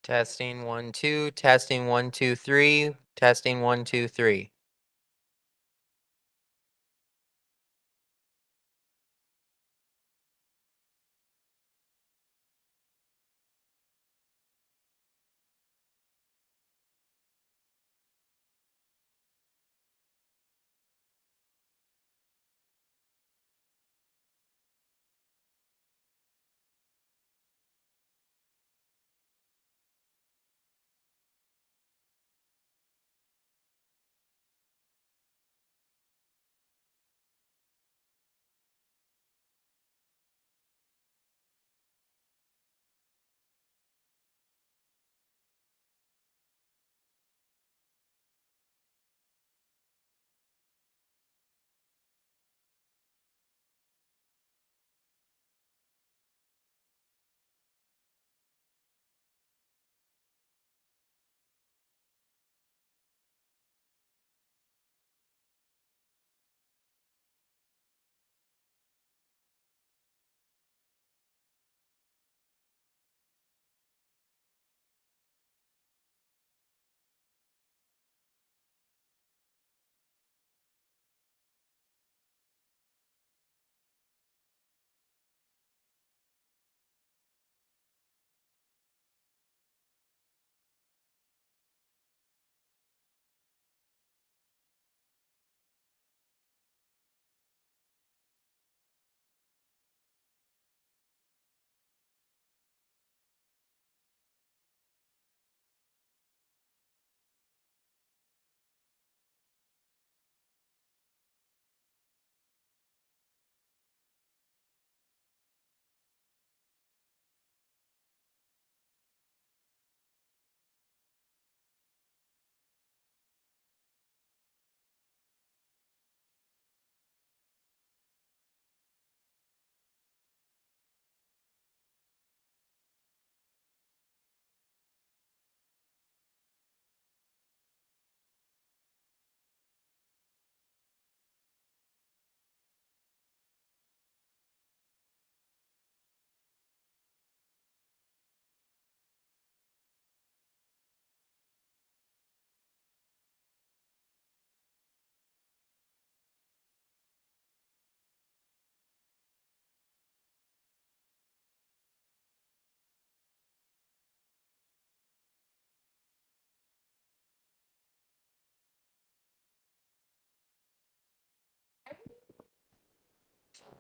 Testing 1 2, testing 1 2 3, testing 1 2 3.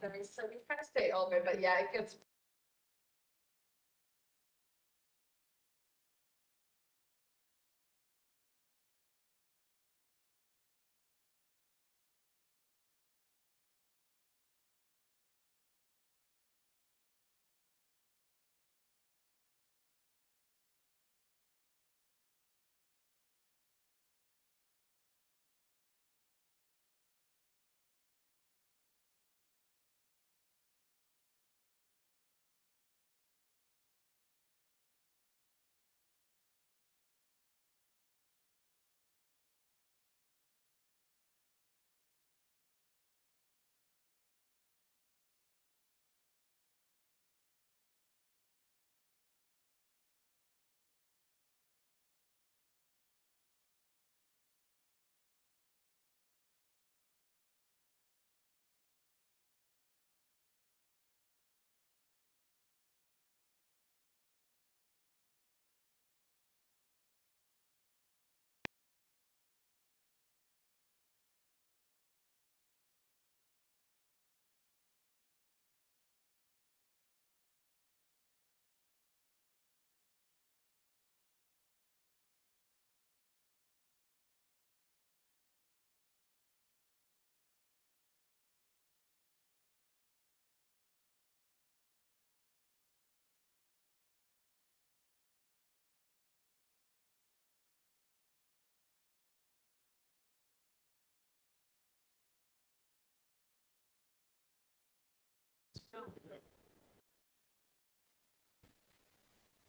So we kind of stay open, but yeah, it gets.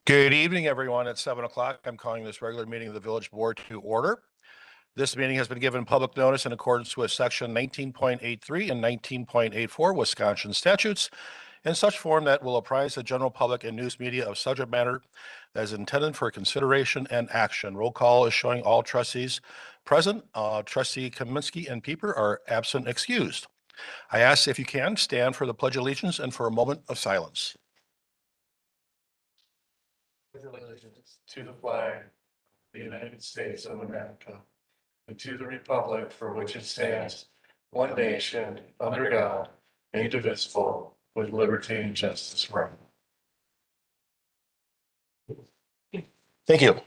Good evening, everyone. At 7 o'clock, I'm calling this regular meeting of the Village Board to order. This meeting has been given public notice in accordance with Section 19.83 and 19.84 Wisconsin statutes in such form that will apprise the general public and news media of subject matter that is intended for consideration and action. Roll call is showing all trustees present. Trustee Kaminsky and Pieper are absent excused. I ask if you can stand for the Pledge of Allegiance and for a moment of silence. Allegiance to the flag of the United States of America and to the republic for which it stands, one nation, under God, indivisible, with liberty and justice for all. Thank you.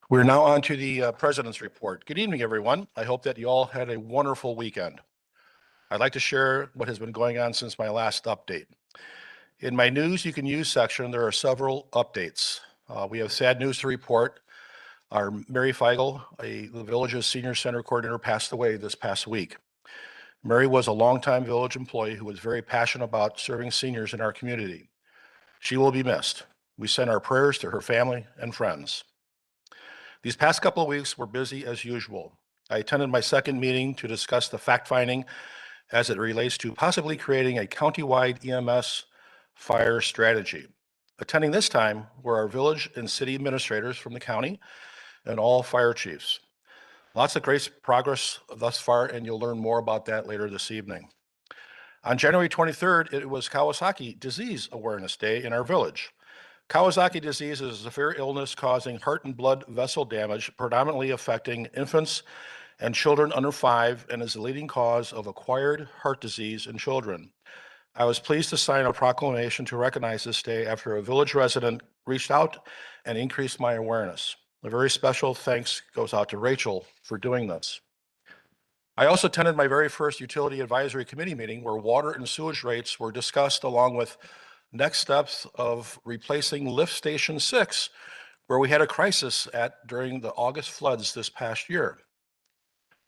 We're now on to the President's Report. Good evening, everyone. I hope that you all had a wonderful weekend. I'd like to share what has been going on since my last update. In my News You Can Use section, there are several updates. We have sad news to report. Our Mary Feigl, the village's senior center coordinator, passed away this past week. Mary was a longtime village employee who was very passionate about serving seniors in our community. She will be missed. We send our prayers to her family and friends. These past couple of weeks were busy as usual. I attended my second meeting to discuss the fact-finding as it relates to possibly creating a countywide EMS fire strategy. Attending this time were our village and city administrators from the county and all fire chiefs. Lots of great progress thus far, and you'll learn more about that later this evening. On January 23rd, it was Kawasaki Disease Awareness Day in our village. Kawasaki disease is a severe illness causing heart and blood vessel damage, predominantly affecting infants and children under 5, and is the leading cause of acquired heart disease in children. I was pleased to sign a proclamation to recognize this day after a village resident reached out and increased my awareness. A very special thanks goes out to Rachel for doing this. I also attended my very first Utility Advisory Committee meeting where water and sewage rates were discussed, along with next steps of replacing Lift Station 6, where we had a crisis at during the August floods this past year.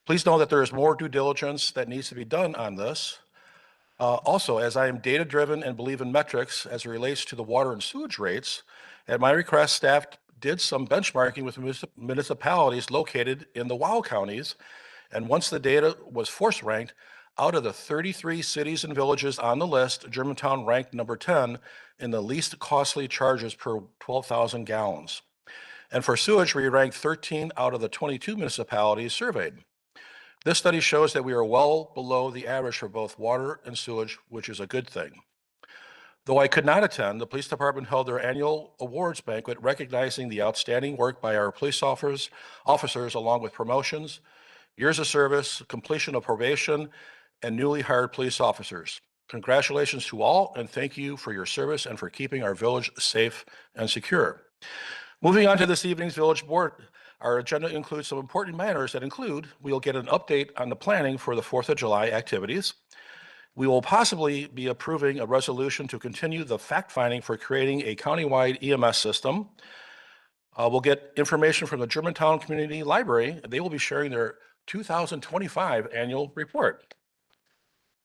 Please know that there is more due diligence that needs to be done on this. Also, as I am data-driven and believe in metrics as it relates to the water and sewage rates, at my request, staff did some benchmarking with municipalities located in the WOW counties. And once the data was force ranked, out of the 33 cities and villages on the list, Germantown ranked number 10 in the least costly charges per 12,000 gallons. And for sewage, we ranked 13 out of the 22 municipalities surveyed. This study shows that we are well below the average for both water and sewage, which is a good thing. Though I could not attend, the police department held their annual awards banquet recognizing the outstanding work by our police officers along with promotions, years of service, completion of probation, and newly hired police officers. Congratulations to all, and thank you for your service and for keeping our village safe and secure. Moving on to this evening's village board, our agenda includes some important matters that include, we'll get an update on the planning for the 4th of July activities. We will possibly be approving a resolution to continue the fact-finding for creating a countywide EMS system. We'll get information from the Germantown Community Library. They will be sharing their 2025 annual report.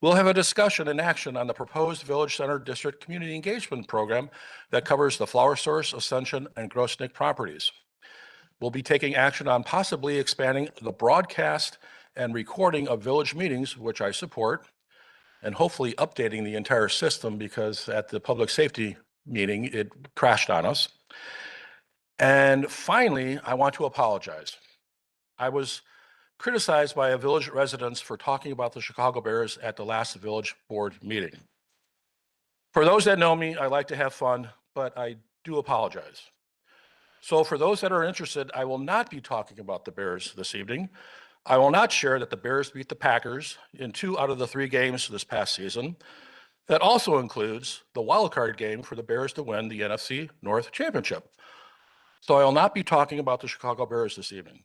We'll have a discussion and action on the proposed Village Center District Community Engagement Program that covers the Flower Source, Ascension, and Grossnick properties. We'll be taking action on possibly expanding the broadcast and recording of village meetings, which I support, and hopefully updating the entire system because at the public safety meeting, it crashed on us. And finally, I want to apologize. I was criticized by a village residents for talking about the Chicago Bears at the last village board meeting. For those that know me, I like to have fun, but I do apologize. So for those that are interested, I will not be talking about the Bears this evening. I will not share that the Bears beat the Packers in 2 out of the 3 games this past season. That also includes the wild card game for the Bears to win the NFC North Championship. So I will not be talking about the Chicago Bears this evening.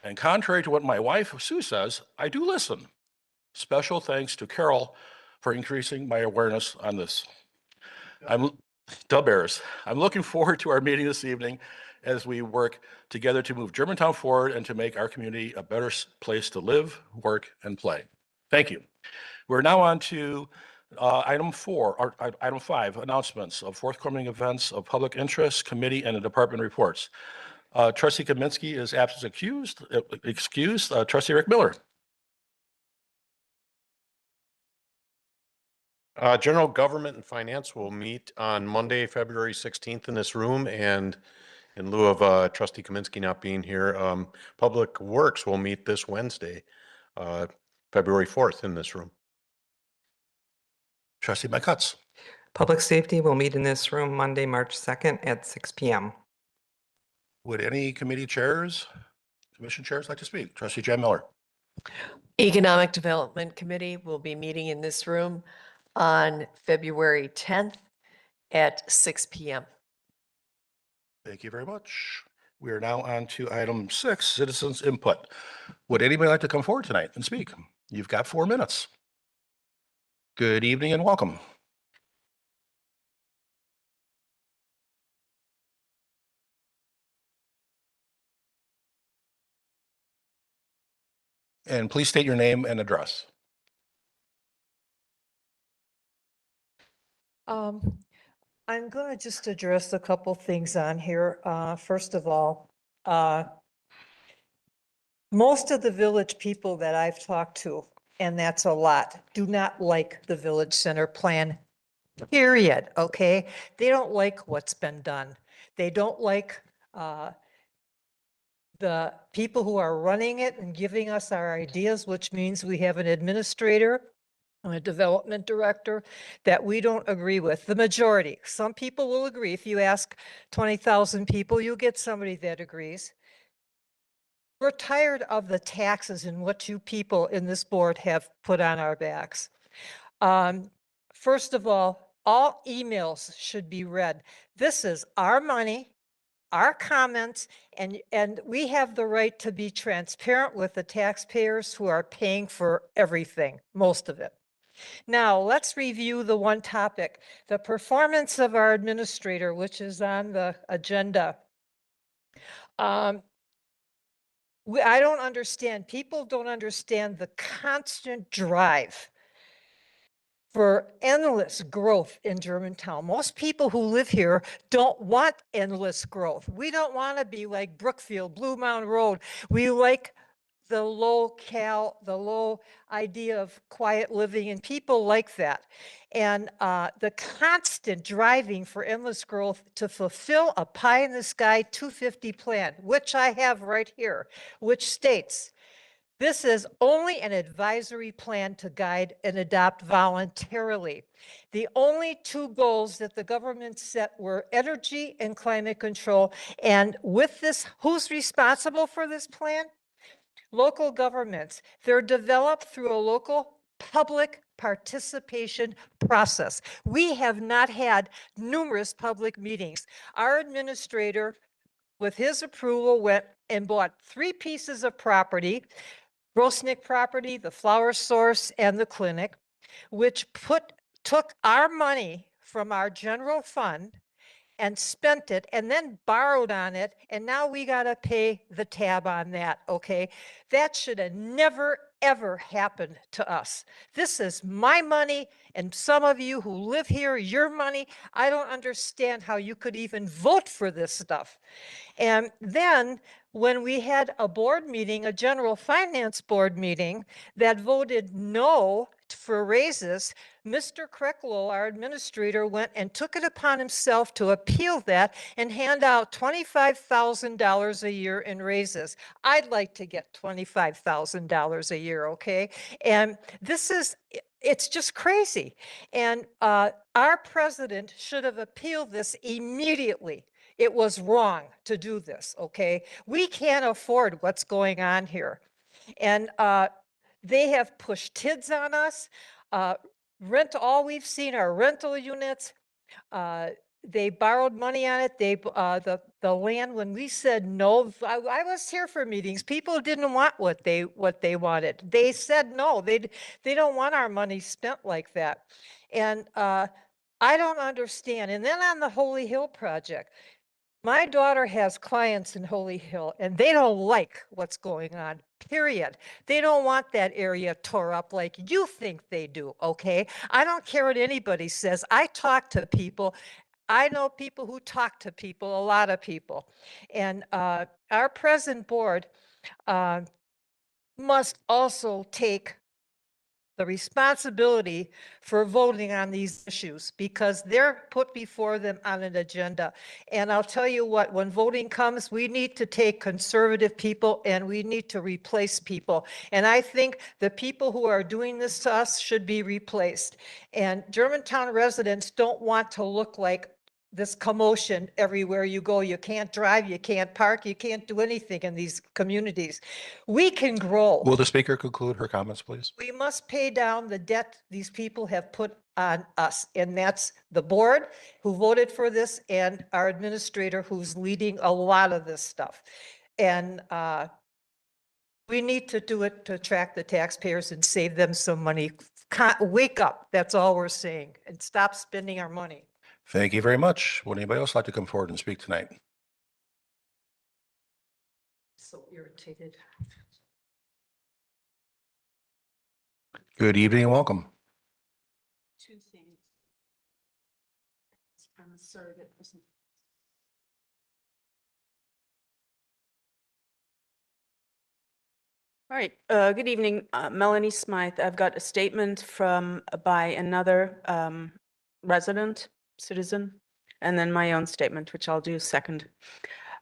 And contrary to what my wife, Sue, says, I do listen. Special thanks to Carol for increasing my awareness on this. The Bears. I'm looking forward to our meeting this evening as we work together to move Germantown forward and to make our community a better place to live, work, and play. Thank you. We're now on to item 5, announcements of forthcoming events of public interest, committee, and the department reports. Trustee Kaminsky is absent excused. Trustee Rick Miller. General Government and Finance will meet on Monday, February 16th in this room, and in lieu of Trustee Kaminsky not being here, Public Works will meet this Wednesday, February 4th in this room. Trustee McCutts. Public Safety will meet in this room Monday, March 2nd at 6 p.m. Would any committee chairs, commission chairs like to speak? Trustee Jen Miller. Economic Development Committee will be meeting in this room on February 10th at 6 p.m. Thank you very much. We are now on to item 6, citizens input. Would anybody like to come forward tonight and speak? You've got 4 minutes. Good evening and welcome. And please state your name and address. I'm going to just address a couple things on here. First of all, most of the village people that I've talked to, and that's a lot, do not like the village center plan, period, okay? They don't like what's been done. They don't like the people who are running it and giving us our ideas, which means we have an administrator and a development director that we don't agree with. The majority, some people will agree. If you ask 20,000 people, you'll get somebody that agrees. We're tired of the taxes and what you people in this board have put on our backs. First of all emails should be read. This is our money, our comments, and we have the right to be transparent with the taxpayers who are paying for everything, most of it. Now, let's review the one topic, the performance of our administrator, which is on the agenda. I don't understand. People don't understand the constant drive for endless growth in Germantown. Most people who live here don't want endless growth. We don't want to be like Brookfield, Blue Mountain Road. We like the low idea of quiet living, and people like that. And the constant driving for endless growth to fulfill a pie in the sky 250 plan, which I have right here, which states, this is only an advisory plan to guide and adopt voluntarily. The only 2 goals that the government set were energy and climate control. And with this, who's responsible for this plan? Local governments. They're developed through a local public participation process. We have not had numerous public meetings. Our administrator, with his approval, went and bought 3 pieces of property, Grosnick property, the Flower Source, and the clinic, which took our money from our general fund and spent it and then borrowed on it. And now we got to pay the tab on that. Okay. That should have never, ever happened to us. This is my money. And some of you who live here, your money. I don't understand how you could even vote for this stuff. And then when we had a board meeting, a general finance board meeting that voted no for raises, Mr. Krecklow, our administrator, went and took it upon himself to appeal that and hand out $25,000 a year in raises. I'd like to get $25,000 a year, okay? And it's just crazy. And our president should have appealed this immediately. It was wrong to do this, okay? We can't afford what's going on here. And they have pushed TIDs on us. All we've seen are rental units. They borrowed money on it. The land, when we said no, I was here for meetings. People didn't want what they wanted. They said no, they don't want our money spent like that. And I don't understand. And then on the Holy Hill project, my daughter has clients in Holy Hill and they don't like what's going on, period. They don't want that area tore up like you think they do, okay? I don't care what anybody says. I talk to people. I know people who talk to people, a lot of people. And our present board must also take the responsibility for voting on these issues because they're put before them on an agenda. And I'll tell you what, when voting comes, we need to take conservative people and we need to replace people. And I think the people who are doing this to us should be replaced. And Germantown residents don't want to look like this commotion everywhere you go. You can't drive, you can't park, you can't do anything in these communities. We can grow. Will the speaker conclude her comments, please? We must pay down the debt these people have put on us. And that's the board who voted for this and our administrator who's leading a lot of this stuff. And we need to do it to attract the taxpayers and save them some money. Wake up, that's all we're saying, and stop spending our money. Thank you very much. Would anybody else like to come forward and speak tonight? So irritated. Good evening and welcome. Two things. I'm sorry that wasn't. All right, good evening, Melanie Smythe. I've got a statement by another resident, citizen, and then my own statement, which I'll do second.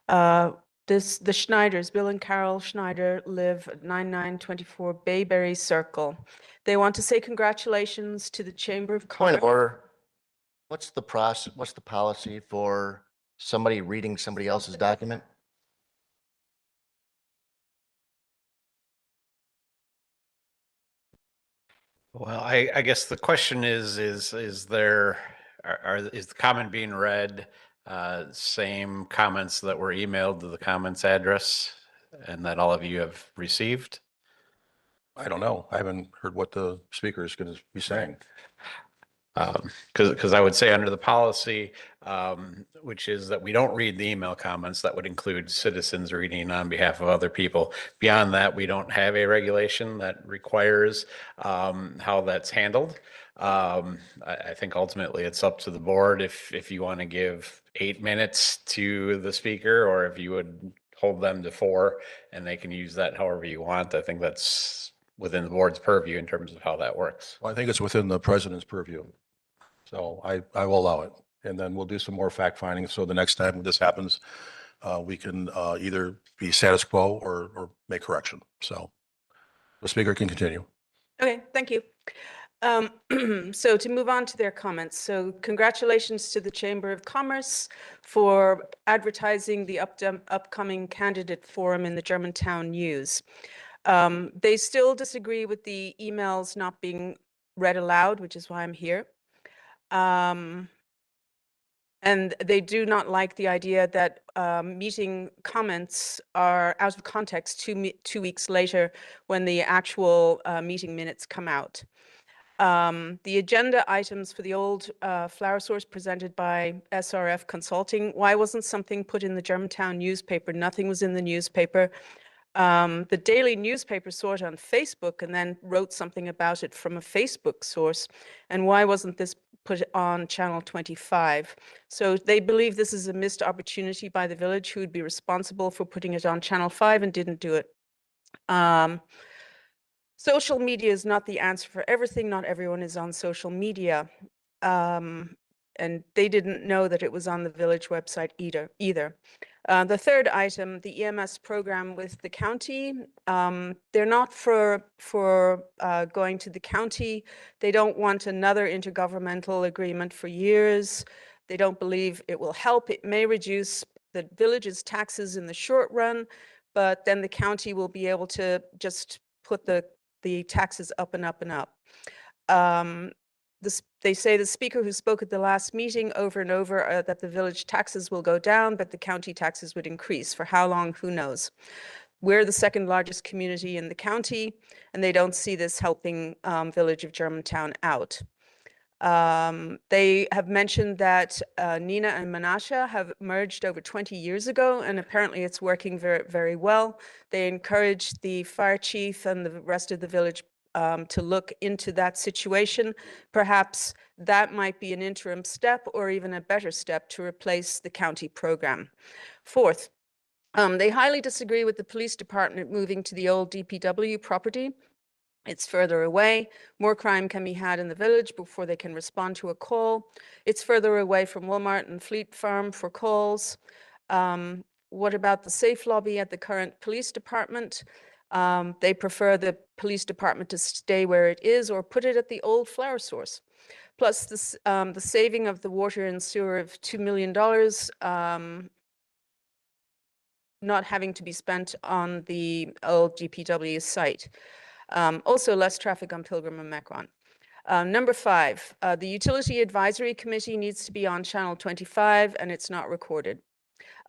The Schneiders, Bill and Carol Schneider, live at 9924 Bayberry Circle. They want to say congratulations to the Chamber of Point of Commerce. order. What's the process, what's the policy for somebody reading somebody else's document? Well, I guess the question is there, is the comment being read, same comments that were emailed to the comments address and that all of you have received? I don't know. I haven't heard what the speaker is going to be saying. Because I would say under the policy, which is that we don't read the email comments, that would include citizens reading on behalf of other people. Beyond that, we don't have a regulation that requires how that's handled. I think ultimately it's up to the board if you want to give 8 minutes to the speaker or if you would hold them to 4 and they can use that however you want. I think that's within the board's purview in terms of how that works. Well, I think it's within the president's purview. So I will allow it. And then we'll do some more fact finding. So the next time this happens, we can either be status quo or make correction. So the speaker can continue. Okay, thank you. So to move on to their comments. So congratulations to the Chamber of Commerce for advertising the upcoming candidate forum in the Germantown News. They still disagree with the emails not being read aloud, which is why I'm here. And they do not like the idea that meeting comments are out of context 2 weeks later when the actual meeting minutes come out. The agenda items for the old Flower Source presented by SRF Consulting, why wasn't something put in the Germantown newspaper? Nothing was in the newspaper. The daily newspaper saw it on Facebook and then wrote something about it from a Facebook source. And why wasn't this put on Channel 25? So they believe this is a missed opportunity by the village, who would be responsible for putting it on Channel 5 and didn't do it. Social media is not the answer for everything. Not everyone is on social media. And they didn't know that it was on the village website either. The third item, the EMS program with the county, they're not for going to the county. They don't want another intergovernmental agreement for years. They don't believe it will help. It may reduce the village's taxes in the short run, but then the county will be able to just put the taxes up and up and up. They say the speaker who spoke at the last meeting over and over that the village taxes will go down, but the county taxes would increase. For how long, who knows? We're the second largest community in the county, and they don't see this helping village of Germantown out. They have mentioned that Nina and Menasha have merged over 20 years ago, and apparently it's working very, very well. They encourage the fire chief and the rest of the village to look into that situation. Perhaps that might be an interim step or even a better step to replace the county program. Fourth, they highly disagree with the police department moving to the old DPW property. It's further away. More crime can be had in the village before they can respond to a call. It's further away from Walmart and Fleet Farm for calls. What about the safe lobby at the current police department? They prefer the police department to stay where it is or put it at the old flower source. Plus the saving of the water and sewer of $2 million not having to be spent on the old GPW site. Also less traffic on Pilgrim and Macron. Number 5, the Utility Advisory Committee needs to be on Channel 25 and it's not recorded.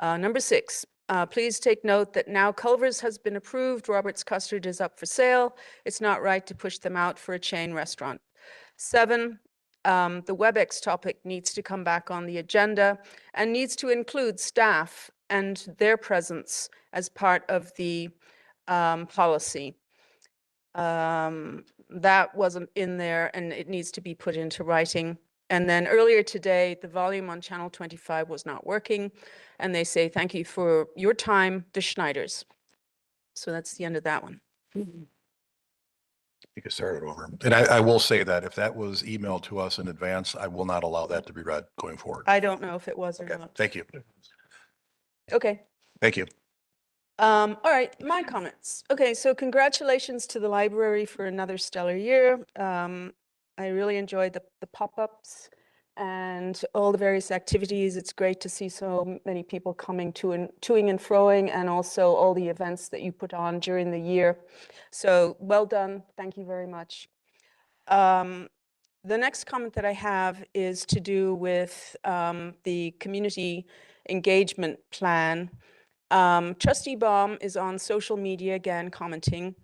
Number 6, please take note that now Culver's has been approved, Robert's Custard is up for sale. It's not right to push them out for a chain restaurant. 7, the WebEx topic needs to come back on the agenda and needs to include staff and their presence as part of the policy. That wasn't in there and it needs to be put into writing. And then earlier today, the volume on Channel 25 was not working and they say, thank you for your time, the Schneiders. So that's the end of that one. You can start it over. And I will say that if that was emailed to us in advance, I will not allow that to be read going forward. I don't know if it was or Okay, not. thank you. Okay. Thank you. All right, my comments. Okay, so congratulations to the library for another stellar year. I really enjoyed the pop-ups and all the various activities. It's great to see so many people coming toing and froing, and also all the events that you put on during the year. So well done. Thank you very much. The next comment that I have is to do with the community engagement plan. Trustee Baum is on social media again commenting.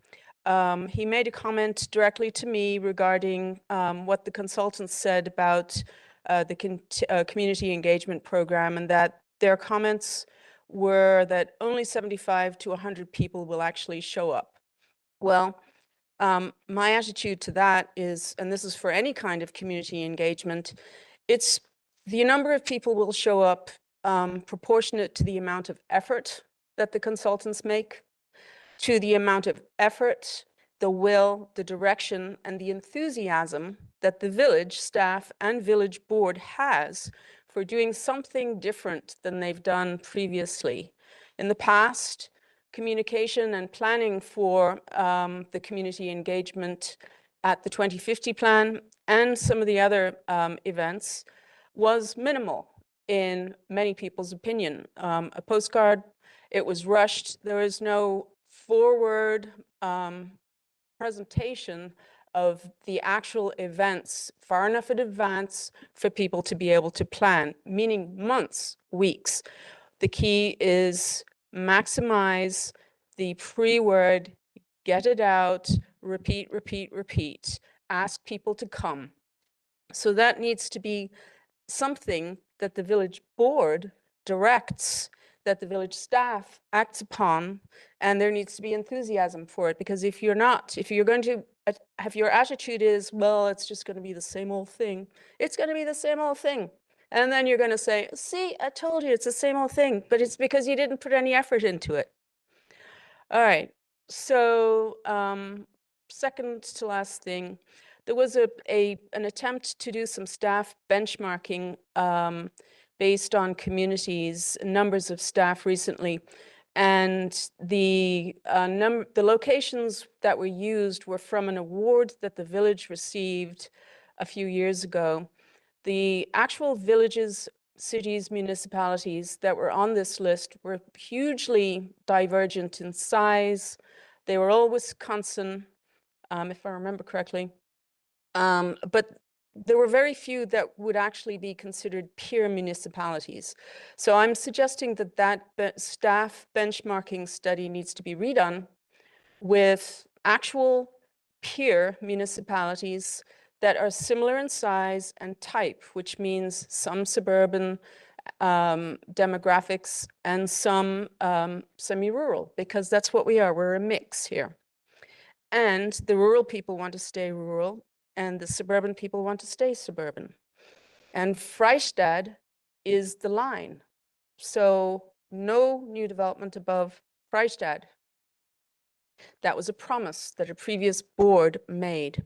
He made a comment directly to me regarding what the consultants said about the community engagement program, and that their comments were that only 75 to 100 people will actually show up. Well, my attitude to that is, and this is for any kind of community engagement, it's the number of people will show up proportionate to the amount of effort that the consultants make, to the amount of effort, the will, the direction, and the enthusiasm that the village staff and village board has for doing something different than they've done previously. In the past, communication and planning for the community engagement at the 2050 plan and some of the other events was minimal in many people's opinion. A postcard, it was rushed. There was no forward presentation of the actual events far enough in advance for people to be able to plan, meaning months, weeks. The key is maximize the pre-word, get it out, repeat, repeat, repeat, ask people to come. So that needs to be something that the village board directs, that the village staff acts upon, and there needs to be enthusiasm for it. Because if you're not, if you're going to, if your attitude is, well, it's just going to be the same old thing, it's going to be the same old thing. And then you're going to say, see, I told you it's the same old thing, but it's because you didn't put any effort into it. All right, so second to last thing, there was an attempt to do some staff benchmarking based on communities, numbers of staff recently. And the locations that were used were from an award that the village received a few years ago. The actual villages, cities, municipalities that were on this list were hugely divergent in size. They were all Wisconsin, if I remember correctly. But there were very few that would actually be considered peer municipalities. So I'm suggesting that that staff benchmarking study needs to be redone with actual peer municipalities that are similar in size and type, which means some suburban demographics and some semi-rural, because that's what we are. We're a mix here. And the rural people want to stay rural, and the suburban people want to stay suburban. And Freistadt is the line. So no new development above Freistadt. That was a promise that a previous board made.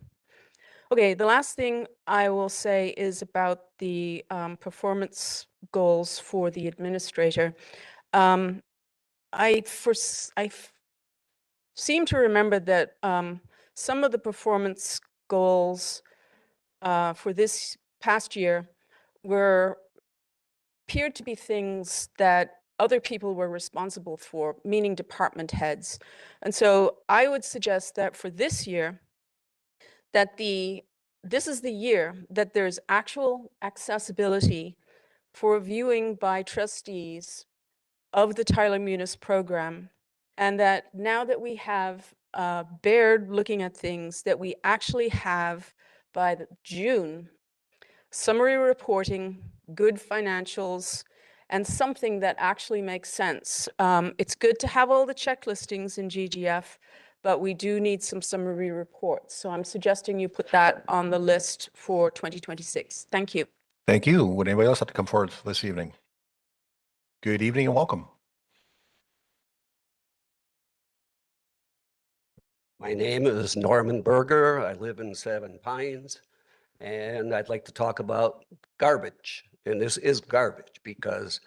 Okay, the last thing I will say is about the performance goals for the administrator. I seem to remember that some of the performance goals for this past year appeared to be things that other people were responsible for, meaning department heads. And so I would suggest that for this year, that this is the year that there's actual accessibility for viewing by trustees of the Tyler Munis program. And that now that we have Baird looking at things, that we actually have by June, summary reporting, good financials, and something that actually makes sense. It's good to have all the checklistings in GGF, but we do need some summary reports. So I'm suggesting you put that on the list for 2026. Thank you. Thank you. Would anybody else like to come forward this evening? Good evening and welcome. My name is Norman Berger. I live in Seven Pines, and I'd like to talk about garbage. And this is garbage because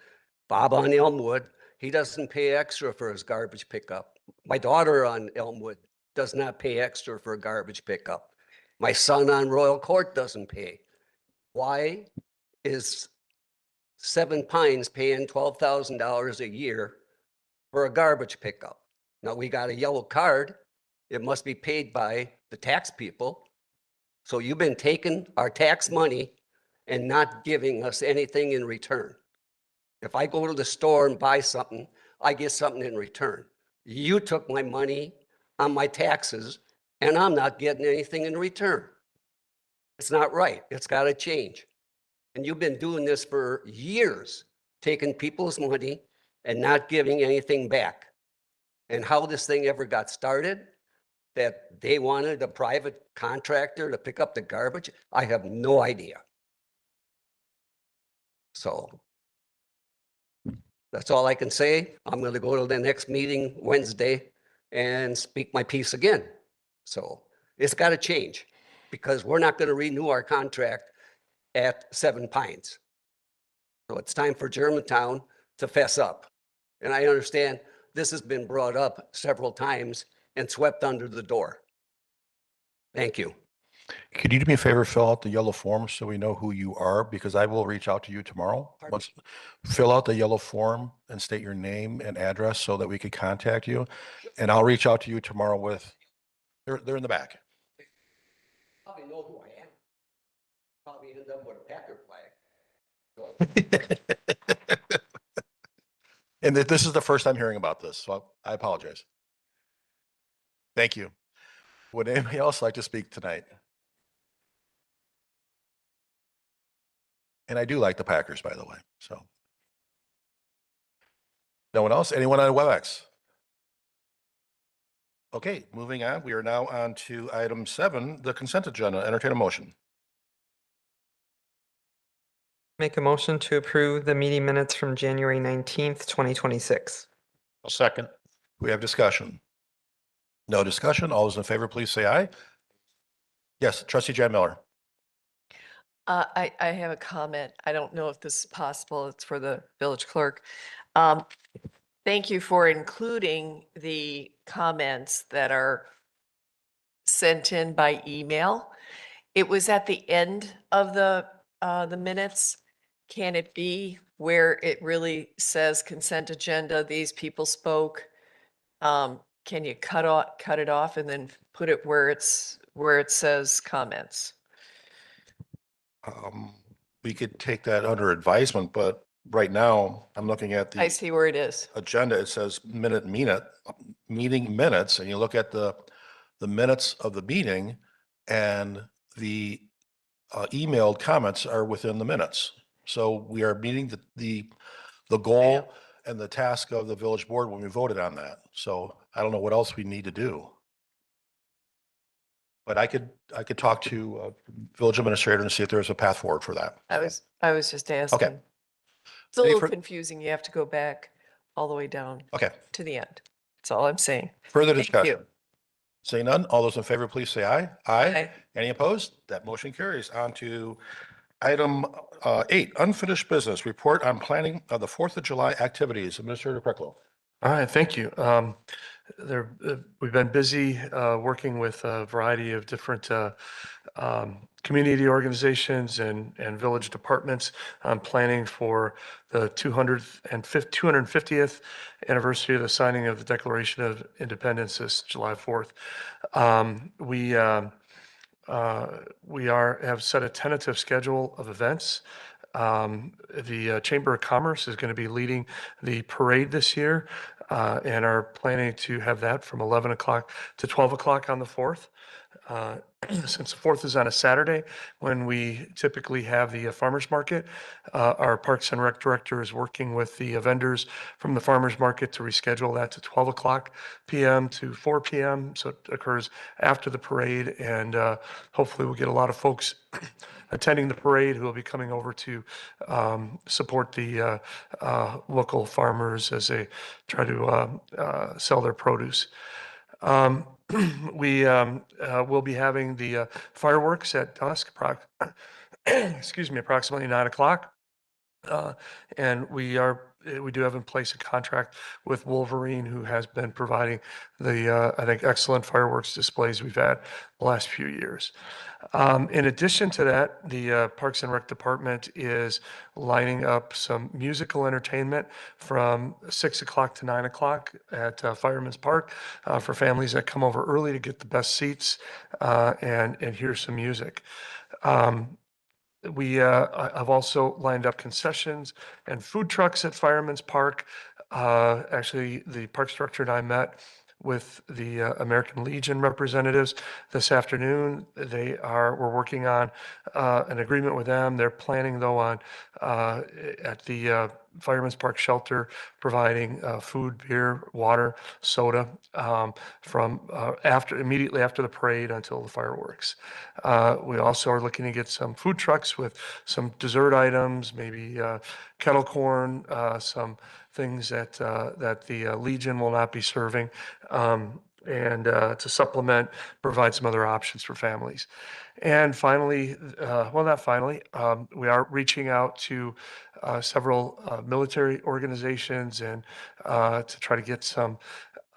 Bob on Elmwood, he doesn't pay extra for his garbage pickup. My daughter on Elmwood does not pay extra for garbage pickup. My son on Royal Court doesn't pay. Why is Seven Pines paying $12,000 a year for a garbage pickup? Now, we got a yellow card. It must be paid by the tax people. So you've been taking our tax money and not giving us anything in return. If I go to the store and buy something, I get something in return. You took my money on my taxes and I'm not getting anything in return. It's not right. It's got to change. And you've been doing this for years, taking people's money and not giving anything back. And how this thing ever got started, that they wanted a private contractor to pick up the garbage, I have no idea. So that's all I can say. I'm going to go to the next meeting Wednesday and speak my piece again. So it's got to change because we're not going to renew our contract at Seven Pines. So it's time for Germantown to fess up. And I understand this has been brought up several times and swept under the door. Thank you. Could you do me a favor, fill out the yellow form so we know who you are? Because I will reach out to you tomorrow. Fill out the yellow form and state your name and address so that we could contact you. And I'll reach out to you tomorrow with, they're in the back. Probably know who I am. Probably end up with a Packer flag. And this is the first I'm hearing about this, so I apologize. Thank you. Would anybody else like to speak tonight? And I do like the Packers, by the way, so. No one else? Anyone on WebEx? Okay, moving on. We are now on to item 7, the consent agenda. Entertain a motion. Make a motion to approve the meeting minutes from January 19th, 2026. I'll second. We have discussion. No discussion. All those in favor, please say aye. Yes, trustee Jan Miller. I have a comment. I don't know if this is possible. It's for the village clerk. Thank you for including the comments that are sent in by email. It was at the end of the minutes. Can it be where it really says consent agenda, these people spoke? Can you cut it off and then put it where it says comments? We could take that under advisement, but right now I'm looking at I the see where it is. agenda. It says meeting minutes, and you look at the minutes of the meeting and the emailed comments are within the minutes. So we are meeting the goal and the task of the village board when we voted on that. So I don't know what else we need to do. But I could talk to village administrator and see if there's a path forward for that. I was just asking. It's a Any little fur- confusing. You have to go back all the way down Okay, to the end. That's all I'm saying. further Thank discussion. you. Seeing none, all those in favor, please say aye. Aye. Any opposed? That motion carries. On to item 8, unfinished business, report on planning of the 4th of July activities. Administrator Krecklo. All right, thank you. We've been busy working with a variety of different community organizations and village departments on planning for the 250th anniversary of the signing of the Declaration of Independence this July 4th. We have set a tentative schedule of events. The Chamber of Commerce is going to be leading the parade this year and are planning to have that from 11 o'clock to 12 o'clock on the 4th. Since the 4th is on a Saturday, when we typically have the farmer's market, our Parks and Rec director is working with the vendors from the farmer's market to reschedule that to 12 o'clock p.m. to 4 p.m. So it occurs after the parade, and hopefully we'll get a lot of folks attending the parade who will be coming over to support the local farmers as they try to sell their produce. We will be having the fireworks at dusk, approximately 9 o'clock. And we do have in place a contract with Wolverine, who has been providing the, I think, excellent fireworks displays we've had the last few years. In addition to that, the Parks and Rec Department is lining up some musical entertainment from 6 o'clock to 9 o'clock at Fireman's Park for families that come over early to get the best seats and hear some music. We have also lined up concessions and food trucks at Fireman's Park. Actually, the Parks Director and I met with the American Legion representatives this afternoon. We're working on an agreement with them. They're planning, though, on at the Fireman's Park shelter providing food, beer, water, soda from immediately after the parade until the fireworks. We also are looking to get some food trucks with some dessert items, maybe kettle corn, some things that the Legion will not be serving, and to supplement, provide some other options for families. And finally, well, not finally, we are reaching out to several military organizations and to try to get some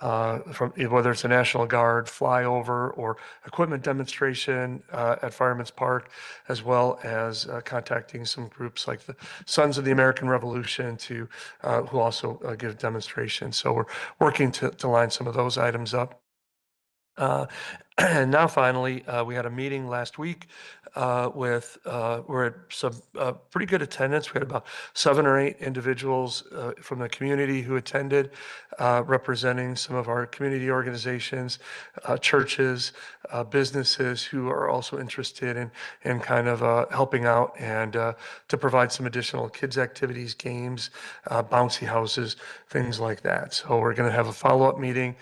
from whether it's a National Guard flyover or equipment demonstration at Fireman's Park, as well as contacting some groups like the Sons of the American Revolution to who also give demonstrations. So we're working to line some of those items up. And now finally, we had a meeting last week with, we're at some pretty good attendance. We had about 7 or 8 individuals from the community who attended, representing some of our community organizations, churches, businesses who are also interested in kind of helping out and to provide some additional kids activities, games, bouncy houses, things like that. So we're going to have a follow-up meeting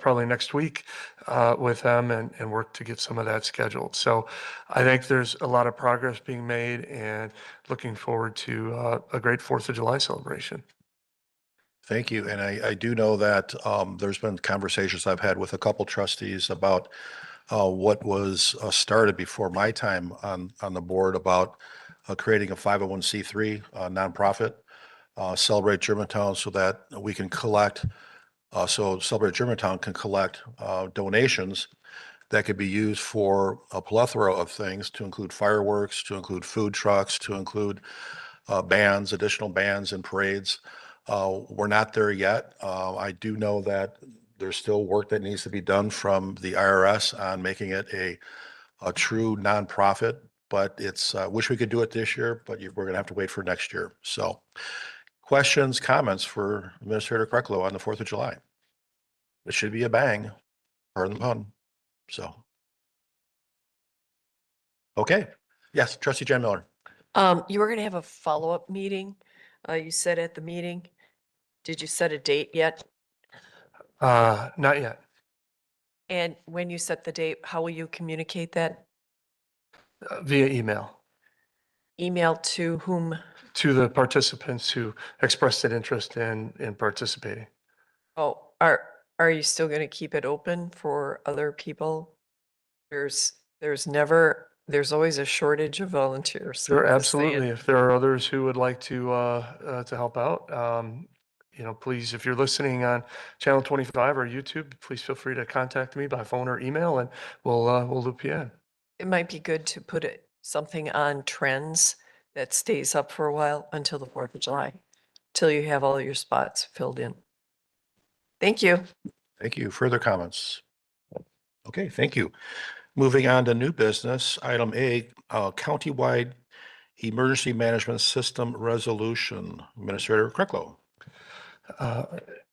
probably next week with them and work to get some of that scheduled. So I think there's a lot of progress being made and looking forward to a great 4th of July celebration. Thank you. And I do know that there's been conversations I've had with a couple trustees about what was started before my time on the board about creating a 501c3 nonprofit, Celebrate Germantown, so that we can collect, so Celebrate Germantown can collect donations that could be used for a plethora of things, to include fireworks, to include food trucks, to include bands, additional bands and parades. We're not there yet. I do know that there's still work that needs to be done from the IRS on making it a true nonprofit, but it's, wish we could do it this year, but we're gonna have to wait for next year. So questions, comments for Administrator Krecklo on the 4th of July? It should be a bang, pardon the pun. So. Okay. Yes, Trustee Jen Miller. You were going to have a follow-up meeting, you said at the meeting. Did you set a date yet? Not yet. And when you set the date, how will you communicate that? Via email Email to whom? to the participants who expressed an interest in participating. Oh, Are you still going to keep it open for other people? There's never, there's always a shortage of volunteers. Sure, I'm just saying. absolutely. If there are others who would like to help out, please, if you're listening on Channel 25 or YouTube, please feel free to contact me by phone or email, and we'll loop you in. It might be good to put something on trends that stays up for a while until the 4th of July, till you have all your spots filled in. Thank you. Thank you. Further comments? Okay, thank you. Moving on to new business, item A, countywide emergency management system resolution. Administrator Cricklow.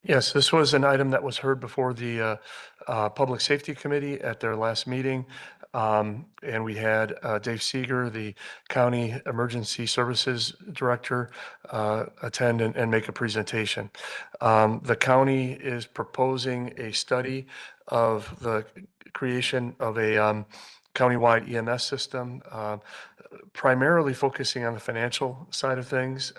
Yes, this was an item that was heard before the Public Safety Committee at their last meeting. And we had Dave Seeger, the County Emergency Services Director, attend and make a presentation. The county is proposing a study of the creation of a countywide EMS system, primarily focusing on the financial side of things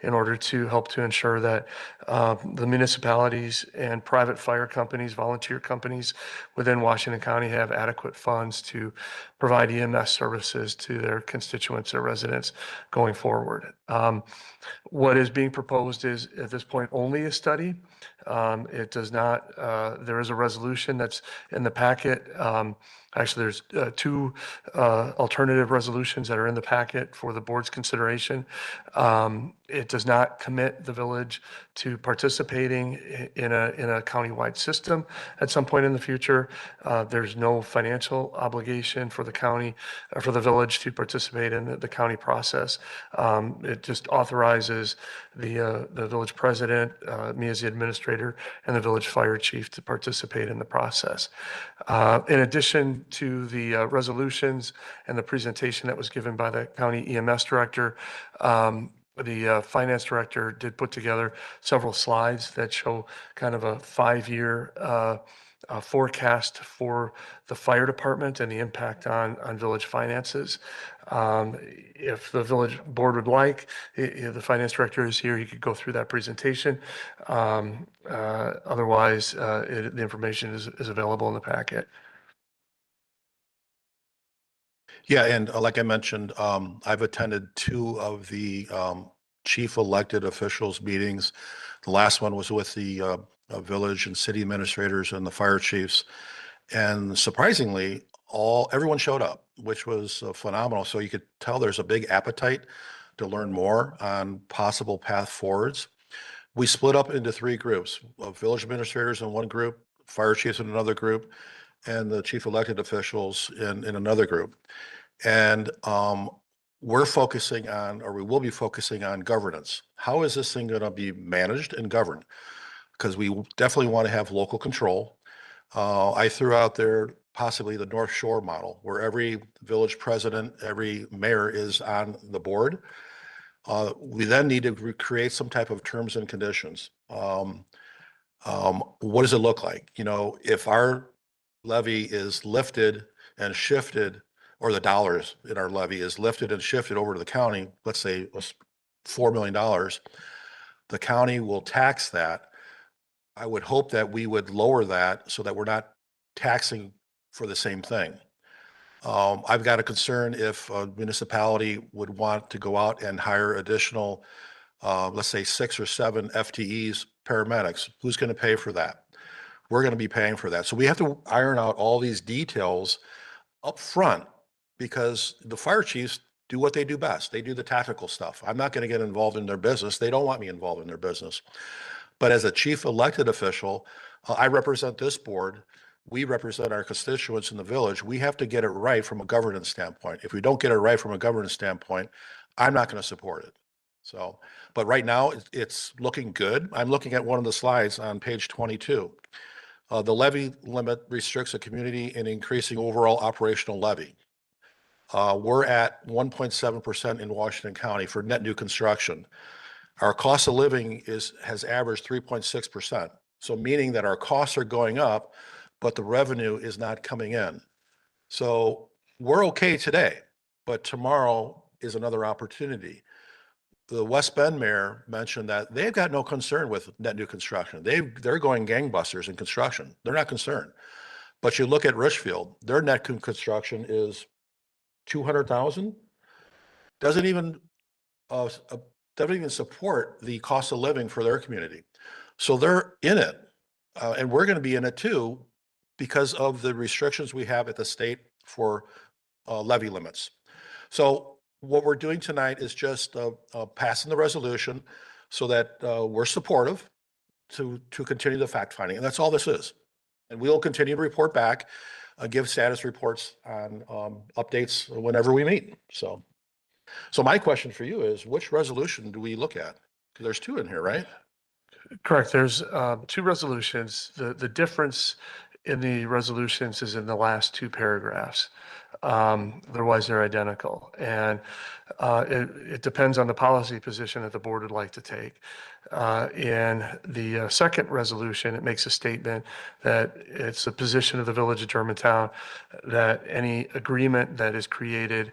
in order to help to ensure that the municipalities and private fire companies, volunteer companies within Washington County have adequate funds to provide EMS services to their constituents or residents going forward. What is being proposed is at this point only a study. It does not, there is a resolution that's in the packet. Actually, there's two alternative resolutions that are in the packet for the board's consideration. It does not commit the village to participating in a countywide system at some point in the future. There's no financial obligation for the county or for the village to participate in the county process. It just authorizes the village president, me as the administrator, and the village fire chief to participate in the process. In addition to the resolutions and the presentation that was given by the county EMS director, the finance director did put together several slides that show kind of a 5-year forecast for the fire department and the impact on village finances. If the village board would like, the finance director is here, he could go through that presentation. Otherwise, the information is available in the packet. Yeah, and like I mentioned, I've attended 2 of the chief elected officials meetings. The last one was with the village and city administrators and the fire chiefs. And surprisingly, everyone showed up, which was phenomenal. So you could tell there's a big appetite to learn more on possible path forwards. We split up into 3 groups of village administrators in one group, fire chiefs in another group, and the chief elected officials in another group. And we're focusing on, or we will be focusing on governance. How is this thing going to be managed and governed? Because we definitely want to have local control. I threw out there possibly the North Shore model, where every village president, every mayor is on the board. We then need to create some type of terms and conditions. What does it look like? If our levy is lifted and shifted, or the dollars in our levy is lifted and shifted over to the county, let's say it was $4 million, the county will tax that. I would hope that we would lower that so that we're not taxing for the same thing. I've got a concern if a municipality would want to go out and hire additional, let's say 6 or 7 FTEs, paramedics. Who's going to pay for that? We're going to be paying for that. So we have to iron out all these details up front, because the fire chiefs do what they do best. They do the tactical stuff. I'm not going to get involved in their business. They don't want me involved in their business. But as a chief elected official, I represent this board. We represent our constituents in the village. We have to get it right from a governance standpoint. If we don't get it right from a governance standpoint, I'm not going to support it. So, but right now it's looking good. I'm looking at one of the slides on page 22. The levy limit restricts a community in increasing overall operational levy. We're at 1.7% in Washington County for net new construction. Our cost of living has averaged 3.6%. So meaning that our costs are going up, but the revenue is not coming in. So we're okay today, but tomorrow is another opportunity. the West Bend mayor mentioned that they've got no concern with net new construction. They're going gangbusters in construction. They're not concerned. But you look at Richfield, their net construction is 200,000. Doesn't even, doesn't even support the cost of living for their community. So they're in it. And we're going to be in it too, because of the restrictions we have at the state for levy limits. So what we're doing tonight is just passing the resolution so that we're supportive to continue the fact finding. And that's all this is. And we'll continue to report back, give status reports on updates whenever we meet. So my question for you is, which resolution do we look at? Because there's two in here, right? Correct. There's two resolutions. The difference in the resolutions is in the last two paragraphs. Otherwise, they're identical. And it depends on the policy position that the board would like to take. In the second resolution, it makes a statement that it's the position of the Village of Germantown that any agreement that is created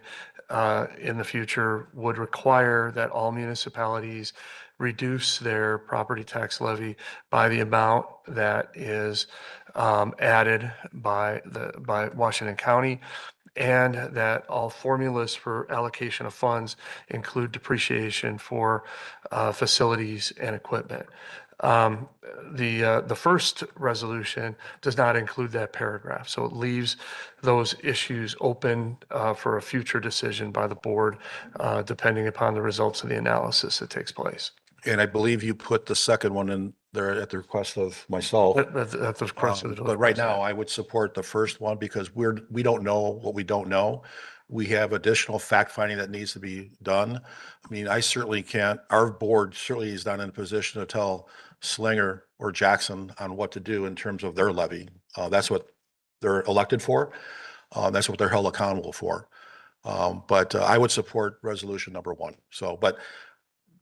in the future would require that all municipalities reduce their property tax levy by the amount that is added by Washington County, and that all formulas for allocation of funds include depreciation for facilities and equipment. The first resolution does not include that paragraph, so it leaves those issues open for a future decision by the board, depending upon the results of the analysis that takes place. And I believe you put the second one in there at the request of myself. At the request of the But right now, I would support the first one because we don't know what we don't know. We have additional fact finding that needs to be done. I mean, I certainly can't, our board certainly is not in a position to tell Slinger or Jackson on what to do in terms of their levy. That's what they're elected for. That's what they're held accountable for. But I would support resolution number one. So, but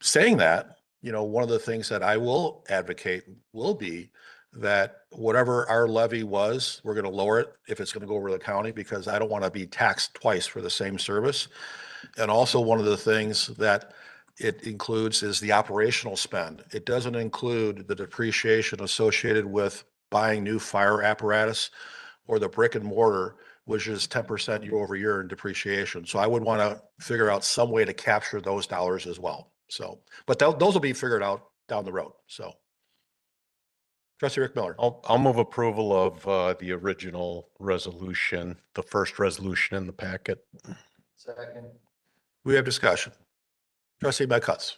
saying that, you know, one of the things that I will advocate will be that whatever our levy was, we're going to lower it if it's going to go over the county, because I don't want to be taxed twice for the same service. And also one of the things that it includes is the operational spend. It doesn't include the depreciation associated with buying new fire apparatus or the brick and mortar, which is 10% year over year in depreciation. So I would want to figure out some way to capture those dollars as well. So, but those will be figured out down the road. So. Trustee Rick Miller. I'll move approval of the original resolution, the first resolution in the packet. Second. We have discussion. Trustee McCutts.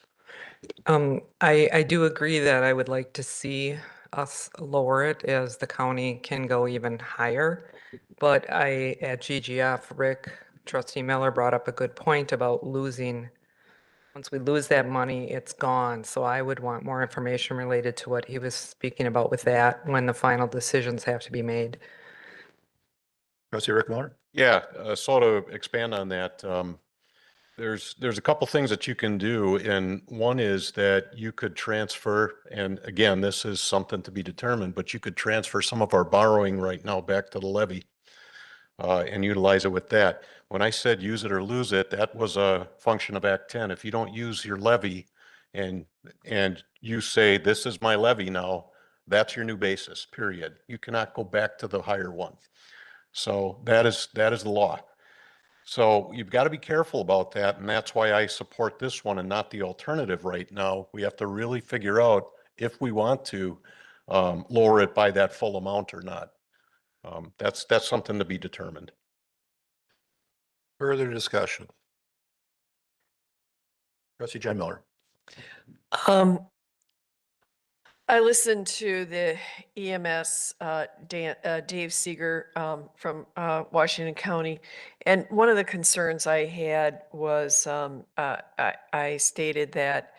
I do agree that I would like to see us lower it, as the county can go even higher. But at GGF, Trustee Miller brought up a good point about losing. Once we lose that money, it's gone. So I would want more information related to what he was speaking about with that when the final decisions have to be made. Trustee Rick Miller. Yeah, so to expand on that, there's a couple things that you can do, and one is that you could transfer, and again, this is something to be determined, but you could transfer some of our borrowing right now back to the levy and utilize it with that. When I said use it or lose it, that was a function of Act 10. If you don't use your levy and you say, this is my levy now, that's your new basis, period. You cannot go back to the higher one. So that is the law. So you've got to be careful about that. And that's why I support this one and not the alternative right now. We have to really figure out if we want to lower it by that full amount or not. That's something to be determined. Further discussion. Trustee Jen Miller. I listened to the EMS, Dave Seeger from Washington County, and one of the concerns I had was I stated that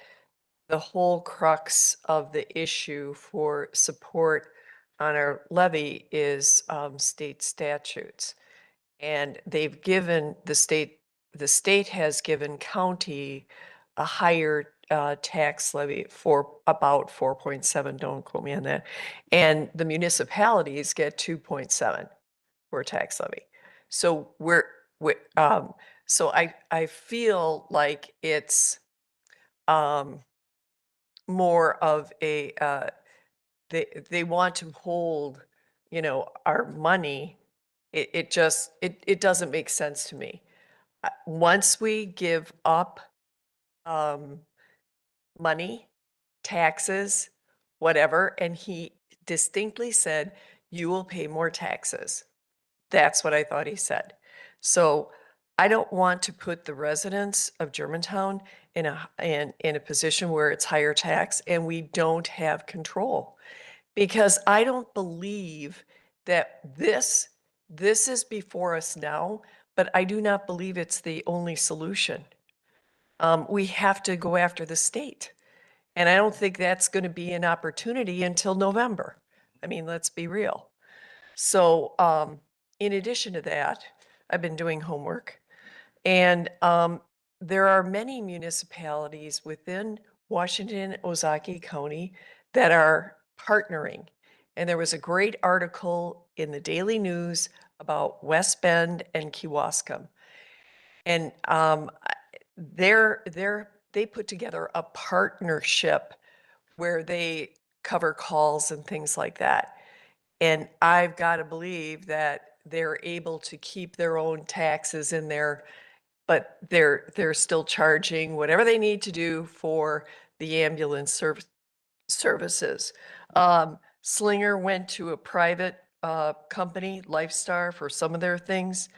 the whole crux of the issue for support on our levy is state statutes. And they've given the state has given county a higher tax levy for about 4.7, don't quote me on that. And the municipalities get 2.7 for a tax levy. So so I feel like it's more of a, they want to hold, our money. It just, it doesn't make sense to me. Once we give up, um, money, taxes, whatever, and he distinctly said, you will pay more taxes. That's what I thought he said. So I don't want to put the residents of Germantown in a position where it's higher tax and we don't have control. Because I don't believe that this is before us now, but I do not believe it's the only solution. We have to go after the state. And I don't think that's going to be an opportunity until November. I mean, let's be real. So, in addition to that, I've been doing homework, and there are many municipalities within Washington, Ozaukee County that are partnering. And there was a great article in the Daily News about West Bend and Kewaskum. And they put together a partnership where they cover calls and things like that. And I've got to believe that they're able to keep their own taxes in there, but they're still charging whatever they need to do for the ambulance services. Slinger went to a private company, Lifestar, for some of their things.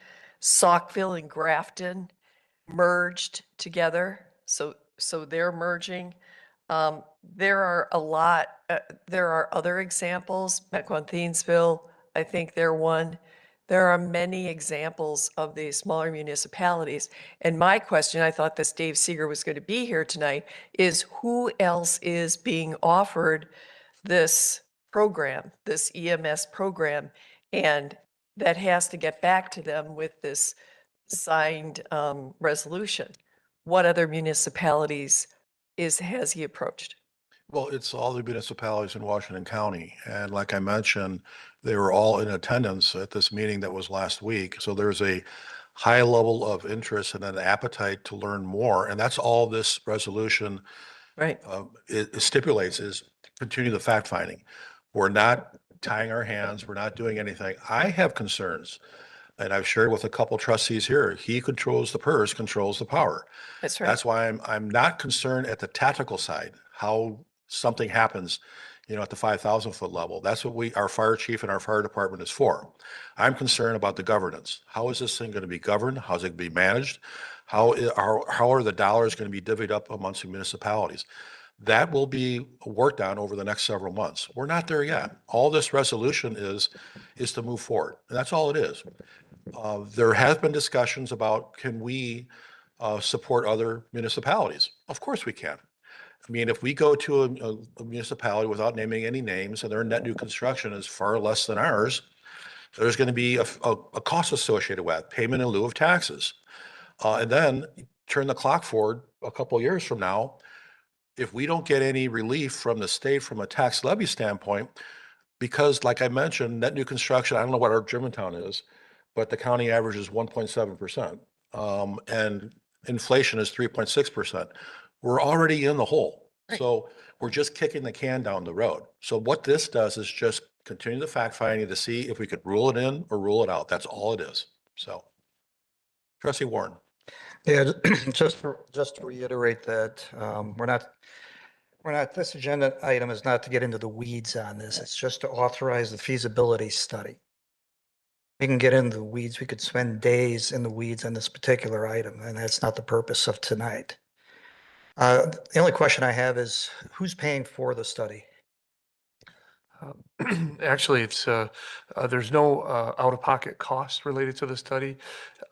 Saukville and Grafton merged together, so they're merging. There are a lot, there are other examples, Mequon-Thiensville, I think they're one. There are many examples of these smaller municipalities. And my question, I thought this Dave Seeger was going to be here tonight, is who else is being offered this program, this EMS program? And that has to get back to them with this signed resolution. What other municipalities has he approached? Well, it's all the municipalities in Washington County. And like I mentioned, they were all in attendance at this meeting that was last week. So there's a high level of interest and an appetite to learn more. And that's all this resolution Right. it stipulates, is continue the fact finding. We're not tying our hands. We're not doing anything. I have concerns, and I've shared with a couple trustees here. He controls the purse, controls the power. That's right. That's why I'm not concerned at the tactical side, how something happens, at the 5,000 foot level. That's what our fire chief and our fire department is for. I'm concerned about the governance. How is this thing going to be governed? How's it going to be managed? How are the dollars going to be divvied up amongst the municipalities? That will be worked on over the next several months. We're not there yet. All this resolution is to move forward. And that's all it is. There have been discussions about, can we support other municipalities? Of course we can. I mean, if we go to a municipality without naming any names and their net new construction is far less than ours, there's going to be a cost associated with it, payment in lieu of taxes. And then turn the clock forward a couple of years from now. If we don't get any relief from the state from a tax levy standpoint, because like I mentioned, net new construction, I don't know what our Germantown is, but the county average is 1.7%. And inflation is 3.6%. We're already in the hole. Right. So we're just kicking the can down the road. So what this does is just continue the fact finding to see if we could rule it in or rule it out. That's all it is. So Trustee Warren. Yeah, just to reiterate that, we're not, this agenda item is not to get into the weeds on this. It's just to authorize the feasibility study. We can get into the weeds. We could spend days in the weeds on this particular item, and that's not the purpose of tonight. The only question I have is, who's paying for the study? Actually, it's there's no out-of-pocket cost related to the study.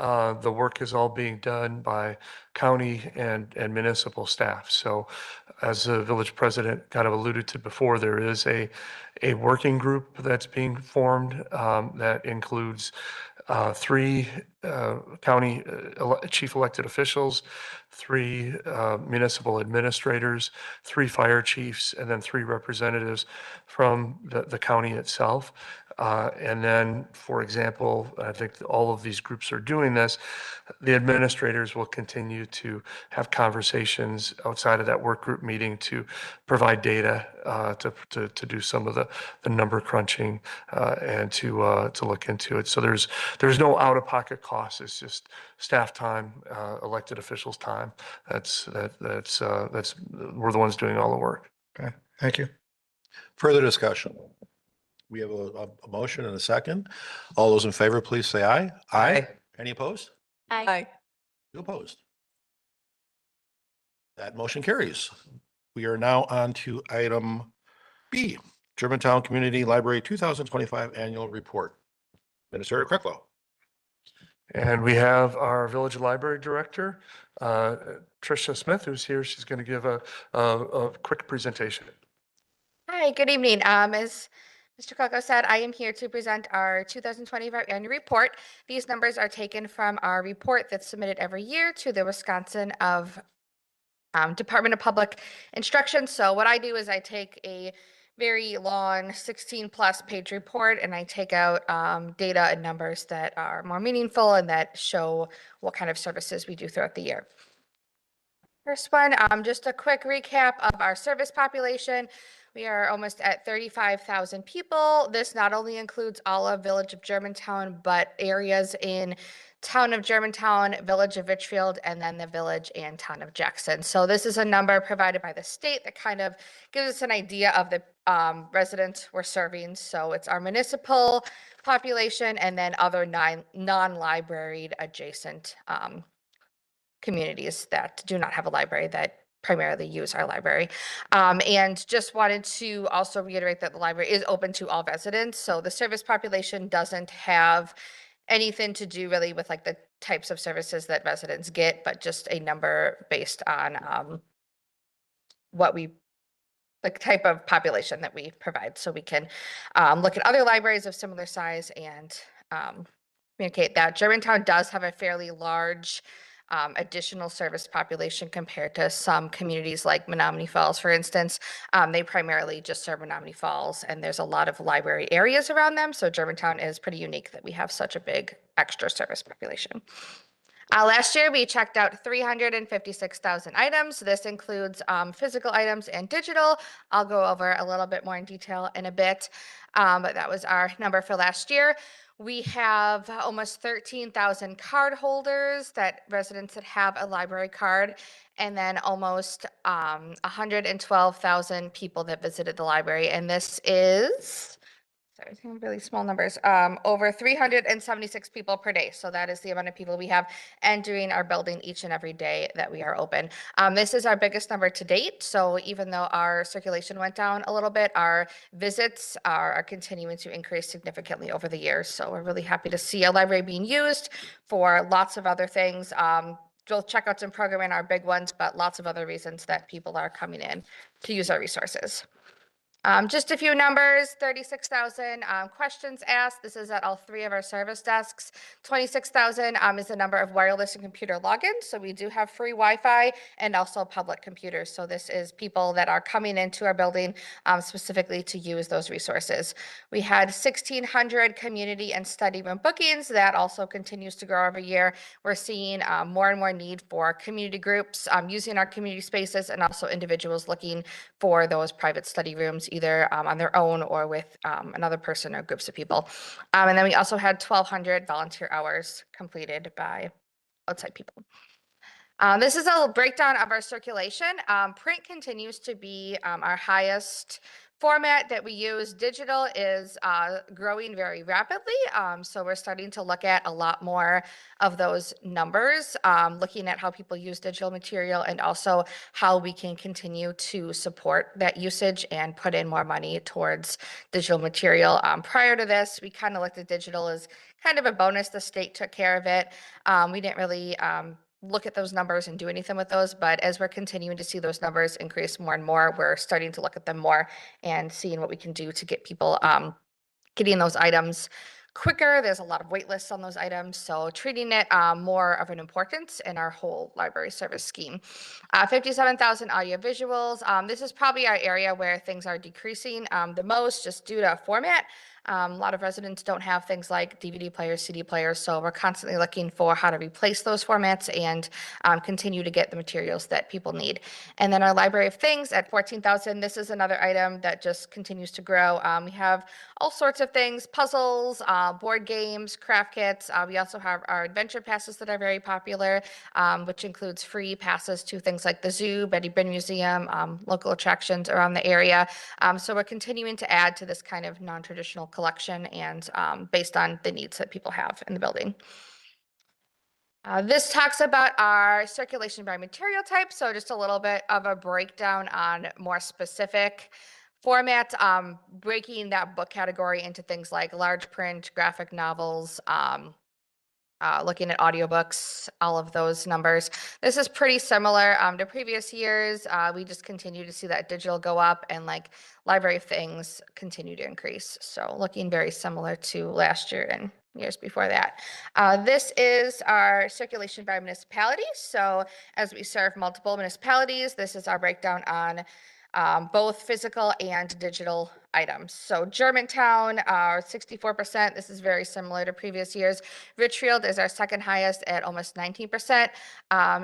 The work is all being done by county and municipal staff. So as the village president kind of alluded to before, there is a working group that's being formed that includes 3 county chief elected officials, 3 municipal administrators, 3 fire chiefs, and then 3 representatives from the county itself. And then, for example, I think all of these groups are doing this. The administrators will continue to have conversations outside of that work group meeting to provide data to do some of the number crunching and to look into it. So there's no out-of-pocket cost. It's just staff time, elected officials' time. We're the ones doing all the work. Okay, thank you. Further discussion? We have a motion and a second. All those in favor, please say aye. Aye. Any opposed? Aye. You opposed? That motion carries. We are now on to item B, Germantown Community Library 2025 Annual Report. Minister Krecklow. And we have our village library director, Tricia Smith, who's here. She's going to give a quick presentation. Hi, good evening. As Mr. Coco said, I am here to present our 2025 annual report. These numbers are taken from our report that's submitted every year to the Wisconsin Department of Public Instruction. So what I do is I take a very long 16+ page report and I take out data and numbers that are more meaningful and that show what kind of services we do throughout the year. First one, just a quick recap of our service population. We are almost at 35,000 people. This not only includes all of Village of Germantown, but areas in Town of Germantown, Village of Richfield, and then the Village and Town of Jackson. So this is a number provided by the state that kind of gives us an idea of the residents we're serving. So it's our municipal population and then other non-libraried adjacent communities that do not have a library that primarily use our library. And just wanted to also reiterate that the library is open to all residents. So the service population doesn't have anything to do really with like the types of services that residents get, but just a number based on the type of population that we provide. So we can look at other libraries of similar size and communicate that. Germantown does have a fairly large additional service population compared to some communities like Menominee Falls, for instance. They primarily just serve Menominee Falls, and there's a lot of library areas around them. So Germantown is pretty unique that we have such a big extra service population. Last year, we checked out 356,000 items. This includes physical items and digital. I'll go over a little bit more in detail in a bit, but that was our number for last year. We have almost 13,000 card holders, that residents that have a library card, and then almost 112,000 people that visited the library. And this is, sorry, really small numbers, over 376 people per day. So that is the amount of people we have entering our building each and every day that we are open. This is our biggest number to date. So even though our circulation went down a little bit, our visits are continuing to increase significantly over the years. So we're really happy to see a library being used for lots of other things. Both checkouts and programming are big ones, but lots of other reasons that people are coming in to use our resources. Just a few numbers, 36,000 questions asked. This is at all three of our service desks. 26,000 is the number of wireless and computer logins. So we do have free Wi-Fi and also public computers. So this is people that are coming into our building specifically to use those resources. We had 1,600 community and study room bookings. That also continues to grow every year. We're seeing more and more need for community groups using our community spaces and also individuals looking for those private study rooms, either on their own or with another person or groups of people. And then we also had 1,200 volunteer hours completed by outside people. This is a breakdown of our circulation. Print continues to be our highest format that we use. Digital is growing very rapidly. So we're starting to look at a lot more of those numbers, looking at how people use digital material and also how we can continue to support that usage and put in more money towards digital material. Prior to this, we kind of looked at digital as kind of a bonus. The state took care of it. We didn't really look at those numbers and do anything with those. But as we're continuing to see those numbers increase more and more, we're starting to look at them more and seeing what we can do to get people getting those items quicker. There's a lot of wait lists on those items. So treating it more of an importance in our whole library service scheme. 57,000 audio visuals. This is probably our area where things are decreasing the most just due to format. A lot of residents don't have things like DVD players, CD players, so we're constantly looking for how to replace those formats and continue to get the materials that people need. And then our Library of Things at 14,000, this is another item that just continues to grow. We have all sorts of things, puzzles, board games, craft kits. We also have our adventure passes that are very popular, which includes free passes to things like the zoo, Betty Brinn Museum, local attractions around the area. So we're continuing to add to this kind of non-traditional collection and based on the needs that people have in the building. This talks about our circulation by material type, so just a little bit of a breakdown on more specific formats, breaking that book category into things like large print, graphic novels, looking at audiobooks, all of those numbers. This is pretty similar to previous years. We just continue to see that digital go up and like Library of Things continue to increase. So looking very similar to last year and years before that. This is our circulation by municipalities. So as we serve multiple municipalities, this is our breakdown on both physical and digital items. So Germantown, 64%. This is very similar to previous years. Richfield is our second highest at almost 19%.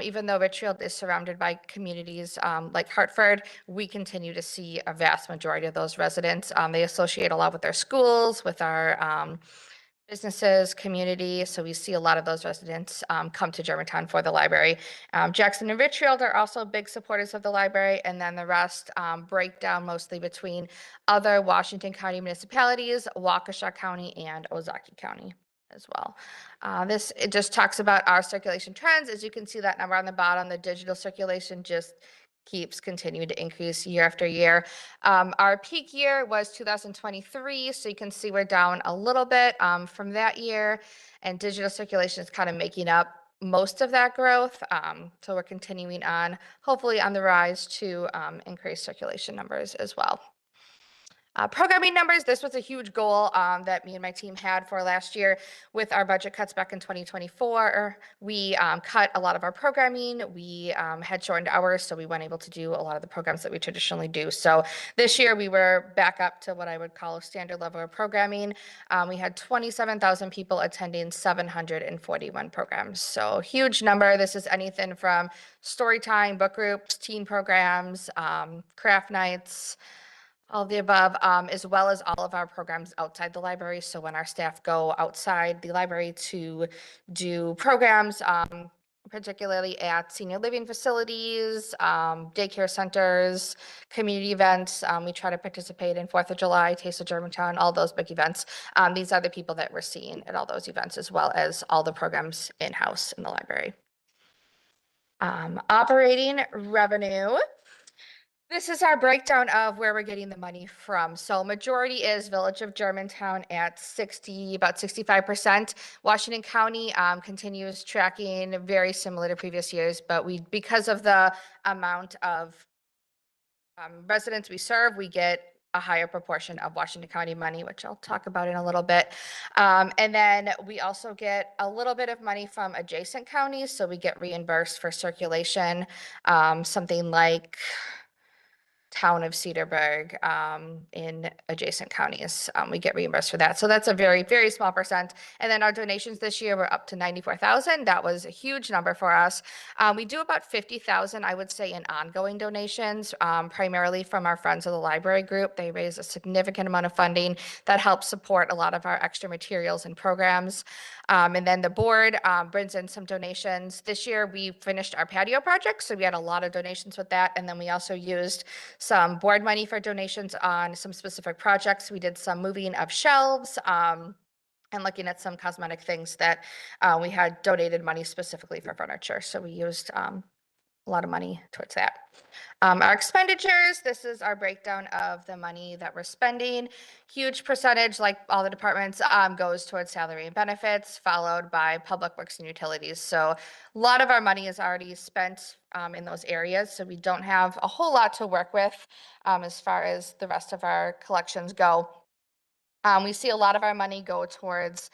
Even though Richfield is surrounded by communities like Hartford, we continue to see a vast majority of those residents. They associate a lot with their schools, with our businesses, community. So we see a lot of those residents come to Germantown for the library. Jackson and Richfield are also big supporters of the library, and then the rest break down mostly between other Washington County municipalities, Waukesha County, and Ozaukee County as well. It just talks about our circulation trends. As you can see that number on the bottom, the digital circulation just keeps continuing to increase year after year. Our peak year was 2023, so you can see we're down a little bit from that year, and digital circulation is kind of making up most of that growth. So we're continuing on, hopefully on the rise to increase circulation numbers as well. Programming numbers, this was a huge goal that me and my team had for last year with our budget cuts back in 2024. We cut a lot of our programming. We had shortened hours, so we weren't able to do a lot of the programs that we traditionally do. So this year we were back up to what I would call a standard level of programming. We had 27,000 people attending 741 programs. So huge number. This is anything from story time, book groups, teen programs, craft nights, all of the above, as well as all of our programs outside the library. So when our staff go outside the library to do programs, particularly at senior living facilities, daycare centers, community events, we try to participate in 4th of July, Taste of Germantown, all those big events. These are the people that we're seeing at all those events, as well as all the programs in-house in the library. Operating revenue. This is our breakdown of where we're getting the money from. So majority is Village of Germantown at about 65%. Washington County continues tracking very similar to previous years, but because of the amount of residents we serve, we get a higher proportion of Washington County money, which I'll talk about in a little bit. And then we also get a little bit of money from adjacent counties. So we get reimbursed for circulation, something like Town of Cedarburg in adjacent counties. We get reimbursed for that. So that's a very, very small percent. And then our donations this year were up to 94,000. That was a huge number for us. We do about 50,000, I would say, in ongoing donations, primarily from our Friends of the Library group. They raise a significant amount of funding that helps support a lot of our extra materials and programs. And then the board brings in some donations. This year we finished our patio project, so we had a lot of donations with that. And then we also used some board money for donations on some specific projects. We did some moving of shelves and looking at some cosmetic things that we had donated money specifically for furniture. So we used a lot of money towards that. Our expenditures, this is our breakdown of the money that we're spending. Huge percentage, like all the departments, goes towards salary and benefits, followed by public works and utilities. So a lot of our money is already spent in those areas. So we don't have a whole lot to work with as far as the rest of our collections go. We see a lot of our money go towards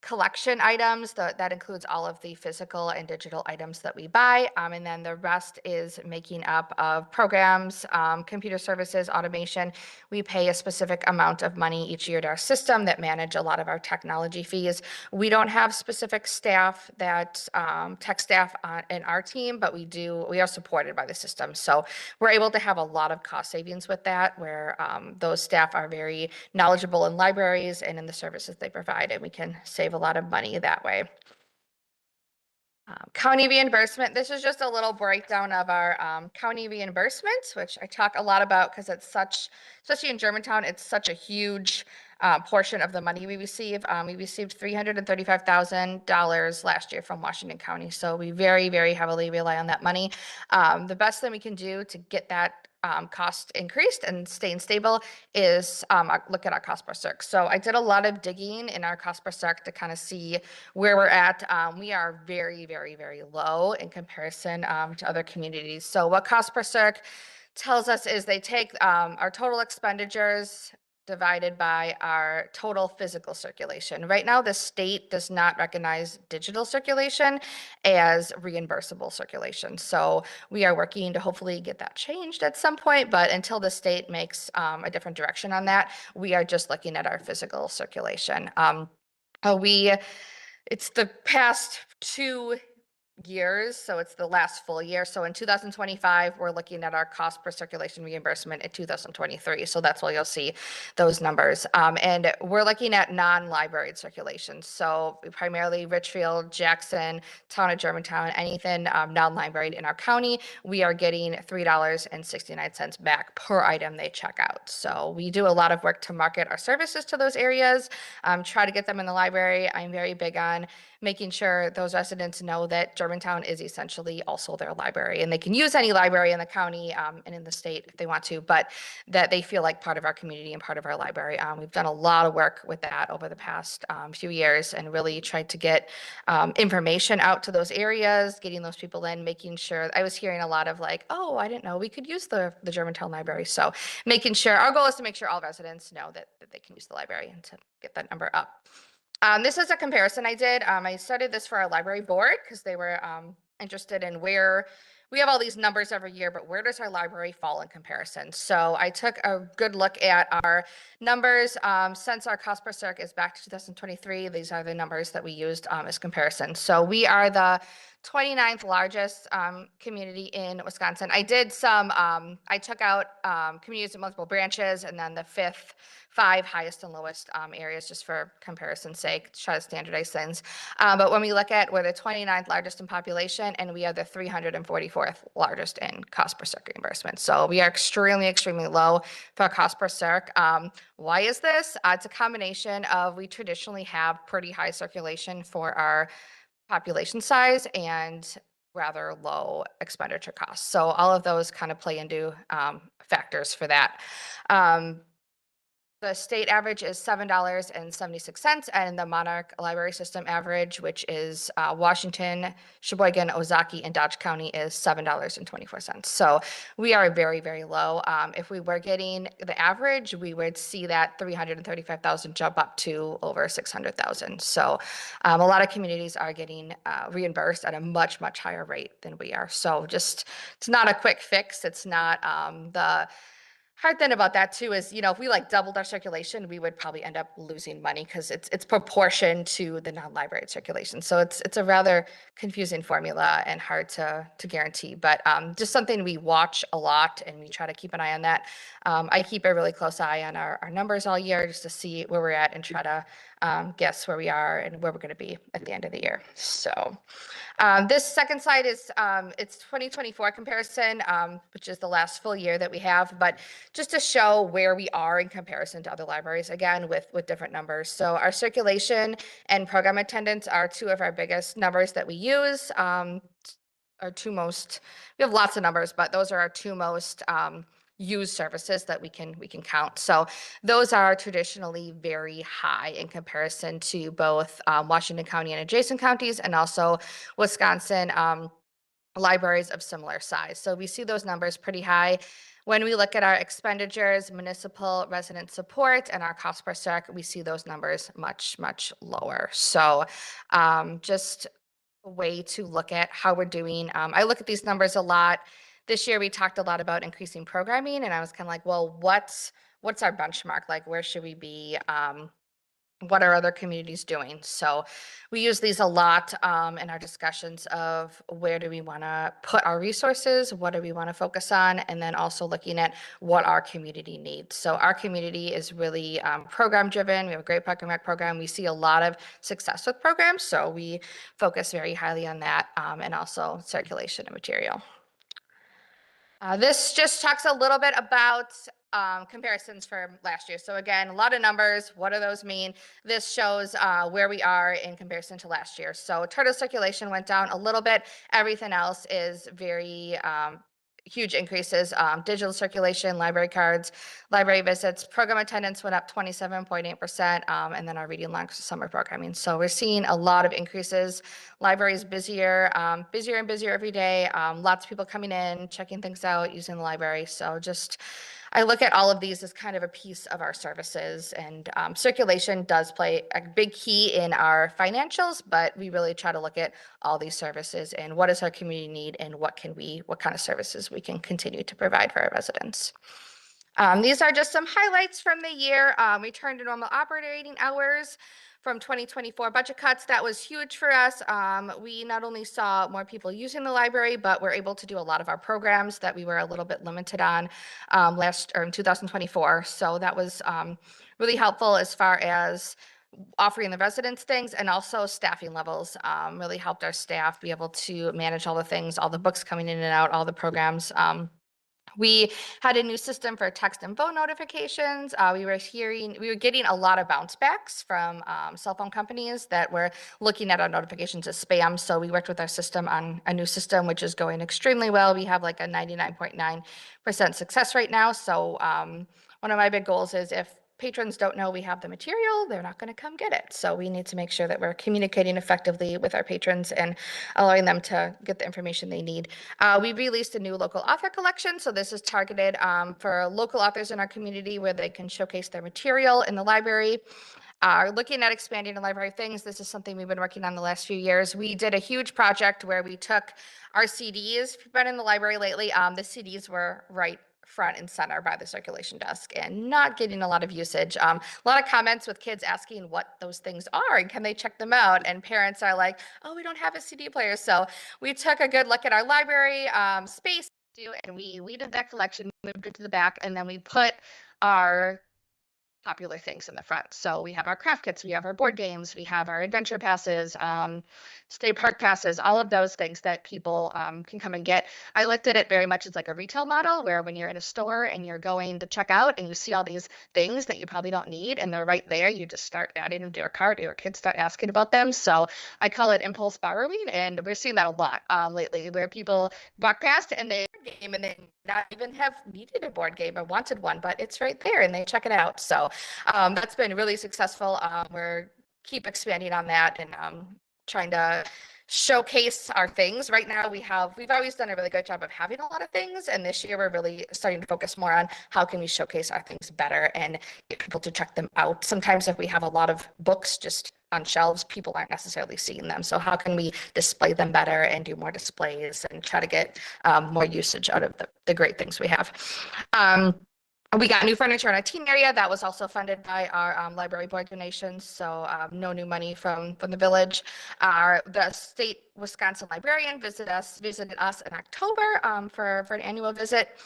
collection items. That includes all of the physical and digital items that we buy. And then the rest is making up of programs, computer services, automation. We pay a specific amount of money each year to our system that manage a lot of our technology fees. We don't have specific staff that tech staff in our team, but we are supported by the system. So we're able to have a lot of cost savings with that, where those staff are very knowledgeable in libraries and in the services they provide, and we can save a lot of money that way. County reimbursement, this is just a little breakdown of our county reimbursements, which I talk a lot about because it's such, especially in Germantown, it's such a huge portion of the money we receive. We received $335,000 last year from Washington County. So we very, very heavily rely on that money. The best thing we can do to get that cost increased and staying stable is look at our cost per circ. So I did a lot of digging in our cost per circ to kind of see where we're at. We are very, very, very low in comparison to other communities. So what cost per circ tells us is they take our total expenditures divided by our total physical circulation. Right now, the state does not recognize digital circulation as reimbursable circulation. So we are working to hopefully get that changed at some point, but until the state makes a different direction on that, we are just looking at our physical circulation. It's the past 2 years, so it's the last full year. So in 2025, we're looking at our cost per circulation reimbursement in 2023. So that's where you'll see those numbers. And we're looking at non-library circulation. So primarily Richfield, Jackson, Town of Germantown, anything non-library in our county, we are getting $3.69 back per item they check out. So we do a lot of work to market our services to those areas, try to get them in the library. I'm very big on making sure those residents know that Germantown is essentially also their library, and they can use any library in the county and in the state if they want to, but that they feel like part of our community and part of our library. We've done a lot of work with that over the past few years and really tried to get information out to those areas, getting those people in, making sure. I was hearing a lot of like, oh, I didn't know we could use the Germantown library. So making sure, our goal is to make sure all residents know that they can use the library and to get that number up. This is a comparison I did. I started this for our library board because they were interested in where we have all these numbers every year, but where does our library fall in comparison? So I took a good look at our numbers since our cost per circ is back to 2023. These are the numbers that we used as comparison. So we are the 29th largest community in Wisconsin. I did some, I took out communities with multiple branches and then the 5 highest and lowest areas just for comparison's sake, to try to standardize things. But when we look at, we're the 29th largest in population and we are the 344th largest in cost per circ reimbursement. So we are extremely, extremely low for cost per circ. Why is this? It's a combination of, we traditionally have pretty high circulation for our population size and rather low expenditure costs. So all of those kind of play into factors for that. The state average is $7.76, and the Monarch Library System average, which is Washington, Sheboygan, Ozaki, and Dodge County, is $7.24. So we are very, very low. If we were getting the average, we would see that 335,000 jump up to over 600,000. So a lot of communities are getting reimbursed at a much, much higher rate than we are. So just, it's not a quick fix. It's not the hard thing about that too is, you know, if we like doubled our circulation, we would probably end up losing money because it's proportion to the non-library circulation. So it's a rather confusing formula and hard to guarantee, but just something we watch a lot and we try to keep an eye on that. I keep a really close eye on our numbers all year just to see where we're at and try to guess where we are and where we're going to be at the end of the year. So this second slide is it's 2024 comparison, which is the last full year that we have, but just to show where we are in comparison to other libraries, again, with different numbers. So our circulation and program attendance are 2 of our biggest numbers that we use. Our 2 most, we have lots of numbers, but those are our 2 most used services that we can count. So those are traditionally very high in comparison to both Washington County and adjacent counties, and also Wisconsin. libraries of similar size. So we see those numbers pretty high. When we look at our expenditures, municipal resident support, and our cost per sec, we see those numbers much, much lower. So just a way to look at how we're doing. I look at these numbers a lot. This year, we talked a lot about increasing programming, and I was kind of like, well, what's our benchmark? Like, where should we be? What are other communities doing? So we use these a lot in our discussions of where do we want to put our resources, what do we want to focus on, and then also looking at what our community needs. So our community is really program driven. We have a great Park and Rec program. We see a lot of success with programs, so we focus very highly on that, and also circulation of material. This just talks a little bit about comparisons from last year. So again, a lot of numbers. What do those mean? This shows where we are in comparison to last year. So total circulation went down a little bit. Everything else is very huge increases. Digital circulation, library cards, library visits, program attendance went up 27.8%, and then our reading lunch summer programming. So we're seeing a lot of increases. Libraries busier, busier and busier every day. Lots of people coming in, checking things out, using the library. So just, I look at all of these as kind of a piece of our services, and circulation does play a big key in our financials, but we really try to look at all these services and what does our community need and what kind of services we can continue to provide for our residents. These are just some highlights from the year. Return to normal operating hours from 2024 budget cuts. That was huge for us. We not only saw more people using the library, but we're able to do a lot of our programs that we were a little bit limited on in 2024. So that was really helpful as far as offering the residents things, and also staffing levels really helped our staff be able to manage all the things, all the books coming in and out, all the programs. We had a new system for text and phone notifications. We were getting a lot of bounce backs from cell phone companies that were looking at our notifications as spam. So we worked with our system on a new system, which is going extremely well. We have like a 99.9% success rate now. So one of my big goals is if patrons don't know we have the material, they're not going to come get it. So we need to make sure that we're communicating effectively with our patrons and allowing them to get the information they need. We released a new local author collection. So this is targeted for local authors in our community where they can showcase their material in the library. Looking at expanding the Library of Things, this is something we've been working on the last few years. We did a huge project where we took our CDs. If you've been in the library lately, the CDs were right front and center by the circulation desk and not getting a lot of usage. A lot of comments with kids asking what those things are and can they check them out, and parents are like, oh, we don't have a CD player. So we took a good look at our library space and we did that collection, moved it to the back, and then we put our popular things in the front. So we have our craft kits, we have our board games, we have our adventure passes, state park passes, all of those things that people can come and get. I looked at it very much as like a retail model where when you're in a store and you're going to check out and you see all these things that you probably don't need and they're right there, you just start adding them to your cart, your kids start asking about them. So I call it impulse borrowing, and we're seeing that a lot lately where people walk past and they game and they not even have needed a board game or wanted one, but it's right there and they check it out. So that's been really successful. We're keep expanding on that and trying to showcase our things. Right now we've always done a really good job of having a lot of things, and this year we're really starting to focus more on how can we showcase our things better and get people to check them out. Sometimes if we have a lot of books just on shelves, people aren't necessarily seeing them. So how can we display them better and do more displays and try to get more usage out of the great things we have. We got new furniture in our teen area that was also funded by our library board donations. So no new money from the village. The state Wisconsin librarian visited us in October for an annual visit.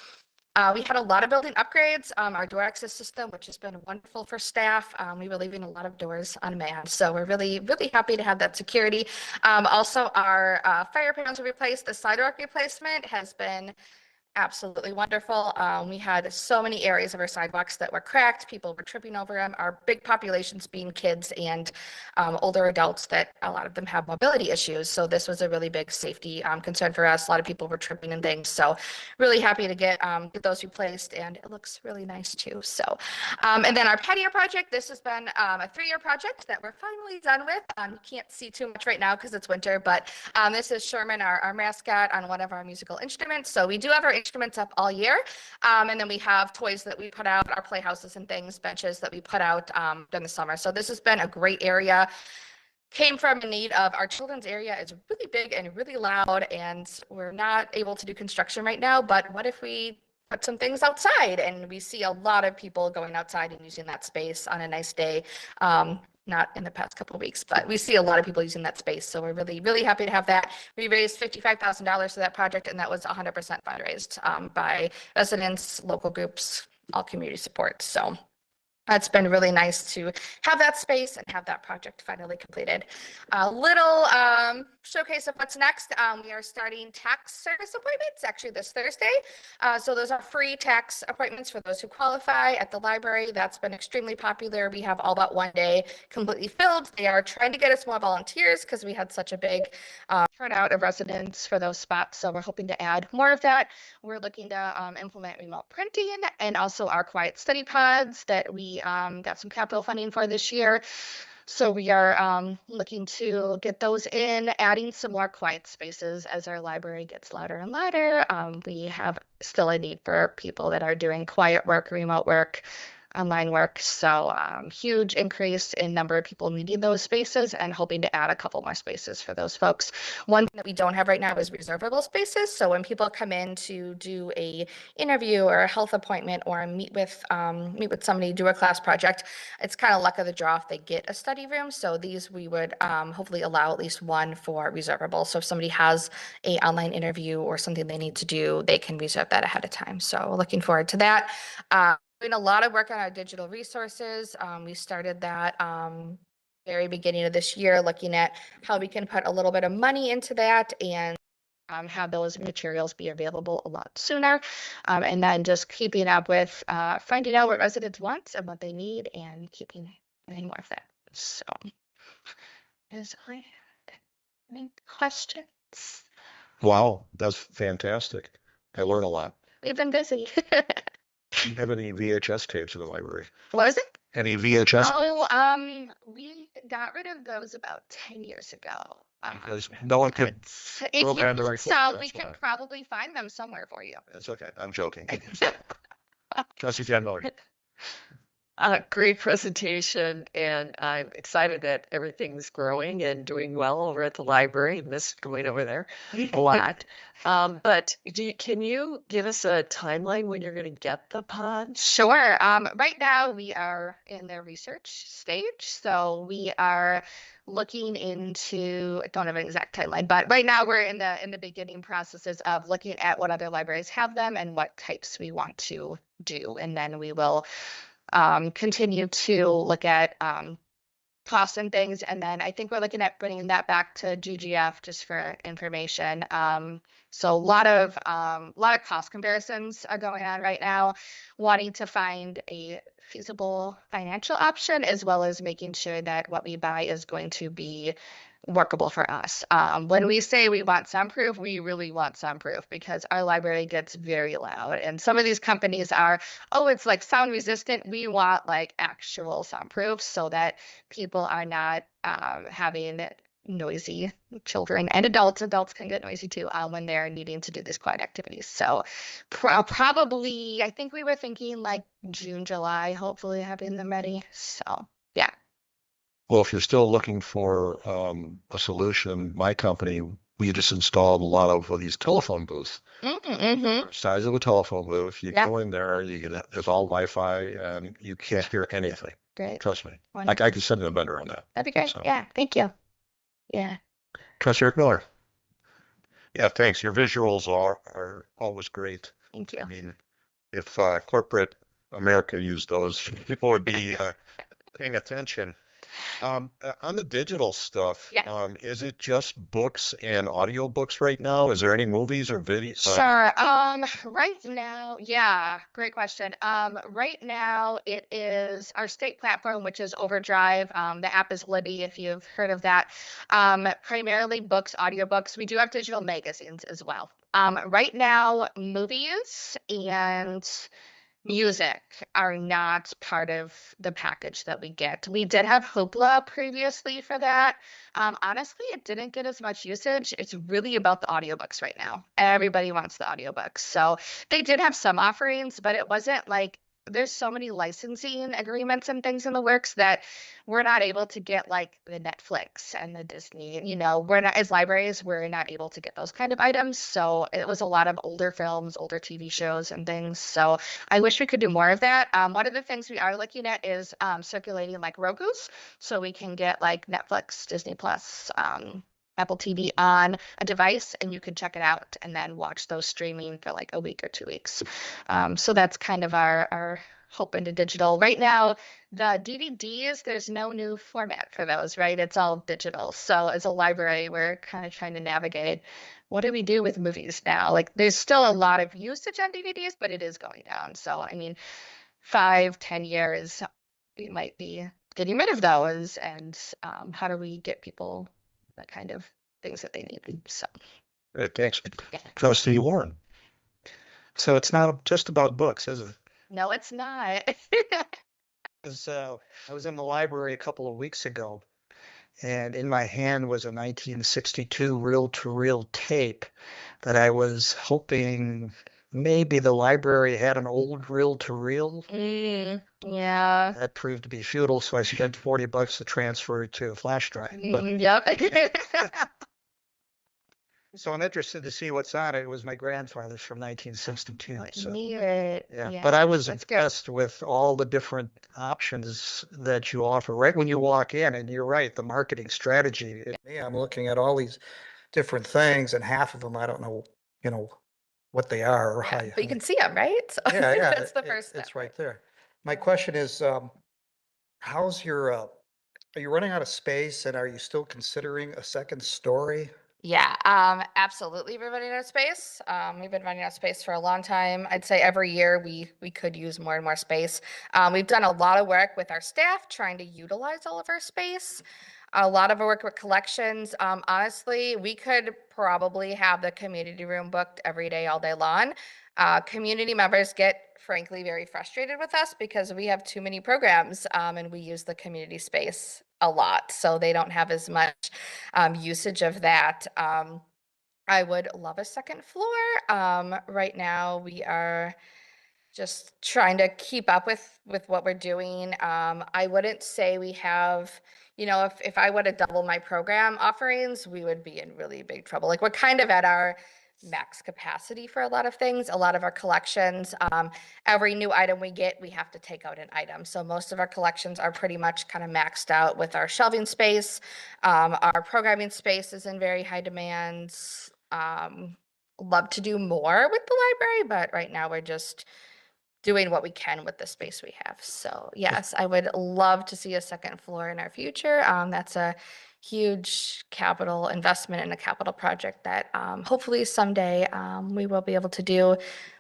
We had a lot of building upgrades. Our door access system, which has been wonderful for staff. We were leaving a lot of doors unmanned. So we're really, really happy to have that security. Also, our fire panels were replaced. The sidewalk replacement has been absolutely wonderful. We had so many areas of our sidewalks that were cracked. People were tripping over them. Our big populations being kids and older adults that a lot of them have mobility issues. So this was a really big safety concern for us. A lot of people were tripping and things. So really happy to get those replaced, and it looks really nice too. So, and then our patio project, this has been a 3-year project that we're finally done with. You can't see too much right now because it's winter, but this is Sherman, our mascot, on one of our musical instruments. So we do have our instruments up all year. And then we have toys that we put out, our playhouses and things, benches that we put out during the summer. So this has been a great area. Came from a need of our children's area is really big and really loud, and we're not able to do construction right now, but what if we put some things outside? And we see a lot of people going outside and using that space on a nice day. Not in the past couple of weeks, but we see a lot of people using that space. So we're really, really happy to have that. We raised $55,000 for that project, and that was 100% fundraised by residents, local groups, all community support. So it's been really nice to have that space and have that project finally completed. A little showcase of what's next. We are starting tax service appointments actually this Thursday. So those are free tax appointments for those who qualify at the library. That's been extremely popular. We have all but one day completely filled. They are trying to get us more volunteers because we had such a big turnout of residents for those spots. So we're hoping to add more of that. We're looking to implement remote printing and also our quiet study pods that we got some capital funding for this year. So we are looking to get those in, adding some more quiet spaces as our library gets louder and louder. We have still a need for people that are doing quiet work, remote work, online work. So huge increase in number of people needing those spaces, and hoping to add a couple more spaces for those folks. One thing that we don't have right now is reservable spaces. So when people come in to do a interview or a health appointment or meet with somebody, do a class project, it's kind of luck of the draw if they get a study room. So these we would hopefully allow at least one for reservable. So if somebody has a online interview or something they need to do, they can reserve that ahead of time. So we're looking forward to that. Doing a lot of work on our digital resources. We started that very beginning of this year, looking at how we can put a little bit of money into that and have those materials be available a lot sooner. And then just keeping up with finding out what residents want and what they need, and keeping any more of that. So, any questions? Wow, that's fantastic. I learned a lot. We've been busy. Do you have any VHS tapes in the library? What was it? Any VHS? Oh, we got rid of those about 10 years ago. Because no one could If throw them the you right so foot, we that's can why. probably find them somewhere for you. It's okay. I'm joking. Trustee Jan Miller. Great presentation, and I'm excited that everything's growing and doing well over at the library. Miss going over there a lot. But can you give us a timeline when you're going to get the pods? Sure. Right now we are in the research stage, so we are looking into, I don't have an exact timeline, but right now we're in the beginning processes of looking at what other libraries have them and what types we want to do, and then we will continue to look at costs and things, and then I think we're looking at bringing that back to GGF just for information. So a lot of cost comparisons are going on right now, wanting to find a feasible financial option, as well as making sure that what we buy is going to be workable for us. When we say we want soundproof, we really want soundproof, because our library gets very loud, and some of these companies are, oh, it's like sound resistant. We want like actual soundproof so that people are not having noisy children and adults. Adults can get noisy too when they're needing to do these quiet activities. So probably, I think we were thinking like June, July, hopefully having them ready. So yeah. Well, if you're still looking for a solution, my company, we just installed a lot of these telephone booths. Mm-hmm. Size of a telephone booth. You Yeah. go in there, there's all Wi-Fi, and you can't hear anything. Great. Trust me. I Wonderful. could send in a vendor on that. That'd be great. So. Yeah. Thank you. Yeah. Trustee Eric Miller. Yeah, thanks. Your visuals are always great. Thank you. I mean, if corporate America used those, people would be paying attention. On the digital stuff, Yeah. is it just books and audiobooks right now? Is there any movies or videos? Sure. Right now, yeah, great question. Right now it is our state platform, which is Overdrive. The app is Libby, if you've heard of that. Primarily books, audiobooks. We do have digital magazines as well. Right now, movies and music are not part of the package that we get. We did have Hoopla previously for that. Honestly, it didn't get as much usage. It's really about the audiobooks right now. Everybody wants the audiobooks. So they did have some offerings, but it wasn't like there's so many licensing agreements and things in the works that we're not able to get like the Netflix and the Disney, we're not, as libraries, we're not able to get those kind of items. So it was a lot of older films, older TV shows and things. So I wish we could do more of that. One of the things we are looking at is circulating like Roku's, so we can get like Netflix, Disney Plus, Apple TV on a device, and you can check it out and then watch those streaming for like a week or 2 weeks. So that's kind of our hope into digital. Right now, the DVDs, there's no new format for those, right? It's all digital. So as a library, we're kind of trying to navigate what do we do with movies now? Like there's still a lot of usage on DVDs, but it is going down. So, I mean, 5-10 years, we might be getting rid of those. And how do we get people the kind of things that they need? So, Thanks. Trustee Warren. So it's not just about books, is it? no, it's not. 'Cause, I was in the library a couple of weeks ago, and in my hand was a 1962 reel-to-reel tape that I was hoping maybe the library had an old reel-to-reel. Yeah. That proved to be futile, so I spent $40 to transfer it to a flash drive. But Yep. so I'm interested to see what's on it. It was my grandfather's from 1962. So. Neat. Yeah, but I was that's good. impressed with all the different options that you offer right when you walk in. And you're right, the marketing strategy. Yeah, I'm looking at all these different things, and half of them I don't know, what they are or how Yeah, you. but you can see them, right? So Yeah, yeah, that's the first step. It's right there. My question is, how's your? Are you running out of space, and are you still considering a second story? Yeah, absolutely. We're running out of space. We've been running out of space for a long time. I'd say every year we could use more and more space. We've done a lot of work with our staff trying to utilize all of our space. A lot of our work with collections. Honestly, we could probably have the community room booked every day, all day long. Community members get, frankly, very frustrated with us because we have too many programs and we use the community space a lot. So they don't have as much usage of that. I would love a second floor. Right now, we are just trying to keep up with what we're doing. I wouldn't say we have, if I were to double my program offerings, we would be in really big trouble. Like we're kind of at our max capacity for a lot of things. A lot of our collections, every new item we get, we have to take out an item. So most of our collections are pretty much kind of maxed out with our shelving space. Our programming space is in very high demand. Love to do more with the library, but right now we're just doing what we can with the space we have. So yes, I would love to see a second floor in our future. That's a huge capital investment and a capital project that hopefully someday we will be able to do.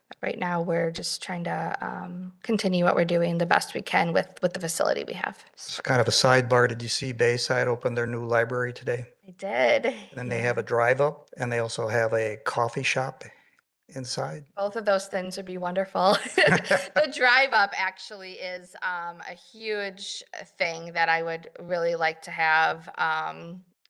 But right now, we're just trying to continue what we're doing the best we can with the facility we have. It's kind of a sidebar. Did you see Bayside open their new library today? I did. And then they have a drive up, and they also have a coffee shop inside. Both of those things would be wonderful. The drive up actually is a huge thing that I would really like to have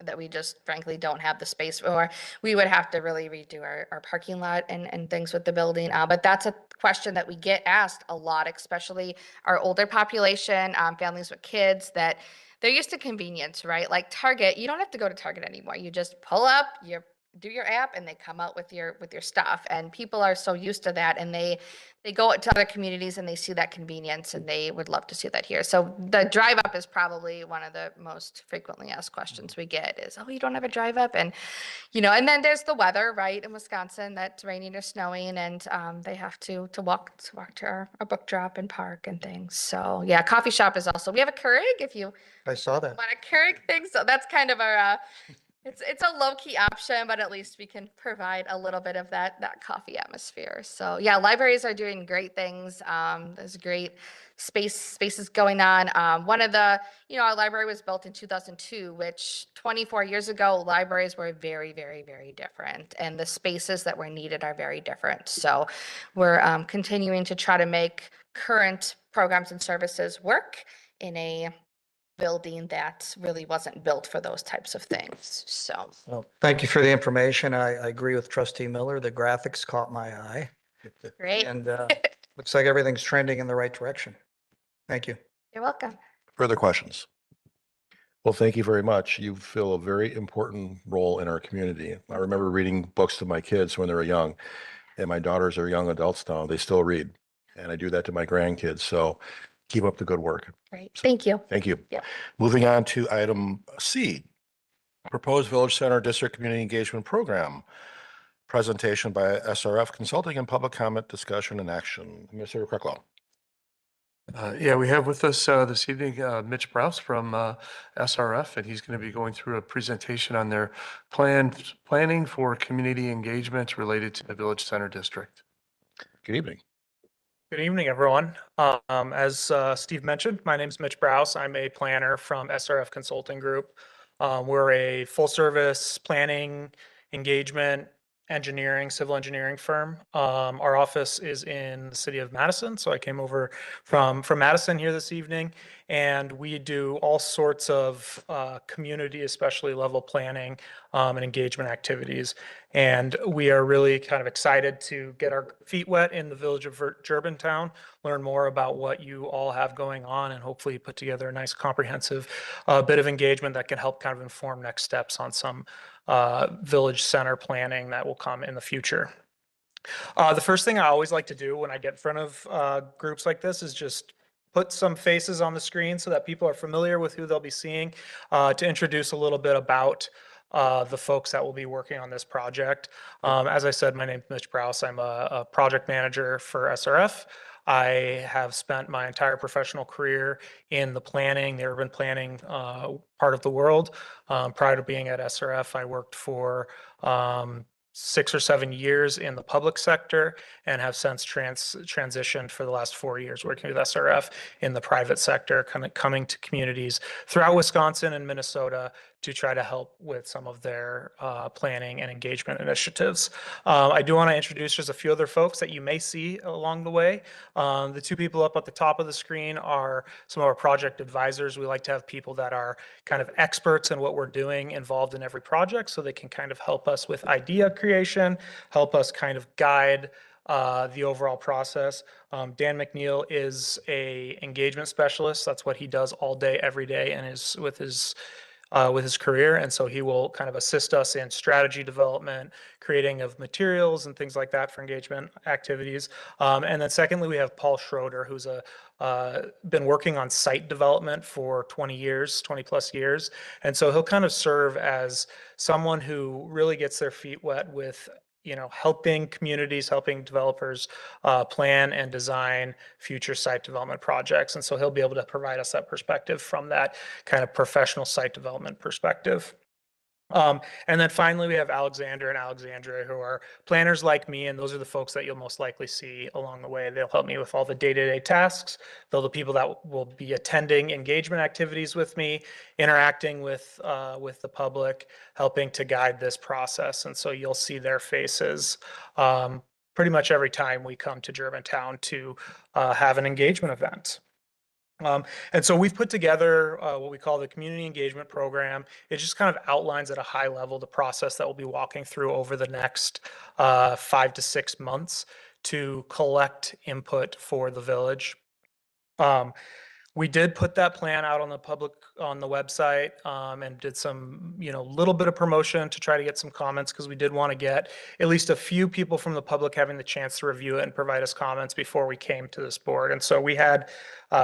that we just frankly don't have the space for. We would have to really redo our parking lot and things with the building. But that's a question that we get asked a lot, especially our older population, families with kids that they're used to convenience, right? Like Target, you don't have to go to Target anymore. You just pull up, you're do your app and they come out with your stuff, and people are so used to that, and they go to other communities and they see that convenience, and they would love to see that here. So the drive up is probably one of the most frequently asked questions we get is, oh, you don't have a drive up? And and then there's the weather, right, in Wisconsin, that's raining or snowing, and they have to walk to our book drop and park and things. So yeah, coffee shop is also, we have a Keurig if you I saw that. want a Keurig thing. So that's kind of our it's a low key option, but at least we can provide a little bit of that coffee atmosphere. So yeah, libraries are doing great things. There's great spaces going on. One of the, our library was built in 2002, which 24 years ago, libraries were very, very, very different, and the spaces that were needed are very different. So we're continuing to try to make current programs and services work in a building that really wasn't built for those types of things. So Well, thank you for the information. I agree with Trustee Miller. The graphics caught my eye. great. And looks like everything's trending in the right direction. Thank you. You're welcome. Further questions? Well, thank you very much. You fill a very important role in our community. I remember reading books to my kids when they were young, and my daughters are young adults now. They still read, and I do that to my grandkids. So keep up the good work. Great. Thank you. Thank you. Yeah. Moving on to item C, proposed Village Center District Community Engagement Program. Presentation by SRF Consulting and public comment, discussion, and action. Mr. Krecklow. Yeah, we have with us this evening Mitch Browse from SRF, and he's going to be going through a presentation on their planning for community engagement related to the Village Center District. Good evening. Good evening, everyone. As Steve mentioned, my name is Mitch Browse. I'm a planner from SRF Consulting Group. We're a full-service planning, engagement, engineering, civil engineering firm. Our office is in the city of Madison, so I came over from Madison here this evening, and we do all sorts of community, especially level planning and engagement activities. And we are really kind of excited to get our feet wet in the village of Germantown, learn more about what you all have going on, and hopefully put together a nice comprehensive bit of engagement that can help kind of inform next steps on some village center planning that will come in the future. The first thing I always like to do when I get in front of groups like this is just put some faces on the screen so that people are familiar with who they'll be seeing, to introduce a little bit about the folks that will be working on this project. As I said, my name is Mitch Browse. I'm a project manager for SRF. I have spent my entire professional career in the planning, the urban planning part of the world. Prior to being at SRF, I worked for 6 or 7 years in the public sector and have since transitioned for the last 4 years working with SRF in the private sector, kind of coming to communities throughout Wisconsin and Minnesota to try to help with some of their planning and engagement initiatives. I do want to introduce just a few other folks that you may see along the way. The two people up at the top of the screen are some of our project advisors. We like to have people that are kind of experts in what we're doing involved in every project, so they can kind of help us with idea creation, help us kind of guide the overall process. Dan McNeil is a engagement specialist. That's what he does all day, every day, and is with his career. And so he will kind of assist us in strategy development, creating of materials and things like that for engagement activities. And then secondly, we have Paul Schroeder, who's been working on site development for 20 plus years. And so he'll kind of serve as someone who really gets their feet wet with helping communities, helping developers plan and design future site development projects. And so he'll be able to provide us that perspective from that kind of professional site development perspective. And then finally, we have Alexander and Alexandra, who are planners like me, and those are the folks that you'll most likely see along the way. They'll help me with all the day-to-day tasks. They're the people that will be attending engagement activities with me, interacting with the public, helping to guide this process. And so you'll see their faces pretty much every time we come to Germantown to have an engagement event. And so we've put together what we call the Community Engagement Program. It just kind of outlines at a high level the process that we'll be walking through over the next 5 to 6 months to collect input for the village. We did put that plan out on the public, on the website, and did some, little bit of promotion to try to get some comments, because we did want to get at least a few people from the public having the chance to review it and provide us comments before we came to this board. And so we had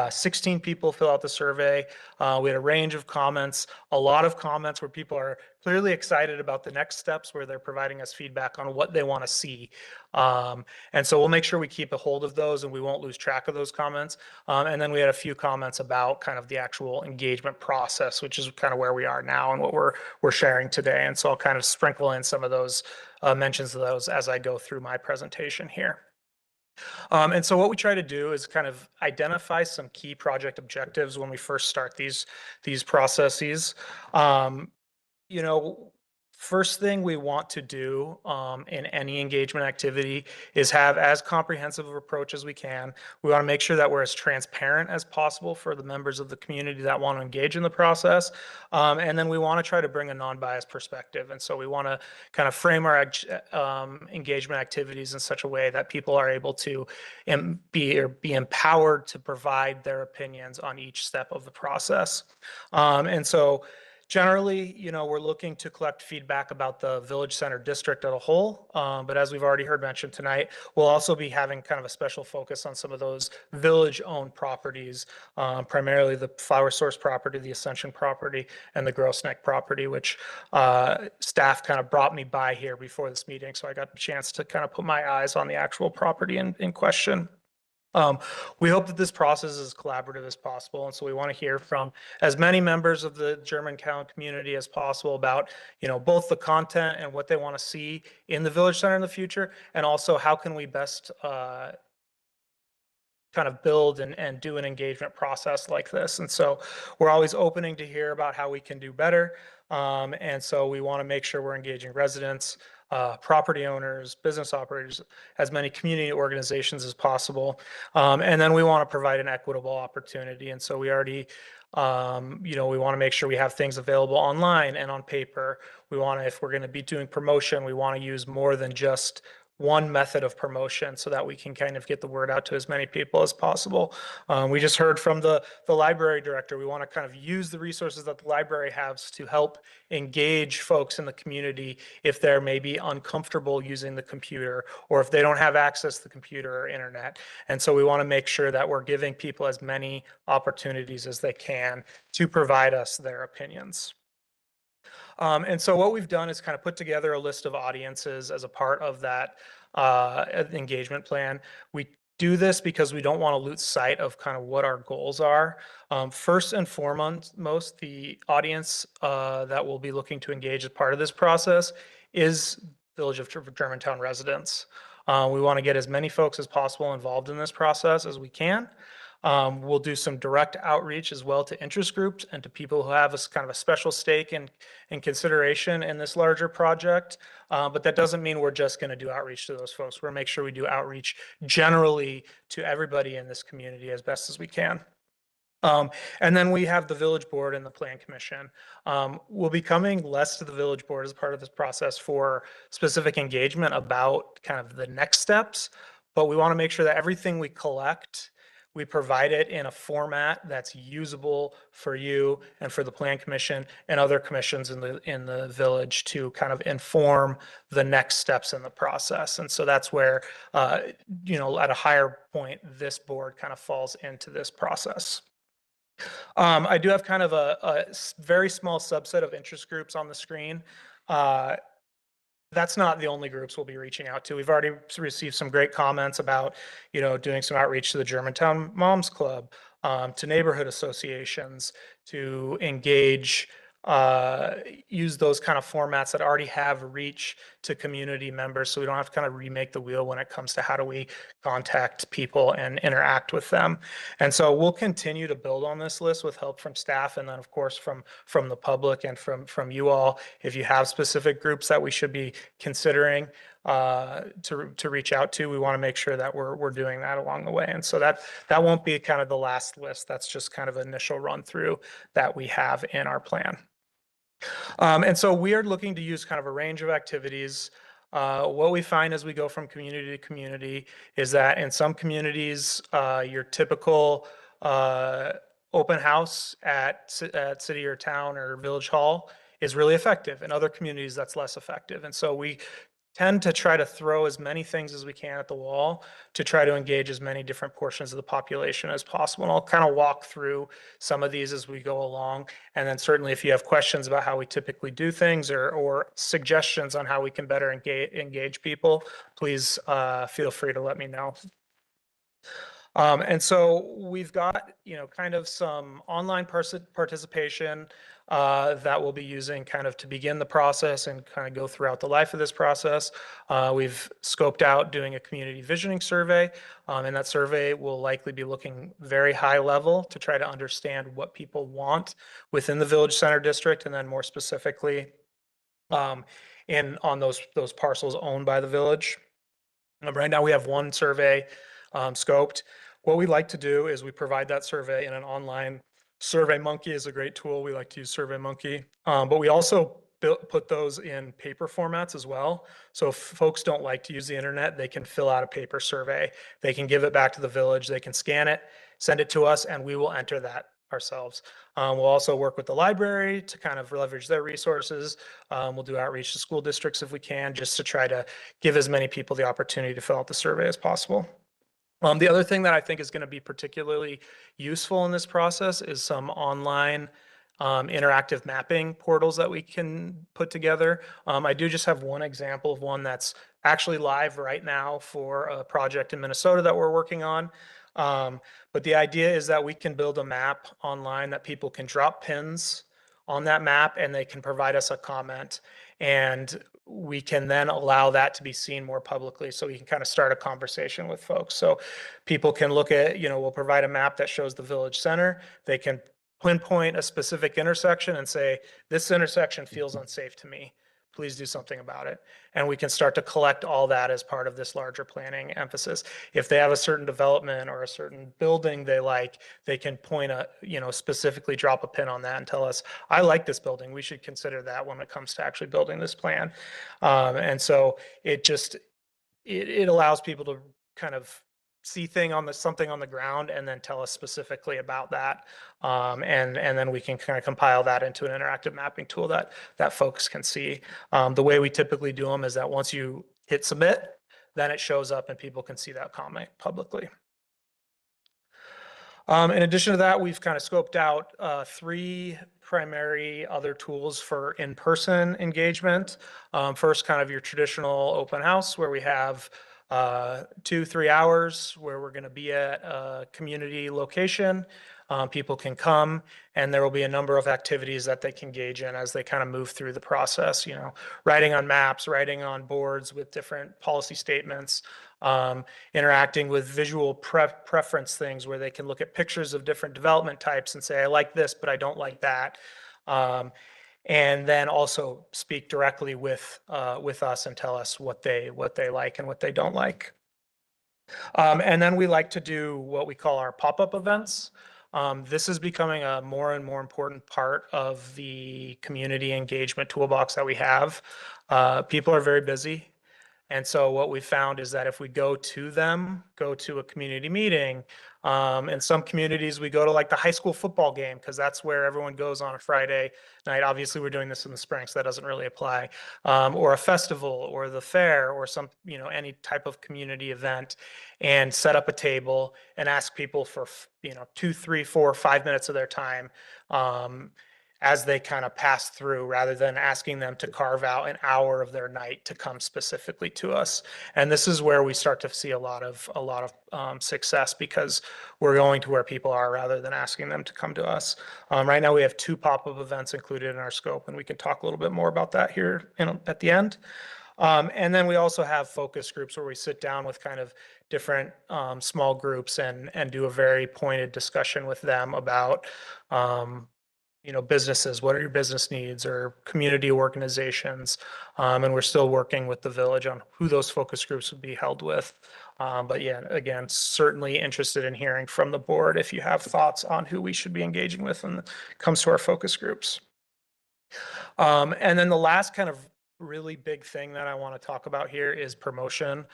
16 people fill out the survey. We had a range of comments, a lot of comments where people are clearly excited about the next steps, where they're providing us feedback on what they want to see. And so we'll make sure we keep a hold of those and we won't lose track of those comments. And then we had a few comments about kind of the actual engagement process, which is kind of where we are now and what we're sharing today. And so I'll kind of sprinkle in some of those mentions of those as I go through my presentation here. And so what we try to do is kind of identify some key project objectives when we first start these processes. First thing we want to do in any engagement activity is have as comprehensive of approach as we can. We want to make sure that we're as transparent as possible for the members of the community that want to engage in the process. And then we want to try to bring a non-biased perspective. And so we want to kind of frame our engagement activities in such a way that people are able to be empowered to provide their opinions on each step of the process. And so generally, we're looking to collect feedback about the Village Center district as a whole. But as we've already heard mentioned tonight, we'll also be having kind of a special focus on some of those village-owned properties, primarily the Flower Source property, the Ascension property, and the Gross Neck property, which staff kind of brought me by here before this meeting. So I got the chance to kind of put my eyes on the actual property in question. We hope that this process is as collaborative as possible. And so we want to hear from as many members of the Germantown community as possible about, both the content and what they want to see in the Village Center in the future, and also how can we best kind of build and do an engagement process like this. And so we're always opening to hear about how we can do better. And so we want to make sure we're engaging residents, property owners, business operators, as many community organizations as possible. And then we want to provide an equitable opportunity. And so we already, we want to make sure we have things available online and on paper. We want to, if we're going to be doing promotion, we want to use more than just one method of promotion so that we can kind of get the word out to as many people as possible. We just heard from the library director. We want to kind of use the resources that the library has to help engage folks in the community if they're maybe uncomfortable using the computer, or if they don't have access to the computer or internet. And so we want to make sure that we're giving people as many opportunities as they can to provide us their opinions. And so what we've done is kind of put together a list of audiences as a part of that engagement plan. We do this because we don't want to lose sight of kind of what our goals are. First and foremost, the audience that we'll be looking to engage as part of this process is Village of Germantown residents. We want to get as many folks as possible involved in this process as we can. We'll do some direct outreach as well to interest groups and to people who have a kind of a special stake in consideration in this larger project. But that doesn't mean we're just going to do outreach to those folks. We're going to make sure we do outreach generally to everybody in this community as best as we can. And then we have the village board and the plan commission. We'll be coming less to the village board as part of this process for specific engagement about kind of the next steps, but we want to make sure that everything we collect, we provide it in a format that's usable for you and for the plan commission and other commissions in the village to kind of inform the next steps in the process. And so that's where, at a higher point, this board kind of falls into this process. I do have kind of a very small subset of interest groups on the screen. That's not the only groups we'll be reaching out to. We've already received some great comments about, doing some outreach to the Germantown Moms Club, to neighborhood associations, to engage, use those kind of formats that already have reach to community members, so we don't have to kind of remake the wheel when it comes to how do we contact people and interact with them. And so we'll continue to build on this list with help from staff, and then of course from the public and from you all. If you have specific groups that we should be considering to reach out to, we want to make sure that we're doing that along the way. And so that won't be kind of the last list. That's just kind of an initial run through that we have in our plan. And so we are looking to use kind of a range of activities. What we find as we go from community to community is that in some communities, your typical open house at city or town or village hall is really effective. In other communities, that's less effective. And so we tend to try to throw as many things as we can at the wall to try to engage as many different portions of the population as possible. And I'll kind of walk through some of these as we go along. And then certainly if you have questions about how we typically do things or suggestions on how we can better engage people, please feel free to let me know. And so we've got, kind of some online participation that we'll be using kind of to begin the process and kind of go throughout the life of this process. We've scoped out doing a community visioning survey, and that survey will likely be looking very high level to try to understand what people want within the Village Center District, and then more specifically on those parcels owned by the village. Right now we have one survey scoped. What we like to do is we provide that survey in an online. SurveyMonkey is a great tool. We like to use SurveyMonkey, but we also put those in paper formats as well. So if folks don't like to use the internet, they can fill out a paper survey. They can give it back to the village. They can scan it, send it to us, and we will enter that ourselves. We'll also work with the library to kind of leverage their resources. We'll do outreach to school districts if we can, just to try to give as many people the opportunity to fill out the survey as possible. The other thing that I think is going to be particularly useful in this process is some online interactive mapping portals that we can put together. I do just have one example of one that's actually live right now for a project in Minnesota that we're working on. But the idea is that we can build a map online that people can drop pins on that map and they can provide us a comment. And we can then allow that to be seen more publicly, so we can kind of start a conversation with folks. So people can look at, we'll provide a map that shows the village center. They can pinpoint a specific intersection and say, this intersection feels unsafe to me. Please do something about it. And we can start to collect all that as part of this larger planning emphasis. If they have a certain development or a certain building they like, they can point specifically drop a pin on that and tell us, I like this building. We should consider that when it comes to actually building this plan. And so it allows people to kind of see something on the ground and then tell us specifically about that. And then we can kind of compile that into an interactive mapping tool that folks can see. The way we typically do them is that once you hit submit, then it shows up and people can see that comment publicly. In addition to that, we've kind of scoped out 3 primary other tools for in-person engagement. First, kind of your traditional open house where we have 2-3 hours where we're going to be at a community location. People can come and there will be a number of activities that they can engage in as they kind of move through the process, writing on maps, writing on boards with different policy statements, interacting with visual preference things where they can look at pictures of different development types and say, I like this, but I don't like that. And then also speak directly with us and tell us what they like and what they don't like. And then we like to do what we call our pop-up events. This is becoming a more and more important part of the community engagement toolbox that we have. People are very busy. And so what we found is that if we go to a community meeting, in some communities, we go to like the high school football game because that's where everyone goes on a Friday night. Obviously, we're doing this in the spring, so that doesn't really apply. Or a festival or the fair or some, any type of community event, and set up a table and ask people for, 2, 3, 4, 5 minutes of their time as they kind of pass through, rather than asking them to carve out an hour of their night to come specifically to us. And this is where we start to see a lot of success, because we're going to where people are rather than asking them to come to us. Right now we have 2 pop-up events included in our scope, and we can talk a little bit more about that here at the end. And then we also have focus groups where we sit down with kind of different small groups and do a very pointed discussion with them about businesses, what are your business needs, or community organizations. And we're still working with the village on who those focus groups would be held with. But yeah, again, certainly interested in hearing from the board if you have thoughts on who we should be engaging with when it comes to our focus groups. And then the last kind of really big thing that I want to talk about here is promotion.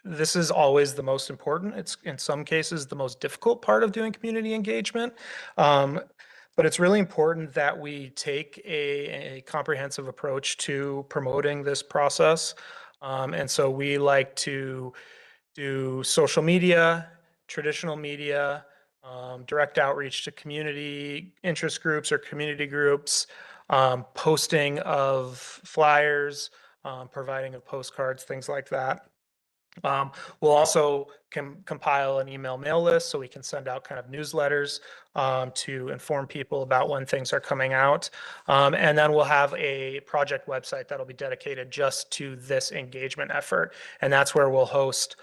this is always the most important. It's in some cases the most difficult part of doing community engagement. But it's really important that we take a comprehensive approach to promoting this process. And so we like to do social media, traditional media, direct outreach to community interest groups or community groups, posting of flyers, providing of postcards, things like that. We'll also compile an email mail list so we can send out kind of newsletters to inform people about when things are coming out. And then we'll have a project website that'll be dedicated just to this engagement effort. And that's where we'll host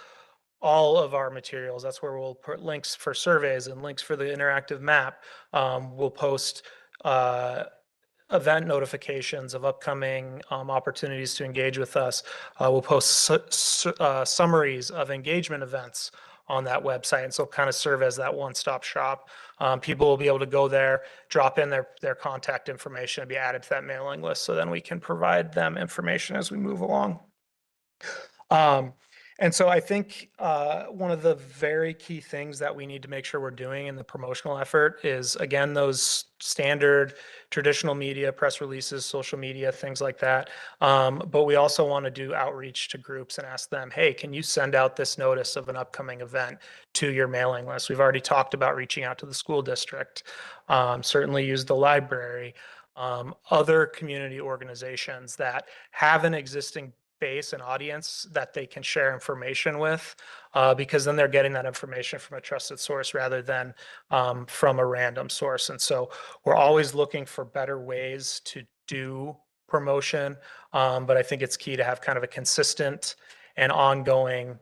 all of our materials. That's where we'll put links for surveys and links for the interactive map. We'll post event notifications of upcoming opportunities to engage with us. We'll post summaries of engagement events on that website, and so kind of serve as that one-stop shop. People will be able to go there, drop in their contact information, and be added to that mailing list, so then we can provide them information as we move along. And so I think one of the very key things that we need to make sure we're doing in the promotional effort is, again, those standard traditional media, press releases, social media, things like that. But we also want to do outreach to groups and ask them, hey, can you send out this notice of an upcoming event to your mailing list? We've already talked about reaching out to the school district, certainly use the library, other community organizations that have an existing base and audience that they can share information with, because then they're getting that information from a trusted source rather than from a random source. And so we're always looking for better ways to do promotion, but I think it's key to have kind of a consistent and ongoing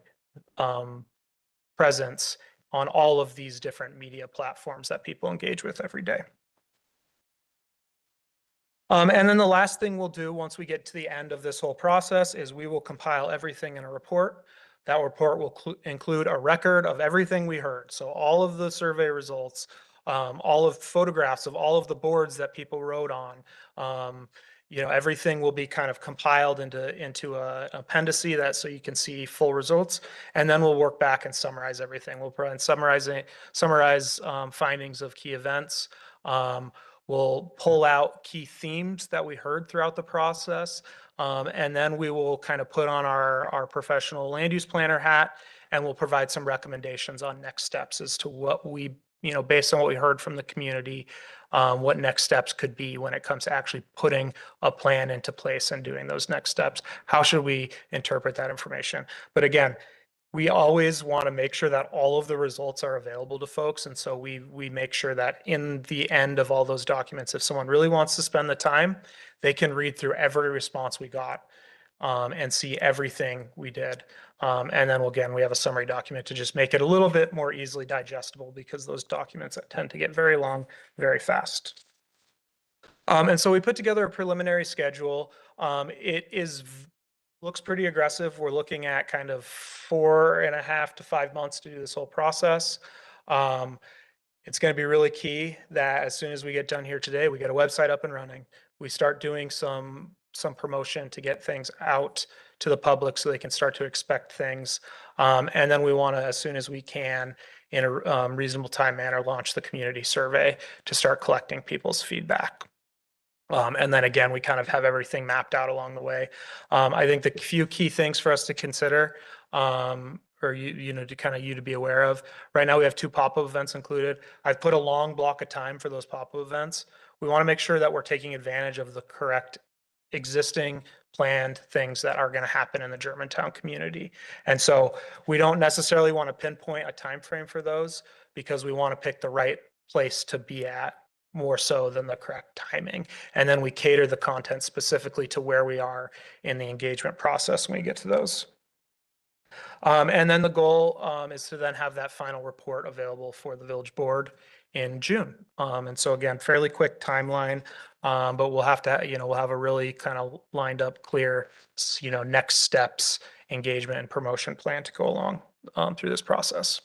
presence on all of these different media platforms that people engage with every day. And then the last thing we'll do once we get to the end of this whole process is we will compile everything in a report. That report will include a record of everything we heard. So all of the survey results, all of photographs of all of the boards that people wrote on, everything will be kind of compiled into an appendice that so you can see full results. And then we'll work back and summarize everything. We'll summarize findings of key events. We'll pull out key themes that we heard throughout the process. And then we will kind of put on our professional land use planner hat, and we'll provide some recommendations on next steps as to what we, based on what we heard from the community, what next steps could be when it comes to actually putting a plan into place and doing those next steps. How should we interpret that information? But again, we always want to make sure that all of the results are available to folks. And so we make sure that in the end of all those documents, if someone really wants to spend the time, they can read through every response we got and see everything we did. And then again, we have a summary document to just make it a little bit more easily digestible, because those documents tend to get very long, very fast. And so we put together a preliminary schedule. It looks pretty aggressive. We're looking at kind of 4.5 to 5 months to do this whole process. It's going to be really key that as soon as we get done here today, we get a website up and running. We start doing some promotion to get things out to the public so they can start to expect things. And then we want to, as soon as we can, in a reasonable time manner, launch the community survey to start collecting people's feedback. And then again, we kind of have everything mapped out along the way. I think the few key things for us to consider, or to be aware of. Right now, we have 2 pop-up events included. I've put a long block of time for those pop-up events. We want to make sure that we're taking advantage of the correct existing planned things that are going to happen in the Germantown community. And so we don't necessarily want to pinpoint a time frame for those, because we want to pick the right place to be at more so than the correct timing. And then we cater the content specifically to where we are in the engagement process when we get to those. And then the goal is to then have that final report available for the village board in June. And so again, fairly quick timeline, but we'll have to, we'll have a really kind of lined up, clear, next steps, engagement and promotion plan to go along through this process.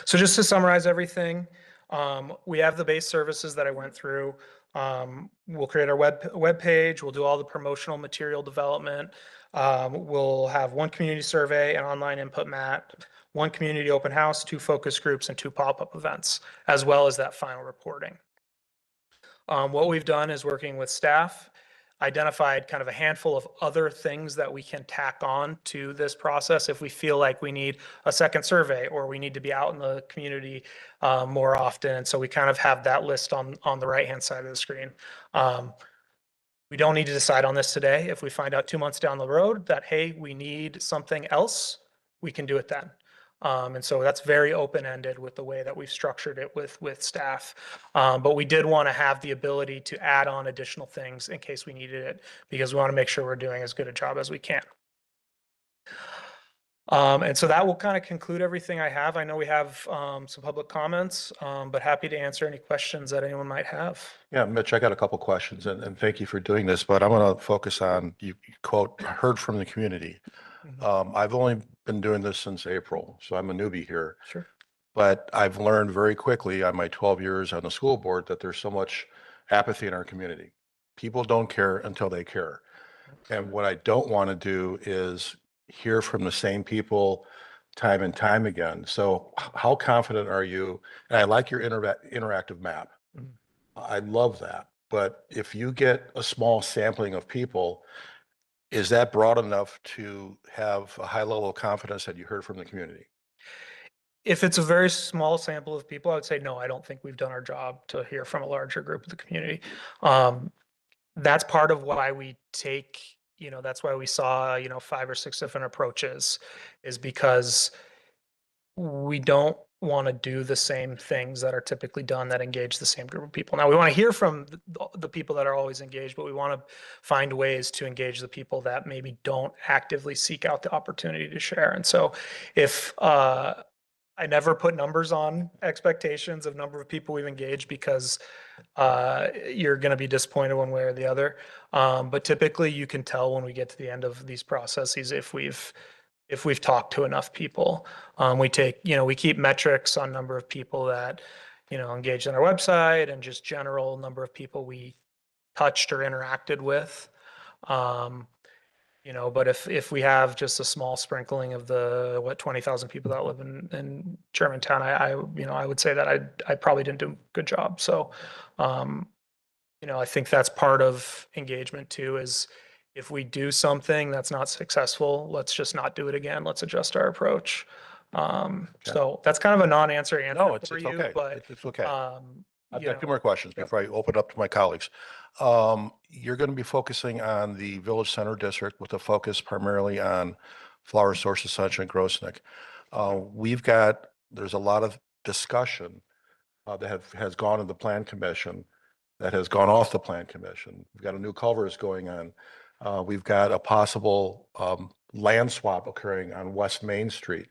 So just to summarize everything, we have the base services that I went through. We'll create our web page. We'll do all the promotional material development. We'll have one community survey, an online input mat, one community open house, 2 focus groups, and 2 pop-up events, as well as that final reporting. What we've done is working with staff, identified kind of a handful of other things that we can tack on to this process if we feel like we need a second survey or we need to be out in the community more often. And so we kind of have that list on the right-hand side of the screen. We don't need to decide on this today. If we find out 2 months down the road that, hey, we need something else, we can do it then. And so that's very open-ended with the way that we've structured it with staff. But we did want to have the ability to add on additional things in case we needed it, because we want to make sure we're doing as good a job as we can. And so that will kind of conclude everything I have. I know we have some public comments, but happy to answer any questions that anyone might have. Yeah, Mitch, I got a couple questions and thank you for doing this, but I'm going to focus on, you quote, heard from the community. I've only been doing this since April, so I'm a newbie here. Sure. But I've learned very quickly on my 12 years on the school board that there's so much apathy in our community. People don't care until they care. And what I don't want to do is hear from the same people time and time again. So how confident are you? And I like your interactive map. I love that. But if you get a small sampling of people, is that broad enough to have a high level of confidence that you heard from the community? If it's a very small sample of people, I would say, no, I don't think we've done our job to hear from a larger group of the community. That's part of why we take, that's why we saw, 5 or 6 different approaches, is because we don't want to do the same things that are typically done that engage the same group of people. Now, we want to hear from the people that are always engaged, but we want to find ways to engage the people that maybe don't actively seek out the opportunity to share. And so if I never put numbers on expectations of number of people we've engaged, because you're going to be disappointed one way or the other. But typically you can tell when we get to the end of these processes if we've talked to enough people. We keep metrics on number of people that, engaged on our website and just general number of people we touched or interacted with. But if we have just a small sprinkling of the 20,000 people that live in Germantown, I would say that I probably didn't do a good job. So, I think that's part of engagement too, is if we do something that's not successful, let's just not do it again. Let's adjust our approach. So that's kind of a non-answer answer. No, it's for okay. you, but It's okay. I've you got know, 2 more questions before I open up to my colleagues. You're going to be focusing on the Village Center District with a focus primarily on Flower Source, Ascension, and Grosnick. There's a lot of discussion that has gone to the Plan Commission, that has gone off the Plan Commission. We've got a new culverts going on. We've got a possible land swap occurring on West Main Street.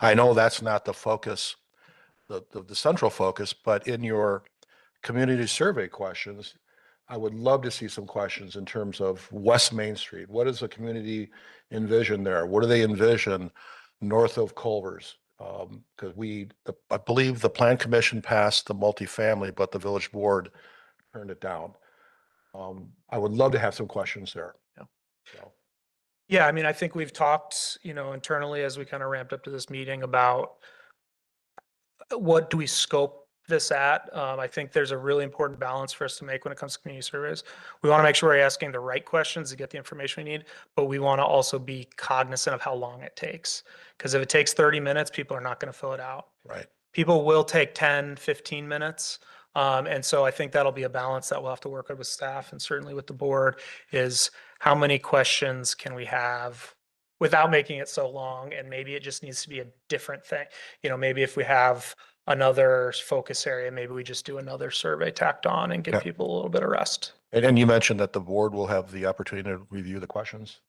I know that's not the focus, the central focus, but in your community survey questions, I would love to see some questions in terms of West Main Street. What does the community envision there? What do they envision north of Culver's? Because I believe the Plan Commission passed the multifamily, but the village board turned it down. I would love to have some questions there. Yeah. So. Yeah, I think we've talked, internally as we kind of ramped up to this meeting about what do we scope this at. I think there's a really important balance for us to make when it comes to community surveys. We want to make sure we're asking the right questions to get the information we need, but we want to also be cognizant of how long it takes. Because if it takes 30 minutes, people are not going to fill it out. Right. People will take 10, 15 minutes. And so I think that'll be a balance that we'll have to work with staff and certainly with the board, is how many questions can we have without making it so long? And maybe it just needs to be a different thing. Maybe if we have another focus area, maybe we just do another survey tacked on and give people a little bit of rest. And you mentioned that the board will have the opportunity to review the questions,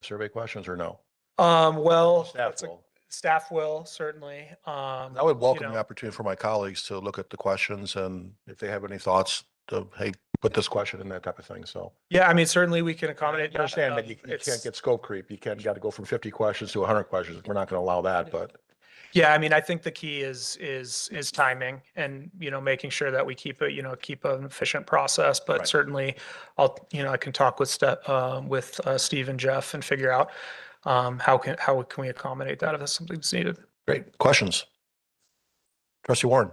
survey questions, or no? Well, Staff will. staff will certainly. I would welcome the opportunity for my colleagues to look at the questions, and if they have any thoughts, to, hey, put this question and that type of thing. So. Yeah, certainly we can accommodate. I understand that you can't get scope creep. You got to go from 50 questions to 100 questions. We're not going to allow that, but. Yeah, I mean, I think the key is timing and, making sure that we keep keep an efficient process, but Right. certainly I can talk with Steve and Jeff and figure out how can we accommodate that if that's something that's needed. Great. Questions? Trustee Warren?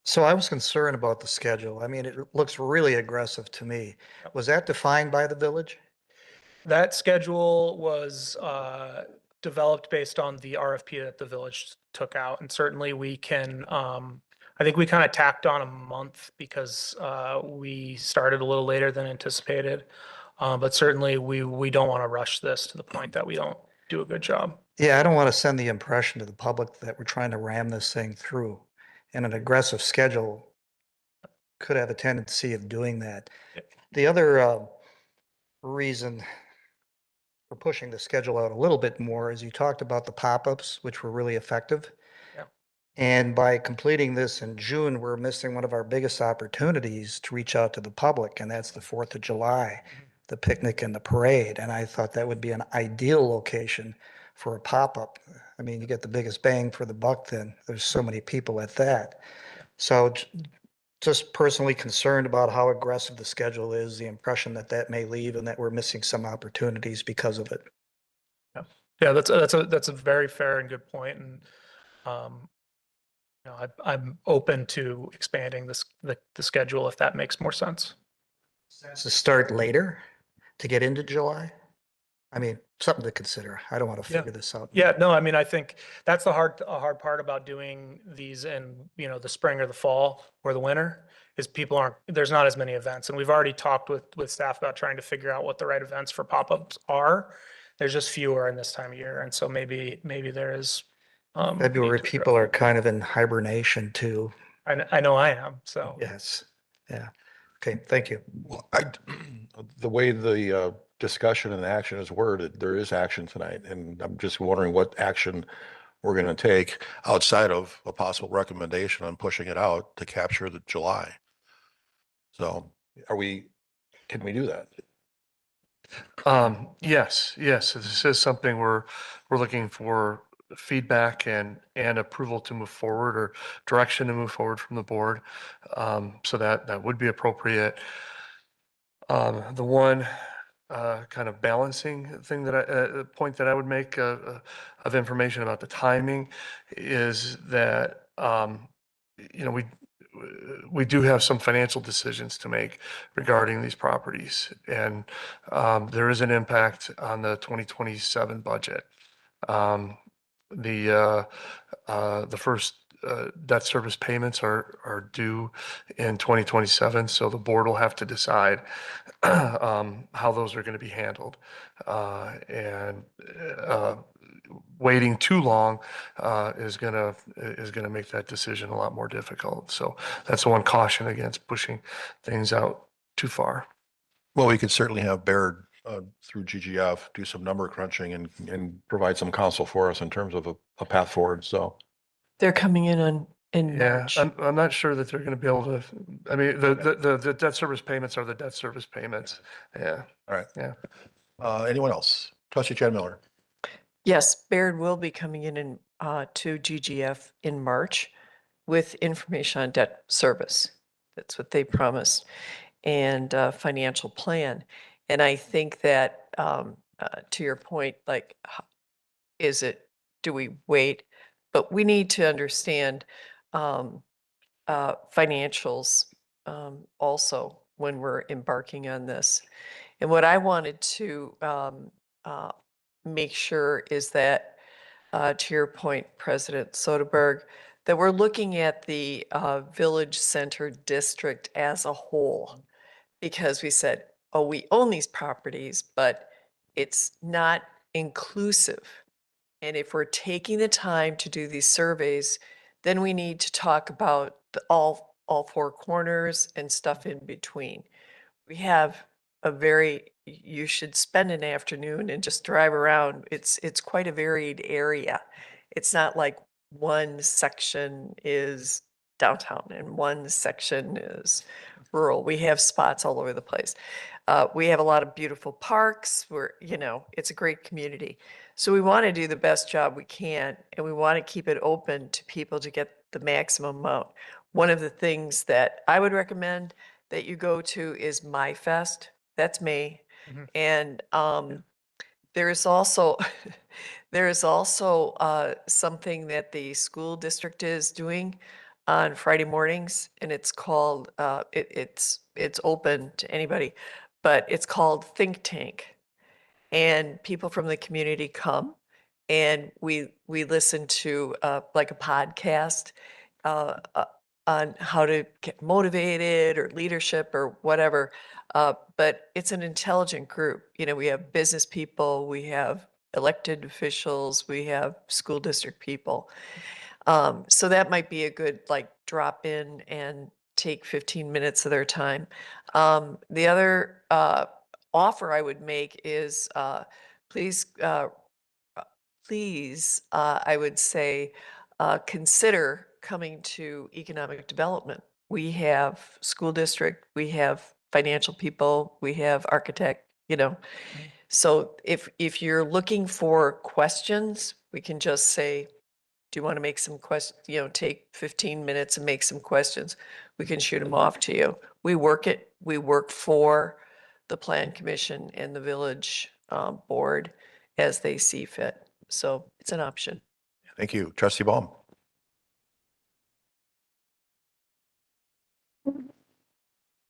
So I was concerned about the schedule. I mean, it looks really aggressive to me. Was that defined by the village? That schedule was developed based on the RFP that the village took out, and certainly we can, I think we kind of tacked on a month because we started a little later than anticipated. But certainly we don't want to rush this to the point that we don't do a good job. Yeah, I don't want to send the impression to the public that we're trying to ram this thing through. And an aggressive schedule could have a tendency of doing that. The other reason for pushing the schedule out a little bit more is you talked about the pop-ups, which were really effective. Yeah. And by completing this in June, we're missing one of our biggest opportunities to reach out to the public, and that's the 4th of July, the picnic and the parade. And I thought that would be an ideal location for a pop-up. I mean, you get the biggest bang for the buck then. There's so many people at that. So just personally concerned about how aggressive the schedule is, the impression that that may leave, and that we're missing some opportunities because of it. Yeah, that's a very fair and good point, and I'm open to expanding the schedule if that makes more sense. To start later to get into July? I mean, something to consider. I don't want to Yeah. figure this out. Yeah, no, I mean, I think that's the hard part about doing these in, the spring or the fall or the winter is there's not as many events. And we've already talked with staff about trying to figure out what the right events for pop-ups are. There's just fewer in this time of year. And so maybe there is. February, need to people address are kind of in hibernation too. it. I know I am, so. Yes. Yeah. Okay, thank you. Well, the way the discussion and action is worded, there is action tonight, and I'm just wondering what action we're going to take outside of a possible recommendation on pushing it out to capture the July. So can we do that? Yes, this is something we're looking for feedback and approval to move forward or direction to move forward from the board. So that would be appropriate. The one kind of balancing thing point that I would make of information about the timing is that, we do have some financial decisions to make regarding these properties, and there is an impact on the 2027 budget. The first debt service payments are due in 2027, so the board will have to decide how those are going to be handled. And waiting too long is gonna make that decision a lot more difficult. So that's the one caution against pushing things out too far. Well, we could certainly have Baird through GGF do some number crunching and provide some counsel for us in terms of a path forward. So They're coming in Yeah, March. I'm not sure that they're gonna be able to, I mean, the debt service payments are the debt service payments. Yeah, all right. yeah. Anyone else? Trustee Chad Miller. Yes, Baird will be coming in to GGF in March with information on debt service. That's what they promised, and financial plan. And I think that to your point, like, do we wait? But we need to understand financials also when we're embarking on this. And what I wanted to make sure is that, to your point, President Soderberg, that we're looking at the village center district as a whole. Because we said, oh, we own these properties, but it's not inclusive. And if we're taking the time to do these surveys, then we need to talk about all four corners and stuff in between. We have you should spend an afternoon and just drive around. It's quite a varied area. It's not like one section is downtown and one section is rural. We have spots all over the place. We have a lot of beautiful parks. It's a great community. So we want to do the best job we can, and we want to keep it open to people to get the maximum amount. One of the things that I would recommend that you go to is MyFest. That's May. Mhm. And there is also there is also something that the school district is doing on Friday mornings, and it's called it's open to anybody, but it's called Think Tank. And people from the community come, and we listen to like a podcast uh, uh, on how to get motivated or leadership or whatever. But it's an intelligent group. We have business people, we have elected officials, we have school district people. So that might be a good like drop in and take 15 minutes of their time. The other offer I would make is please, I would say, consider coming to economic development. We have school district, we have financial people, we have architect. So if you're looking for questions, we can just say, do you want to make some questions, take 15 minutes and make some questions? We can shoot them off to you. We work for the Plan Commission and the village board as they see fit. So it's an option. Thank you. Trustee Baum.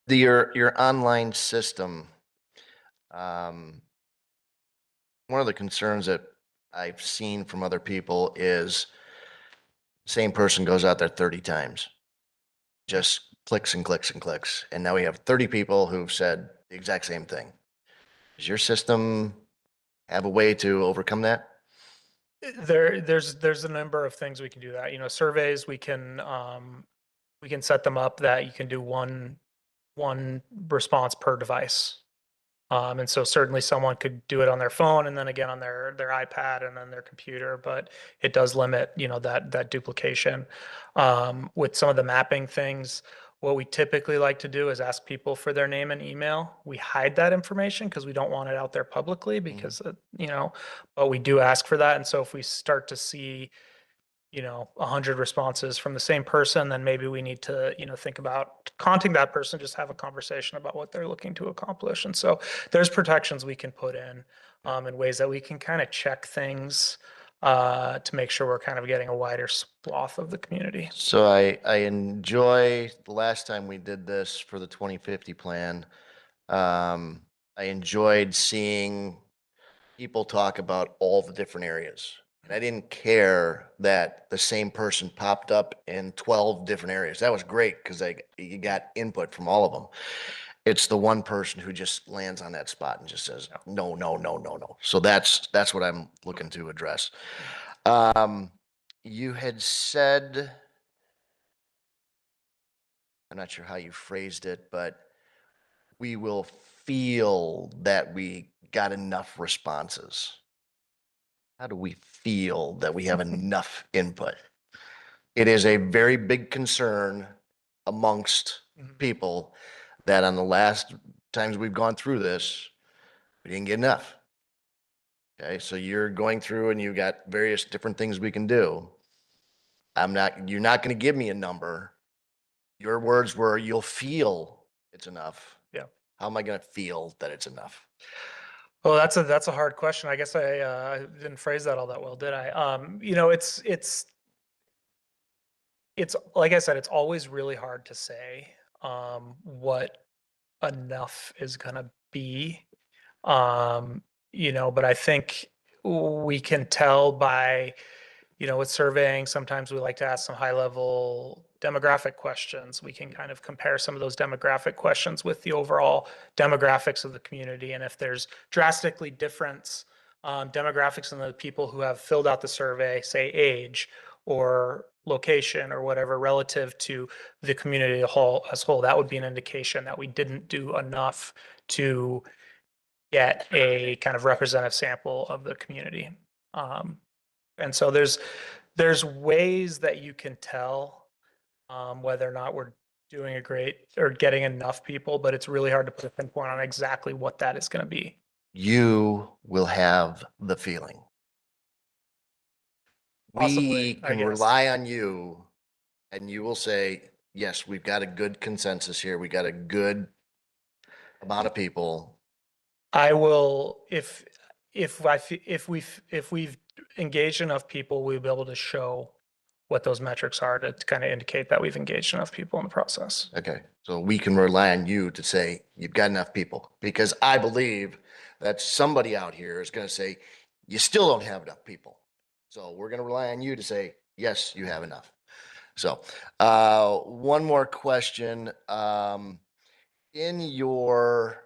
Your online system, one of the concerns that I've seen from other people is same person goes out there 30 times, just clicks and clicks and clicks. And now we have 30 people who've said the exact same thing. Does your system have a way to overcome that? There's a number of things we can do that. Surveys, we can set them up that you can do one response per device. And so certainly someone could do it on their phone and then again on their iPad and then their computer, but it does limit, that duplication. With some of the mapping things, what we typically like to do is ask people for their name and email. We hide that information because we don't want it out there publicly because, but we do ask for that. And so if we start to see 100 responses from the same person, then maybe we need to, think about contacting that person, just have a conversation about what they're looking to accomplish. And so there's protections we can put in ways that we can kind of check things to make sure we're kind of getting a wider swath of the community. So I enjoy the last time we did this for the 2050 plan. I enjoyed seeing people talk about all the different areas. And I didn't care that the same person popped up in 12 different areas. That was great because you got input from all of them. It's the one person who just lands on that spot and just says, no, no, no, no, no. So that's what I'm looking to address. You had said, I'm not sure how you phrased it, but we will feel that we got enough responses. How do we feel that we have enough input? It is a very big concern amongst people that on the last times we've gone through this, we didn't get enough. Okay, so you're going through and you've got various different things we can do. You're not going to give me a number. Your words were, you'll feel it's enough. Yeah. How am I going to feel that it's enough? Well, that's a hard question. I guess I didn't phrase that all that well, did I? It's like I said, it's always really hard to say what enough is gonna be. But I think we can tell by, with surveying, sometimes we like to ask some high level demographic questions. We can kind of compare some of those demographic questions with the overall demographics of the community. And if there's drastically different demographics in the people who have filled out the survey, say age or location or whatever, relative to the community as whole, that would be an indication that we didn't do enough to get a kind of representative sample of the community. And so there's ways that you can tell whether or not we're doing a great or getting enough people, but it's really hard to put a pinpoint on exactly what that is going to be. You will have the feeling. We Possibly, I can guess. rely on you and you will say, yes, we've got a good consensus here. We got a good amount of people. I will, if we've engaged enough people, we'll be able to show what those metrics are to kind of indicate that we've engaged enough people in the process. Okay, so we can rely on you to say you've got enough people, because I believe that somebody out here is going to say, you still don't have enough people. So we're going to rely on you to say, yes, you have enough. So, one more question. In your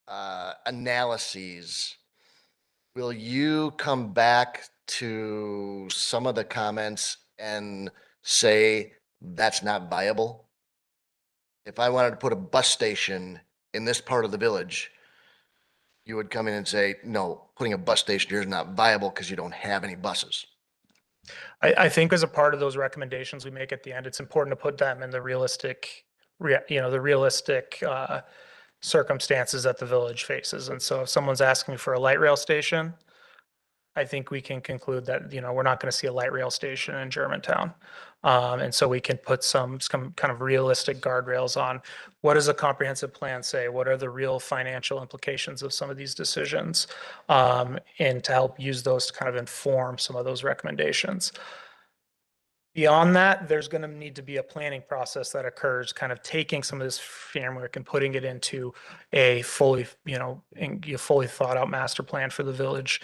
analyses, will you come back to some of the comments and say that's not viable? If I wanted to put a bus station in this part of the village, you would come in and say, no, putting a bus station here is not viable because you don't have any buses. I think as a part of those recommendations we make at the end, it's important to put them in the realistic, the realistic circumstances that the village faces. And so if someone's asking for a light rail station, I think we can conclude that, we're not going to see a light rail station in Germantown. And so we can put some kind of realistic guardrails on what does a comprehensive plan say? What are the real financial implications of some of these decisions? And to help use those to kind of inform some of those recommendations. Beyond that, there's going to need to be a planning process that occurs, kind of taking some of this framework and putting it into a fully thought out master plan for the village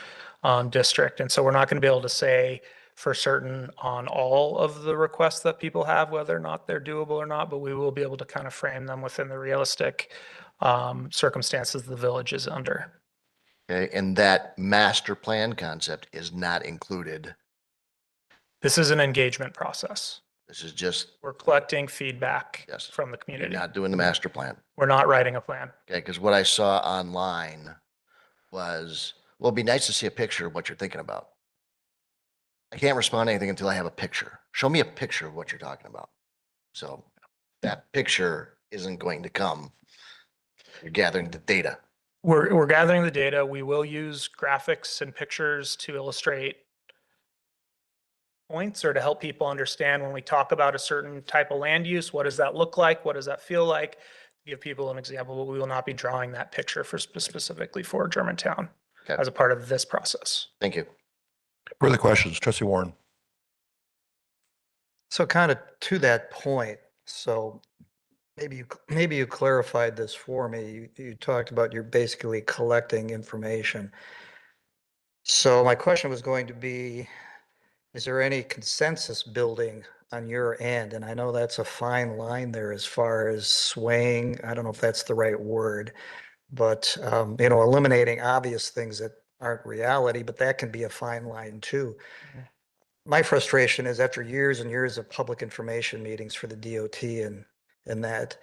district. And so we're not going to be able to say for certain on all of the requests that people have, whether or not they're doable or not, but we will be able to kind of frame them within the realistic circumstances the village is under. Okay, and that master plan concept is not included. This is an engagement process. This is just, We're collecting feedback Yes. from the you're community. not doing the master plan. We're not writing a plan. Okay, because what I saw online was, well, it'd be nice to see a picture of what you're thinking about. I can't respond to anything until I have a picture. Show me a picture of what you're talking about. So that picture isn't going to come. You're gathering the data. We're gathering the data. We will use graphics and pictures to illustrate points or to help people understand when we talk about a certain type of land use, what does that look like? What does that feel like? Give people an example, but we will not be drawing that picture for specifically for Germantown Okay. as a part of this process. Thank you. Further questions, trustee Warren? So kind of to that point, so maybe you clarified this for me. You talked about you're basically collecting information. So my question was going to be, is there any consensus building on your end? And I know that's a fine line there as far as swaying. I don't know if that's the right word, but eliminating obvious things that aren't reality, but that can be a fine line too. My frustration is after years and years of public information meetings for the DOT and that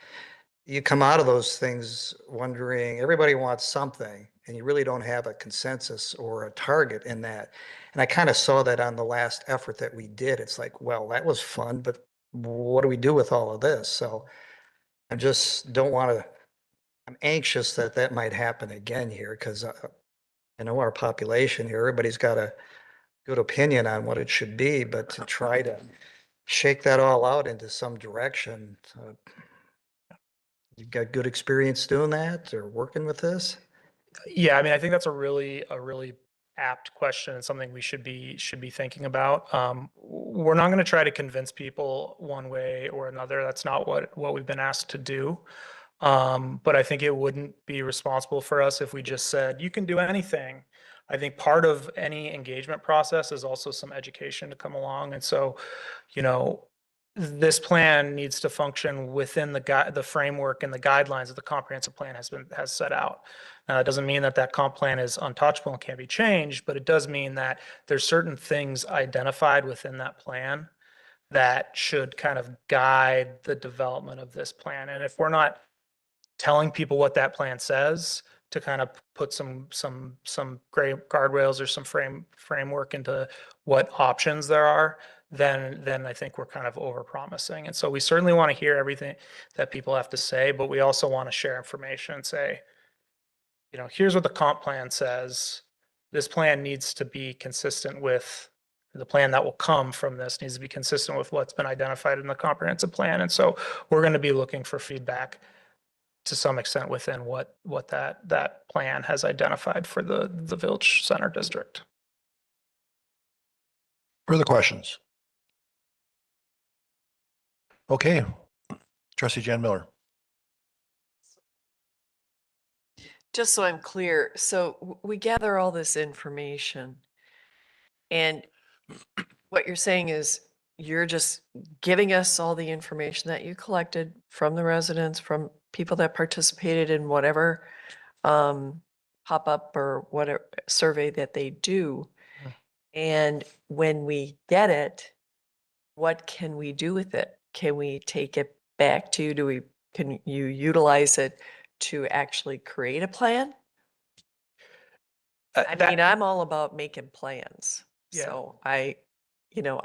you come out of those things wondering, everybody wants something and you really don't have a consensus or a target in that. And I kind of saw that on the last effort that we did. It's like, well, that was fun, but what do we do with all of this? So I just don't want to, I'm anxious that that might happen again here because I know our population here, everybody's got a good opinion on what it should be, but to try to shake that all out into some direction, you've got good experience doing that or working with this? Yeah, I mean, I think that's a really apt question and something we should be thinking about. We're not going to try to convince people one way or another. That's not what we've been asked to do. But I think it wouldn't be responsible for us if we just said, you can do anything. I think part of any engagement process is also some education to come along. And so, this plan needs to function within the framework and the guidelines that the comprehensive plan has set out. Now, it doesn't mean that comp plan is untouchable and can't be changed, but it does mean that there's certain things identified within that plan that should kind of guide the development of this plan. And if we're not telling people what that plan says, to kind of put some gray guardrails or some framework into what options there are, then I think we're kind of overpromising. And so we certainly want to hear everything that people have to say, but we also want to share information and say, here's what the comp plan says. This plan needs to be consistent with the plan that will come from this needs to be consistent with what's been identified in the comprehensive plan. And so we're going to be looking for feedback to some extent within what that plan has identified for the Village Center District. Further questions? Okay. Trustee Jan Miller. Just so I'm clear, so we gather all this information and what you're saying is you're just giving us all the information that you collected from the residents, from people that participated in whatever pop-up or whatever survey that they do. And when we get it, what can we do with it? Can we take it back to you? Can you utilize it to actually create a plan? I mean, I'm all about making plans. Yeah. So I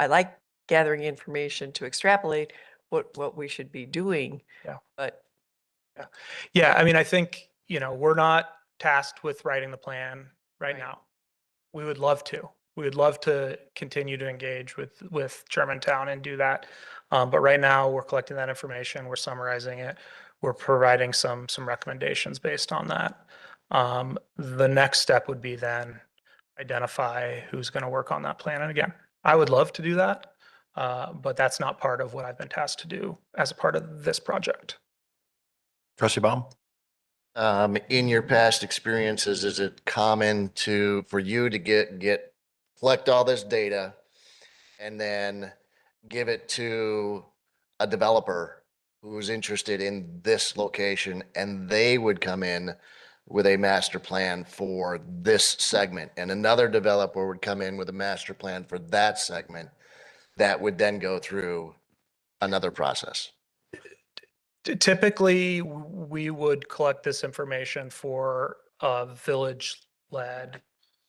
like gathering information to extrapolate what we should be doing. Yeah. But Yeah, I mean, I think, we're not tasked with writing the plan right now. We would love to. We would love to continue to engage with Germantown and do that. But right now, we're collecting that information, we're summarizing it, we're providing some recommendations based on that. The next step would be then identify who's going to work on that plan. And again, I would love to do that, but that's not part of what I've been tasked to do as a part of this project. Trustee Baum. In your past experiences, is it common for you to collect all this data and then give it to a developer who's interested in this location and they would come in with a master plan for this segment and another developer would come in with a master plan for that segment that would then go through another process? Typically, we would collect this information for a village-led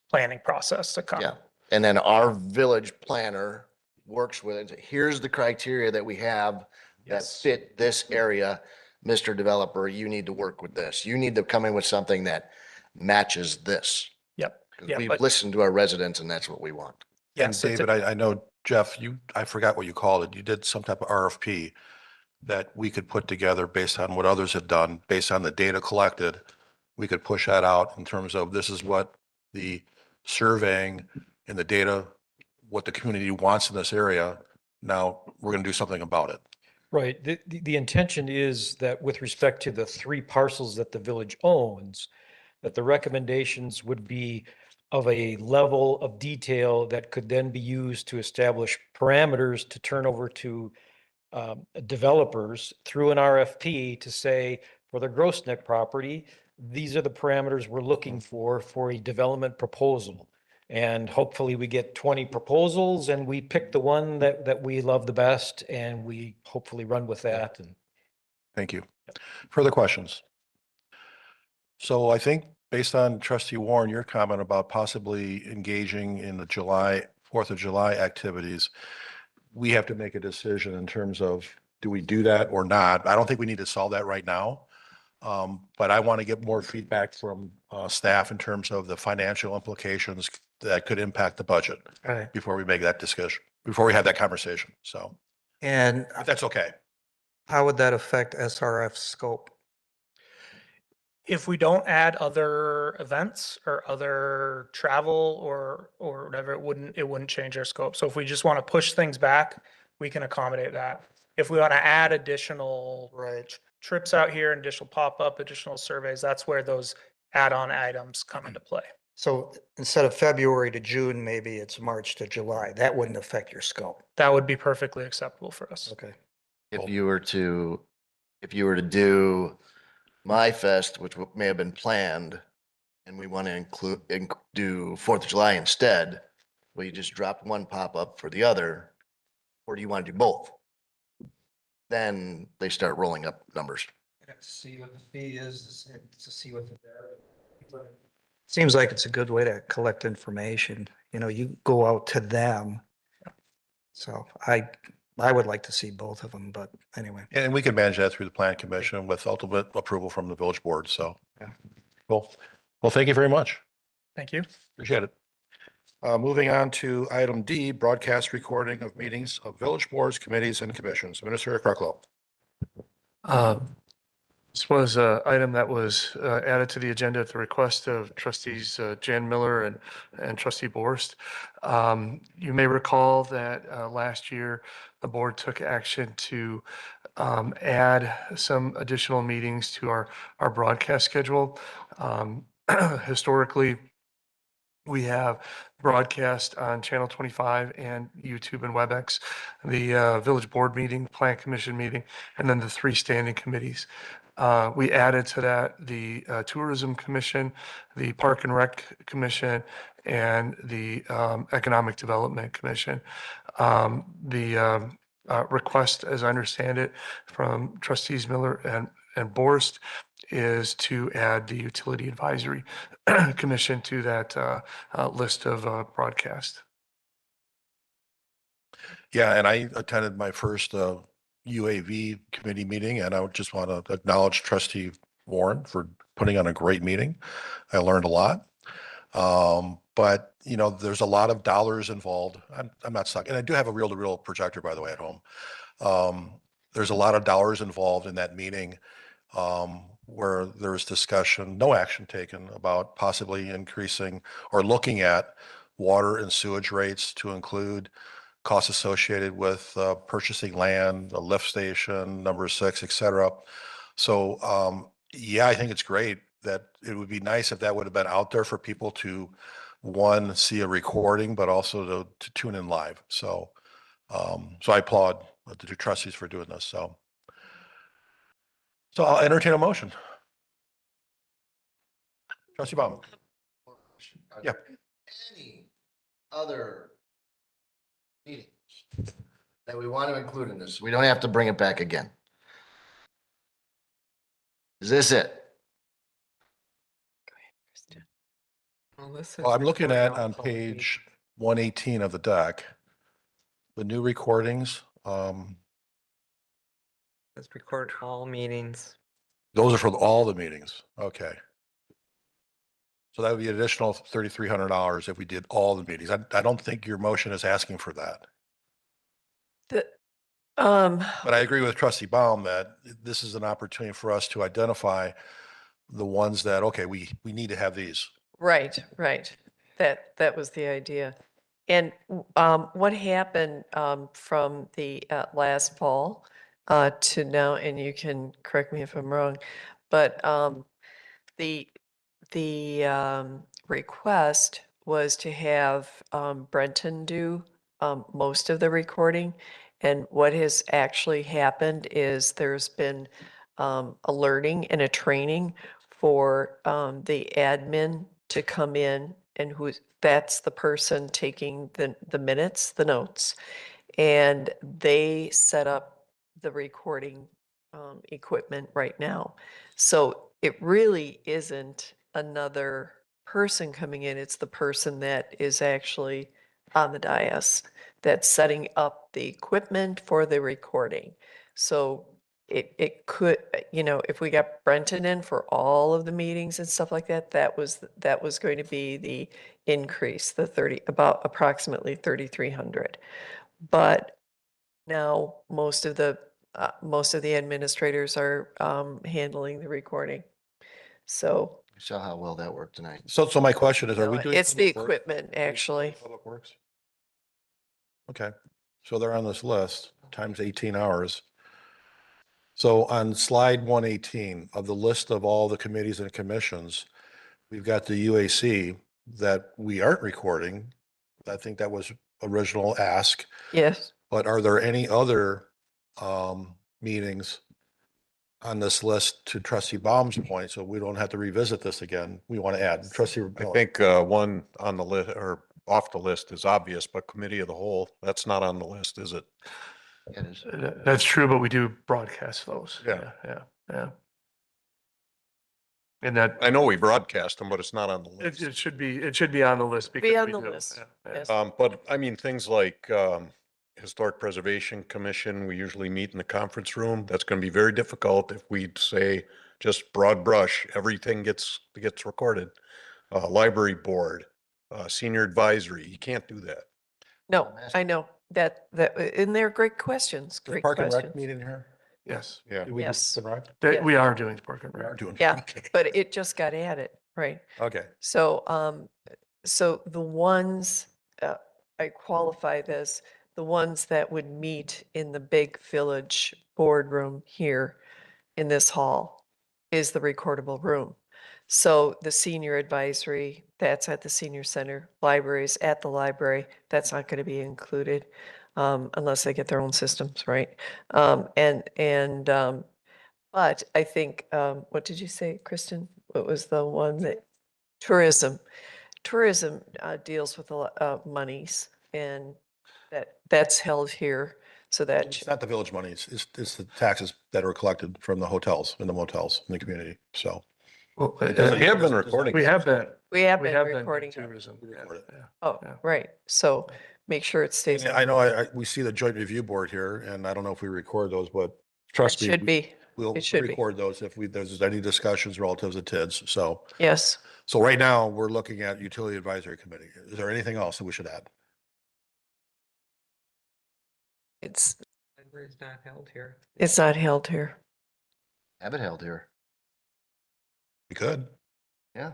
planning process to come. Yeah. And then our village planner works with it. Here's the criteria that we have that Yes. fit this area. Mr. Developer, you need to work with this. You need to come in with something that matches this. Yep. 'Cause Yeah, we've but listened to our residents and that's what we want. And yes, so David, I know, Jeff, I forgot what you called it. You did some type of RFP that we could put together based on what others had done, based on the data collected. We could push that out in terms of this is what the surveying and the data, what the community wants in this area. Now, we're going to do something about it. Right. The intention is that with respect to the 3 parcels that the village owns, that the recommendations would be of a level of detail that could then be used to establish parameters to turn over to developers through an RFP to say, for the Gross Neck property, these are the parameters we're looking for a development proposal. And hopefully we get 20 proposals and we pick the one that we love the best and we hopefully run with that. And Thank you. Further questions? So I think based on Trustee Warren, your comment about possibly engaging in the 4th of July activities, we have to make a decision in terms of, do we do that or not? I don't think we need to solve that right now. But I want to get more feedback from staff in terms of the financial implications that could impact the budget Right. before we make that discussion, before we have that conversation. So And if that's okay. how would that affect SRF scope? if we don't add other events or other travel or whatever, it wouldn't change our scope. So if we just want to push things back, we can accommodate that. If we want to add additional trips out here, additional pop-up, additional surveys, that's where those add-on items come into play. So instead of February to June, maybe it's March to July. That wouldn't affect your scope. That would be perfectly acceptable for us. Okay. If you were to do My Fest, which may have been planned, and we want to do 4th of July instead, will you just drop one pop-up for the other? Or do you want to do both? Then they start rolling up numbers. See what the fee is, to see what the. Seems like it's a good way to collect information. You go out to them So I would like to see both of them, but anyway. And we can manage that through the plan commission with ultimate approval from the village board. So, Yeah. cool. Well, thank you very much. Thank you. Appreciate it. Moving on to item D, broadcast recording of meetings of village boards, committees, and commissions. Minister Kruklo. This was an item that was added to the agenda at the request of trustees Jan Miller and trustee Borst. You may recall that last year, the board took action to add some additional meetings to our broadcast schedule. Historically, we have broadcast on Channel 25 and YouTube and WebEx, the village board meeting, plan commission meeting, and then the 3 standing committees. We added to that the Tourism Commission, the Park and Rec Commission, and the Economic Development Commission. The request, as I understand it, from trustees Miller and Borst is to add the Utility Advisory Commission to that list of broadcast. Yeah, and I attended my first UAV committee meeting, and I would just want to acknowledge trustee Warren for putting on a great meeting. I learned a lot. But you know, there's a lot of dollars involved. I'm not stuck. And I do have a reel-to-reel projector, by the way, at home. There's a lot of dollars involved in that meeting, where there's discussion, no action taken about possibly increasing or looking at water and sewage rates to include costs associated with purchasing land, a lift station, number 6, et cetera. So yeah, I think it's great that it would be nice if that would have been out there for people to, one, see a recording, but also to tune in live. So so I applaud the 2 trustees for doing this. So I'll entertain a motion. Trustee Baum. Yeah. Any other meetings that we want to include in this? We don't have to bring it back again. Is this it? Well, I'm looking at on page 118 of the deck, the new recordings. Let's record all meetings. Those are for all the meetings. Okay. So that would be an additional $3,300 if we did all the meetings. I don't think your motion is asking for that. But I agree with trustee Baum that this is an opportunity for us to identify the ones that, okay, we need to have these. Right, right. That was the idea. And what happened from the last fall to now, and you can correct me if I'm wrong, but the request was to have Brenton do most of the recording. And what has actually happened is there's been a learning and a training for the admin to come in, and that's the person taking the minutes, the notes, and they set up the recording equipment right now. So it really isn't another person coming in, it's the person that is actually on the dais that's setting up the equipment for the recording. So it could, you know, if we got Brenton in for all of the meetings and stuff like that, that was going to be the increase, about approximately 3,300. But now most of the administrators are handling the recording. So You saw how well that worked tonight. So my question is, are we doing? it's the Public Works? equipment, actually. Public Works? Okay, so they're on this list times 18 hours. So on slide 118 of the list of all the committees and commissions, we've got the UAC that we aren't recording. I think that was original ask. Yes. But are there any other meetings on this list, to trustee Baum's point, so we don't have to revisit this again? We want to add trustee. I think one on the list or off the list is obvious, but committee of the whole, that's not on the list, is it? It is. That's true, but we do broadcast those. Yeah. Yeah. And that, I know we broadcast them, but it's not on the list. it should be on the list because Be on we the do. list. Yeah, yeah. Yes. But I mean, things like Historic Preservation Commission, we usually meet in the conference room. That's going to be very difficult if we say just broad brush, everything gets recorded. Library Board, Senior Advisory, you can't do that. No, I know and they're great questions, great Park and Rec questions. meeting here? Yes, Yeah. Do we do Yes. Park and Rec? Yes. we are doing Park and We are Rec. doing. Yeah, okay. but it just got added, right? Okay. So, so the ones, I qualify this, the ones that would meet in the big village boardroom here in this hall is the recordable room. So the senior advisory, that's at the senior center, libraries at the library, that's not going to be included unless they get their own systems, right? But I think, what did you say, Kristen? What was the one that, tourism? Tourism deals with a lot of monies and that's held here. So that, It's not the village money, it's the taxes that are collected from the hotels and the motels in the community, so. Well, We have been recording. We have been. we have We been have been recording. doing tourism. We record it. Yeah. Oh, yeah. right. So make sure it stays. And on I know the- we see the joint review board here, and I don't know if we record those, but It trust me. should be. We'll It should be. record those if there's any discussions relative to TIDS, so. Yes. So right now, we're looking at Utility Advisory Committee. Is there anything else that we should add? It's Library's not held here. not held here. Have it held here. We could. Yeah.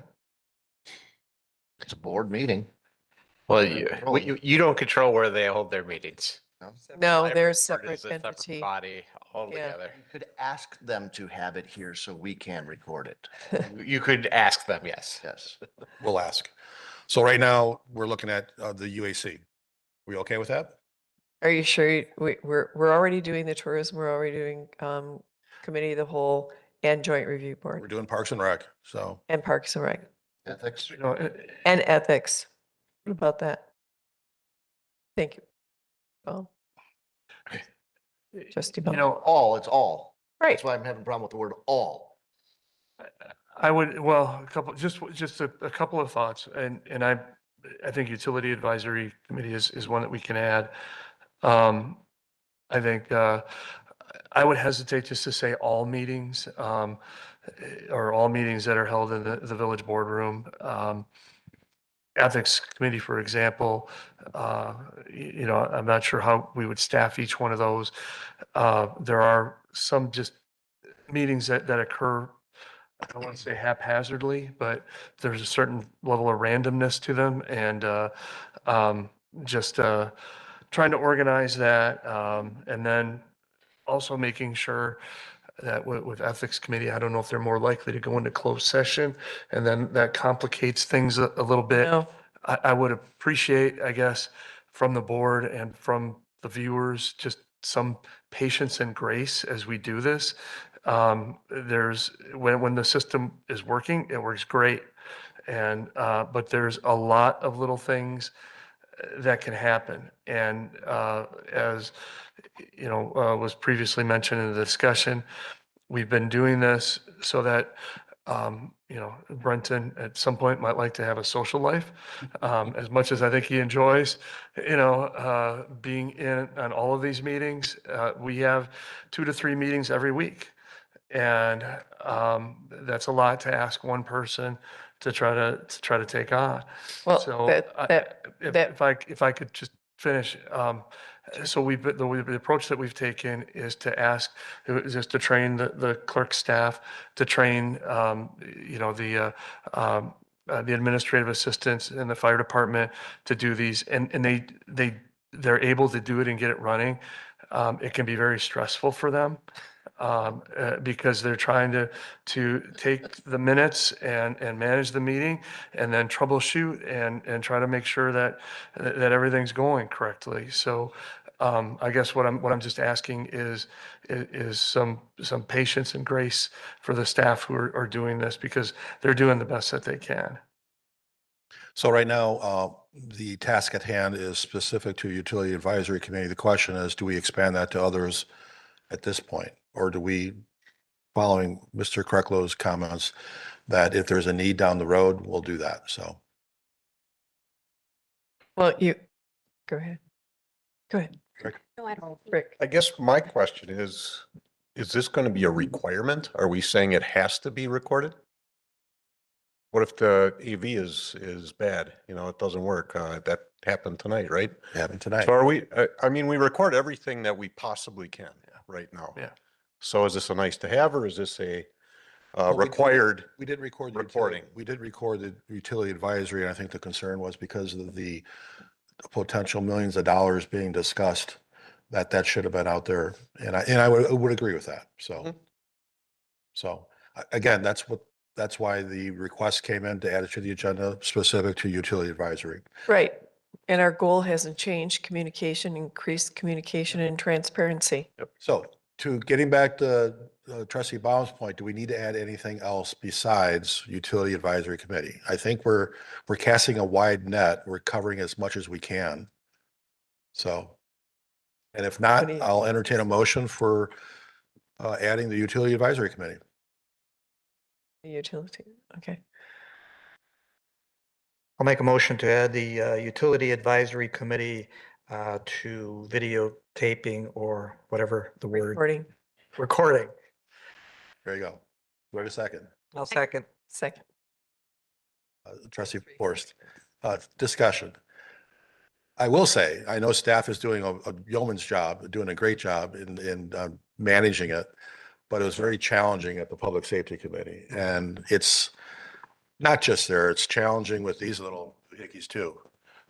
It's a board meeting. Well, Control. you don't control where they hold their meetings. No, Library they're a board separate is a separate entity. Body altogether. You could ask them to have it here so we can record it. You could ask them, yes. Yes. We'll ask. So right now, we're looking at the UAC. We okay with that? Are you sure? We're already doing the tourism. We're already doing committee of the whole and joint review We're board doing Parks and Rec, so. and Parks and Rec Ethics. You know, and ethics. What about that? Thank you. Trustee Bell. you know, All, it's all. Right. That's why I'm having a problem with the word all. I would, well, just a couple of thoughts, and I think Utility Advisory Committee is one that we can add. I think I would hesitate just to say all meetings, or all meetings that are held in the village boardroom. Ethics Committee, for example, you know, I'm not sure how we would staff each one of those. There are some just meetings that occur, I don't want to say haphazardly, but there's a certain level of randomness to them and just trying to organize that. And then also making sure that with Ethics Committee, I don't know if they're more likely to go into closed session and then that complicates things a little bit. No. I would appreciate, I guess, from the board and from the viewers, just some patience and grace as we do this. There's, when the system is working, it works great. And, but there's a lot of little things that can happen. And, as, you know, was previously mentioned in the discussion, we've been doing this so that, you know, Brenton at some point might like to have a social life, as much as I think he enjoys, you know, being in on all of these meetings. We have 2 to 3 meetings every week. And that's a lot to ask one person to try to take on. Well, So if I could just finish, so the approach that we've taken is to ask, is to train the clerk staff, to train, you know, the administrative assistants in the fire department to do these, and they're able to do it and get it running. It can be very stressful for them. Because they're trying to take the minutes and manage the meeting and then troubleshoot and try to make sure that everything's going correctly. So I guess what I'm just asking is some patience and grace for the staff who are doing this because they're doing the best that they can. So right now, the task at hand is specific to Utility Advisory Committee. The question is, do we expand that to others at this point? Or do we, following Mr. Kreklow's comments, that if there's a need down the road, we'll do that, so. Well, you, go ahead. Go ahead. No, I don't. Rick. I guess my question is this going to be a requirement? Are we saying it has to be recorded? What if the AV is bad? You know, it doesn't work. That happened tonight, right? Happened tonight. So are we, I mean, we record everything that we possibly can right now. Yeah. So is this a nice to have, or is this a Well, required? We did record the recording? We did record the utility advisory, and I think the concern was because of the potential millions of dollars being discussed, that should have been out there. And I would agree with that. So, again, that's why the request came in to add it to the agenda specific to utility advisory. Right. And our goal hasn't changed, communication, increased communication and transparency. So to getting back to trustee Baum's point, do we need to add anything else besides utility advisory committee? I think we're casting a wide net. We're covering as much as we can. So, and if not, I'll entertain a motion for adding the utility advisory committee. Utility, okay. I'll make a motion to add the Utility Advisory Committee to videotaping or whatever the word. Recording. Recording. There you go. Do I have a second? I'll second. Second. Trustee Forrest, discussion. I will say, I know staff is doing a yeoman's job, doing a great job in managing it, but it was very challenging at the Public Safety Committee. And it's not just there, it's challenging with these little hickeys too.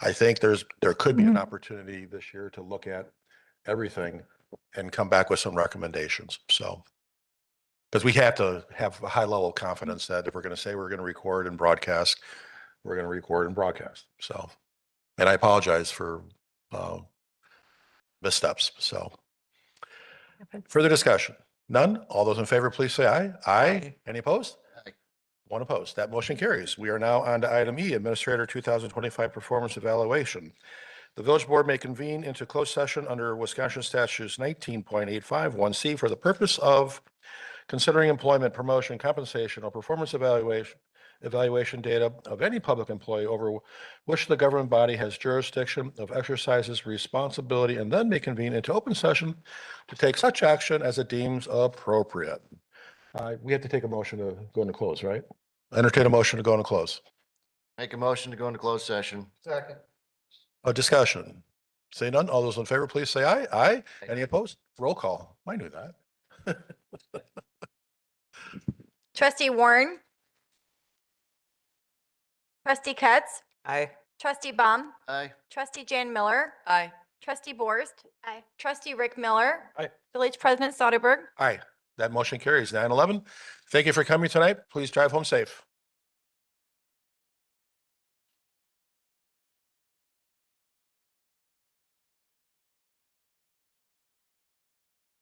I think there could be an opportunity this year to look at everything and come back with some recommendations. So, because we have to have a high level of confidence that if we're going to say we're going to record and broadcast, we're going to record and broadcast. So, and I apologize for missteps. So, further discussion? None? All those in favor, please say aye. Aye. Any opposed? Aye. One opposed. That motion carries. We are now on to item E, Administrator 2025 Performance Evaluation. The village board may convene into closed session under Wisconsin statutes 19.851C for the purpose of considering employment, promotion, compensation, or performance evaluation data of any public employee over which the government body has jurisdiction of exercises responsibility, and then may convene into open session to take such action as it deems appropriate. We have to take a motion to go into close, right? Entertain a motion to go into close. Make a motion to go into closed session. Second. A discussion. Say none. All those in favor, please say aye. Aye. Any opposed? Roll call. I knew that. Trustee Warren. Trustee Ketz. Aye. Trustee Baum. Aye. Trustee Jan Miller. Aye. Trustee Borst. Aye. Trustee Rick Miller. Aye. Village President Soderberg. Aye. That motion carries. 9/11. Thank you for coming tonight. Please drive home safe.